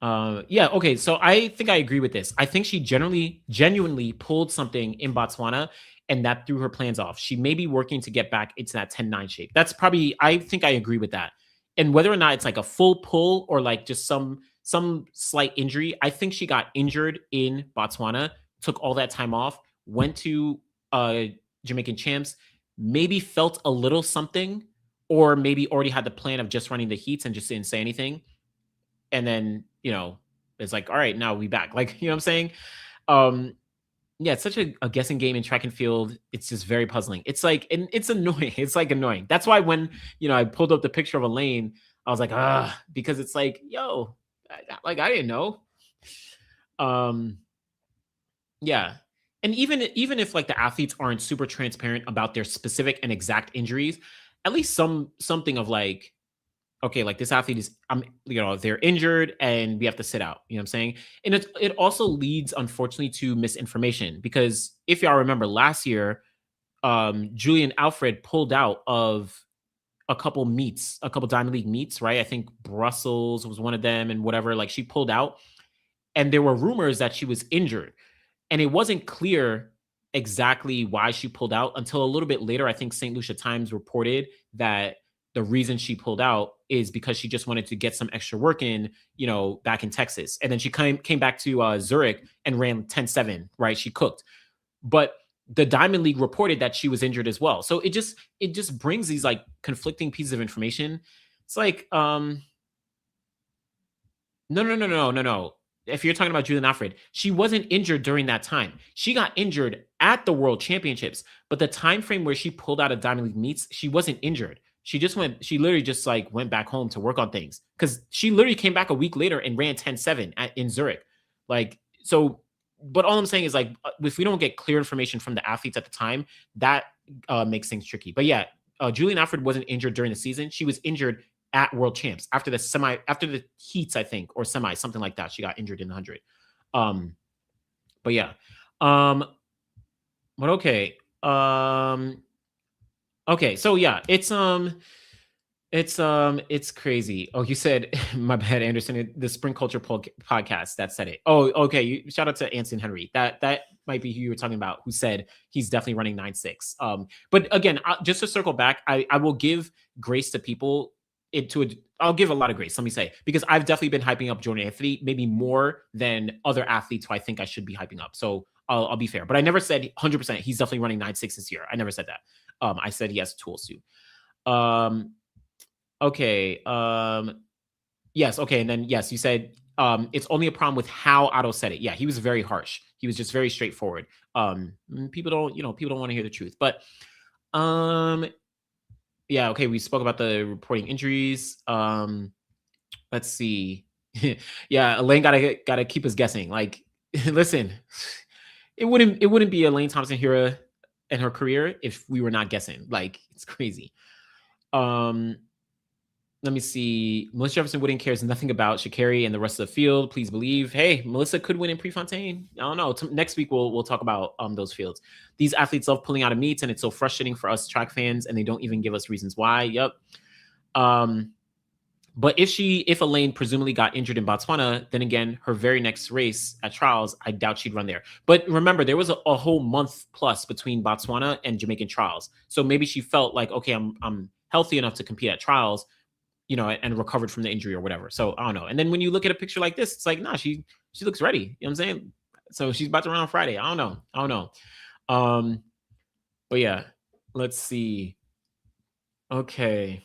Yeah, okay. So I think I agree with this. I think she genuinely pulled something in Botswana, and that threw her plans off. She may be working to get back into that 10-9 shape. That's probably, I think I agree with that. And whether or not it's like a full pull or like just some slight injury, I think she got injured in Botswana, took all that time off, went to Jamaican Champs, maybe felt a little something, or maybe already had the plan of just running the heats and just didn't say anything. And then, it's like, all right, now we back. Like, you know what I'm saying? Yeah, it's such a guessing game in track and field. It's just very puzzling. It's like, and it's annoying. It's like annoying. That's why when, I pulled up the picture of Elaine, I was like, because it's like, yo, I didn't know. Yeah. And even if like the athletes aren't super transparent about their specific and exact injuries, at least something of like, okay, like this athlete is, they're injured and we have to sit out. You know what I'm saying? And it also leads, unfortunately, to misinformation, because if y'all remember last year, Julian Alfred pulled out of a couple Diamond League meets, right? I think Brussels was one of them, and whatever. Like she pulled out, and there were rumors that she was injured, and it wasn't clear exactly why she pulled out until a little bit later. I think St. Lucia Times reported that the reason she pulled out is because she just wanted to get some extra work in, back in Texas. And then she came back to Zurich and ran 10-7, right? She cooked. But the Diamond League reported that she was injured as well. So it just brings these like conflicting pieces of information. It's like, no. If you're talking about Julian Alfred, she wasn't injured during that time. She got injured at the World Championships, but the time frame where she pulled out of Diamond League meets, she wasn't injured. She literally just like went back home to work on things because she literally came back a week later and ran 10-7 in Zurich. Like, so, but all I'm saying is like, if we don't get clear information from the athletes at the time, that makes things tricky. But yeah, Julian Alfred wasn't injured during the season. She was injured at World Champs after the heats, I think, or semi, something like that. She got injured in the 100. But yeah. But okay. Okay, so yeah, it's crazy. Oh, you said my bad, Anderson. The Spring Culture podcast that said it. Oh, okay. Shout out to Anson Henry. That might be who you were talking about. Who said he's definitely running 9.6. But again, just to circle back, I will give grace to people. I'll give a lot of grace. Let me say, because I've definitely been hyping up Jordan Anthony, maybe more than other athletes who I think I should be hyping up. So I'll be fair, but I never said 100% he's definitely running 9.6 this year. I never said that. I said he has tools to. Okay. Yes. Okay. And then yes, you said it's only a problem with how Otto said it. Yeah, he was very harsh. He was just very straightforward. People don't want to hear the truth. But yeah. Okay. We spoke about the reporting injuries. Let's see. Yeah, Elaine gotta keep us guessing. Like, listen, it wouldn't be Elaine Thompson-Herah in her career if we were not guessing. Like, it's crazy. Let me see. Melissa Jefferson Wooding cares nothing about Sha'Carri and the rest of the field. Please believe. Hey, Melissa could win in Prefontaine. I don't know. Next week we'll talk about those fields. These athletes love pulling out of meets, and it's so frustrating for us track fans, and they don't even give us reasons why. Yep. But if Elaine presumably got injured in Botswana, then again, her very next race at trials, I doubt she'd run there. But remember, there was a whole month plus between Botswana and Jamaican trials. So maybe she felt like, okay, I'm healthy enough to compete at trials, and recovered from the injury or whatever. So I don't know. And then when you look at a picture like this, it's like, nah, she looks ready. You know what I'm saying? So she's about to run on Friday. I don't know. But yeah, let's see. Okay.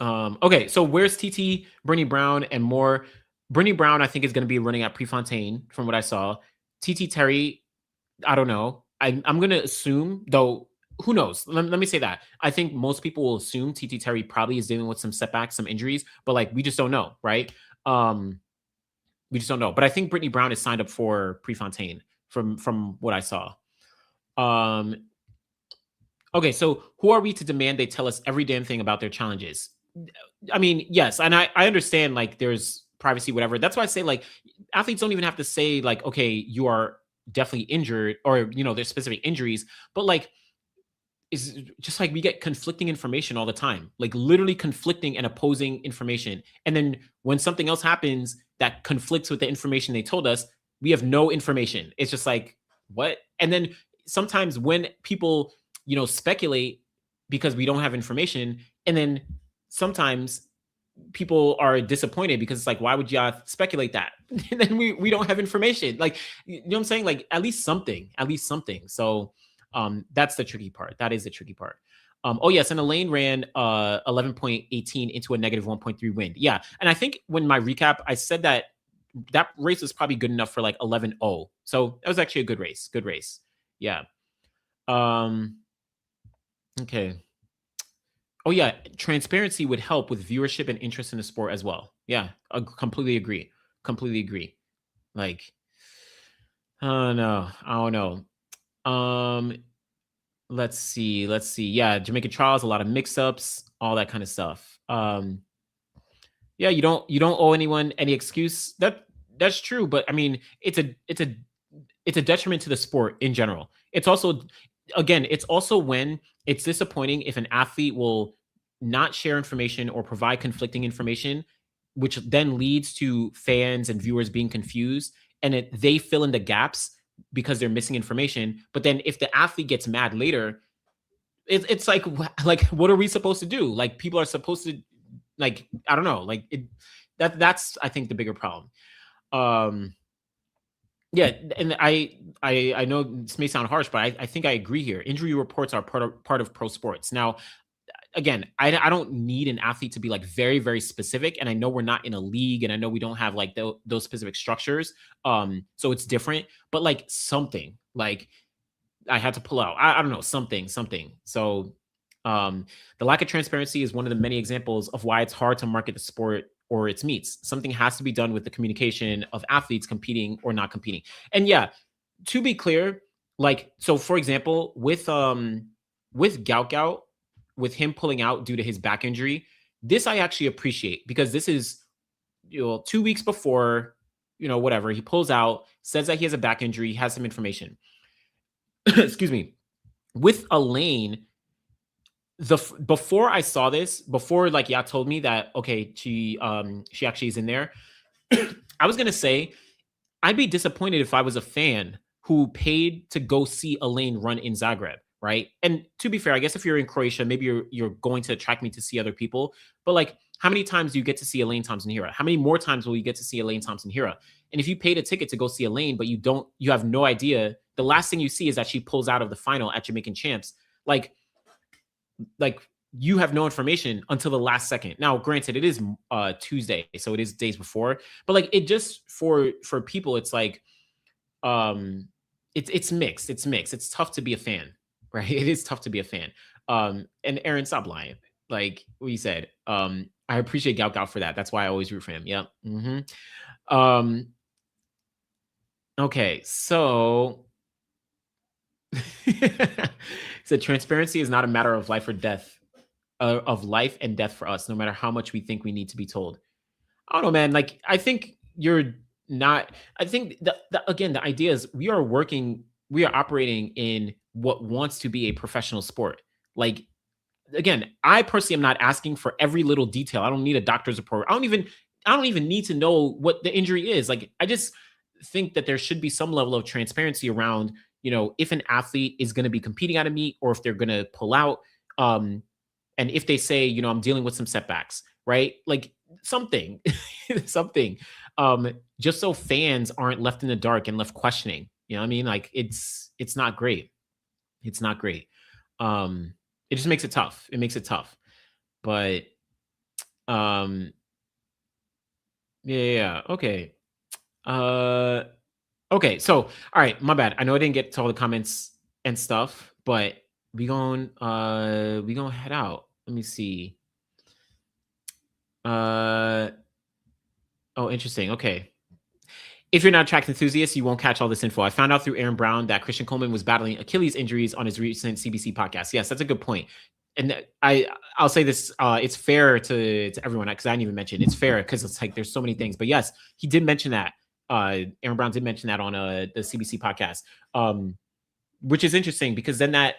Okay. So where's TT, Brittany Brown, and more? Brittany Brown, I think, is going to be running at Prefontaine from what I saw. TT Terry, I don't know. I'm going to assume, though, who knows? Let me say that. I think most people will assume TT Terry probably is dealing with some setbacks, some injuries, but like, we just don't know, right? We just don't know. But I think Brittany Brown is signed up for Prefontaine from what I saw. Okay, so who are we to demand they tell us every damn thing about their challenges? I mean, yes, and I understand like there's privacy, whatever. That's why I say like athletes don't even have to say like, okay, you are definitely injured, or there's specific injuries, but like, is just like we get conflicting information all the time, like literally conflicting and opposing information. And then when something else happens that conflicts with the information they told us, we have no information. It's just like, what? And then sometimes when people, speculate because we don't have information, and then sometimes people are disappointed because it's like, why would y'all speculate that? And then we don't have information. Like, you know what I'm saying? Like, at least something. So that's the tricky part. That is the tricky part. Oh yes, and Elaine ran 11.18 into a negative 1.3 wind. Yeah, and I think when my recap, I said that race was probably good enough for like 11.0. So that was actually a good race. Good race. Yeah. Okay. Oh yeah, transparency would help with viewership and interest in the sport as well. Yeah, I completely agree. Like, oh no, I don't know. Let's see. Yeah, Jamaica trials, a lot of mix-ups, all that kind of stuff. Yeah, you don't owe anyone any excuse. That's true, but I mean, it's a detriment to the sport in general. It's also, again, it's also when it's disappointing if an athlete will not share information or provide conflicting information, which then leads to fans and viewers being confused, and they fill in the gaps because they're missing information. But then if the athlete gets mad later, it's like what are we supposed to do? Like people are supposed to, like, I don't know, like that's I think the bigger problem. Yeah, and I know this may sound harsh, but I think I agree here. Injury reports are part of pro sports. Now, again, I don't need an athlete to be like very, very specific. And I know we're not in a league, and I know we don't have like those specific structures. So it's different, but like something like I had to pull out. I don't know, something. So the lack of transparency is one of the many examples of why it's hard to market the sport or its meets. Something has to be done with the communication of athletes competing or not competing. And yeah, to be clear, like, so for example, with Gout Gout, with him pulling out due to his back injury, this I actually appreciate, because this is, 2 weeks before, whatever, he pulls out, says that he has a back injury, he has some information. Excuse me. With Elaine, before I saw this, before like Yacht told me that, okay, she actually is in there, I was gonna say I'd be disappointed if I was a fan who paid to go see Elaine run in Zagreb, right? And to be fair, I guess if you're in Croatia, maybe you're going to attract me to see other people. But like, how many times do you get to see Elaine Thompson-Herah? How many more times will you get to see Elaine Thompson-Herah? And if you paid a ticket to go see Elaine, but you have no idea, the last thing you see is that she pulls out of the final at Jamaican Champs. Like you have no information until the last second. Now, granted, it is Tuesday, so it is days before, but like it just for people, it's like it's mixed. It's mixed. It's tough to be a fan, right? It is tough to be a fan. And Aaron, stop lying. Like what you said. I appreciate Gout Gout for that. That's why I always root for him. Yep. Okay, so so transparency is not a matter of life or death, of life and death for us, no matter how much we think we need to be told. I don't know, man. Like, I think you're not. I think again, the idea is we are operating in what wants to be a professional sport. Like, again, I personally am not asking for every little detail. I don't need a doctor's report. I don't even need to know what the injury is. Like, I just think that there should be some level of transparency around, if an athlete is going to be competing at a meet or if they're going to pull out. And if they say, I'm dealing with some setbacks, right? Like something, something, just so fans aren't left in the dark and left questioning. You know what I mean? Like it's not great. It's not great. It just makes it tough. It makes it tough. But yeah. Okay. Okay. So, all right, my bad. I know I didn't get to all the comments and stuff, but we gonna head out. Let me see. Oh, interesting. Okay. If you're not a track enthusiast, you won't catch all this info. I found out through Aaron Brown that Christian Coleman was battling Achilles injuries on his recent CBC podcast. Yes, that's a good point. And I'll say this, it's fair to everyone, because I didn't even mention it's fair because it's like there's so many things. But yes, he did mention that. Aaron Brown did mention that on the CBC podcast, which is interesting because then that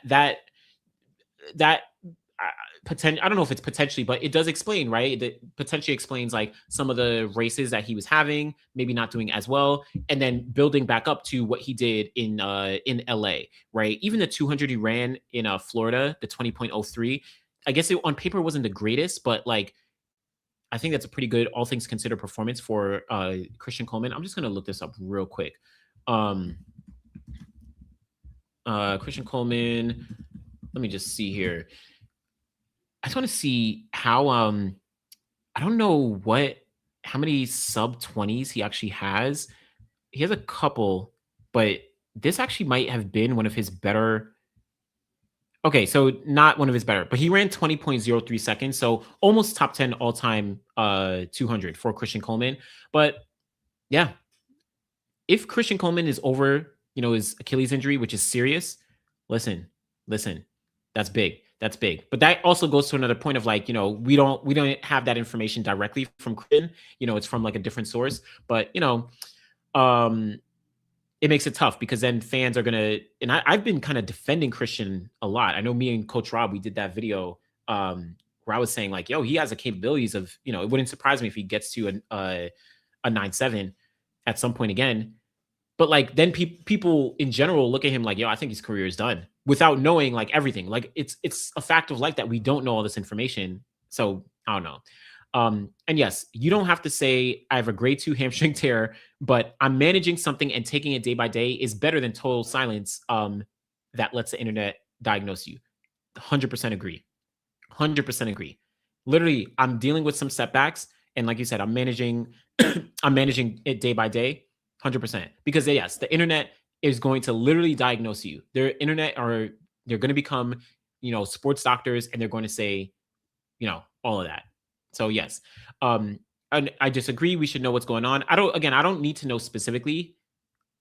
I don't know if it's potentially, but it does explain, right? It potentially explains like some of the races that he was having, maybe not doing as well, and then building back up to what he did in LA, right? Even the 200 he ran in Florida, the 20.03, I guess it on paper wasn't the greatest, but like I think that's a pretty good, all things considered, performance for Christian Coleman. I'm just gonna look this up real quick. Christian Coleman. Let me just see here. I just want to see how I don't know how many sub 20s he actually has. He has a couple, but this actually might have been one of his better. Okay, so not one of his better, but he ran 20.03 seconds, so almost top 10 all-time 200 for Christian Coleman. But yeah, if Christian Coleman is over, his Achilles injury, which is serious, listen, that's big. That's big. But that also goes to another point of like, we don't have that information directly from Christian. It's from like a different source. But it makes it tough because then fans are gonna, and I've been kind of defending Christian a lot. I know me and Coach Rob, we did that video where I was saying like, yo, he has the capabilities of, it wouldn't surprise me if he gets to a 9.7 at some point again. But like then people in general look at him like, yo, I think his career is done without knowing like everything. Like it's a fact of life that we don't know all this information. So I don't know. And yes, you don't have to say I have a grade 2 hamstring tear, but I'm managing something and taking it day by day is better than total silence. That lets the internet diagnose you. 100% agree. 100% agree. Literally, I'm dealing with some setbacks, and like you said, I'm managing. I'm managing it day by day, 100%. Because yes, the internet is going to literally diagnose you. Their internet are they're going to become, sports doctors, and they're going to say, all of that. So yes, and I disagree. We should know what's going on. I don't need to know specifically.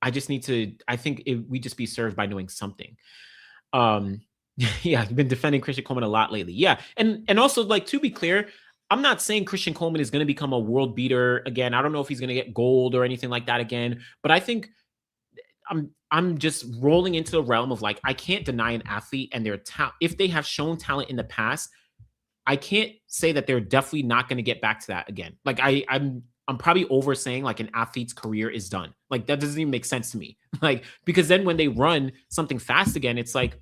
I just need to. I think we just be served by knowing something. Um, yeah, you've been defending Christian Coleman a lot lately. Yeah, and also like to be clear, I'm not saying Christian Coleman is going to become a world beater again. I don't know if he's going to get gold or anything like that again, but I think I'm just rolling into the realm of like I can't deny an athlete and their talent if they have shown talent in the past. I can't say that they're definitely not going to get back to that again. Like I'm probably over saying like an athlete's career is done. Like that doesn't even make sense to me. Like because then when they run something fast again, it's like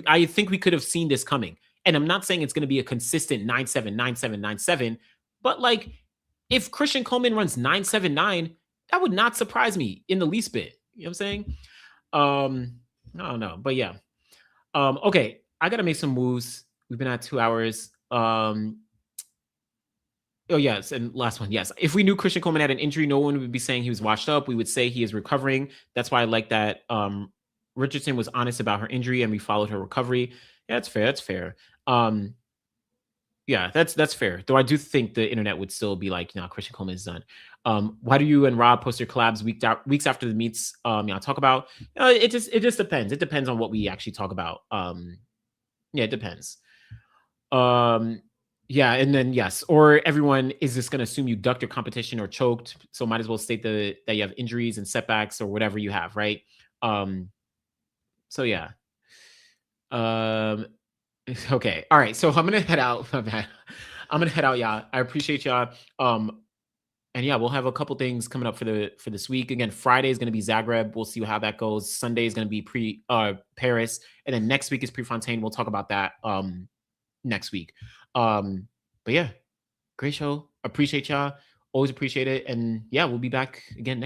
I think we could have seen this coming. And I'm not saying it's going to be a consistent 9.7, 9.7, 9.7, but like if Christian Coleman runs 9.79, that would not surprise me in the least bit. You know what I'm saying? I don't know, but yeah. Okay, I gotta make some moves. We've been at 2 hours. Oh yes, and last one. Yes, if we knew Christian Coleman had an injury, no one would be saying he was washed up. We would say he is recovering. That's why I like that. Richardson was honest about her injury, and we followed her recovery. Yeah, that's fair. That's fair. Yeah, that's fair. Though I do think the internet would still be like, Christian Coleman is done. Why do you and Rob post your collabs weeks after the meets? Talk about. It just depends. It depends on what we actually talk about. Yeah, it depends. Yeah, and then yes, or everyone is just going to assume you ducked your competition or choked, so might as well state that you have injuries and setbacks or whatever you have, right? So yeah. Okay. All right. So I'm gonna head out. I'm gonna head out, y'all. I appreciate y'all. And yeah, we'll have a couple things coming up for this week. Again, Friday is gonna be Zagreb. We'll see how that goes. Sunday is gonna be Paris, and then next week is Prefontaine. We'll talk about that next week. But yeah, great show. Appreciate y'all. Always appreciate it. And yeah, we'll be back again next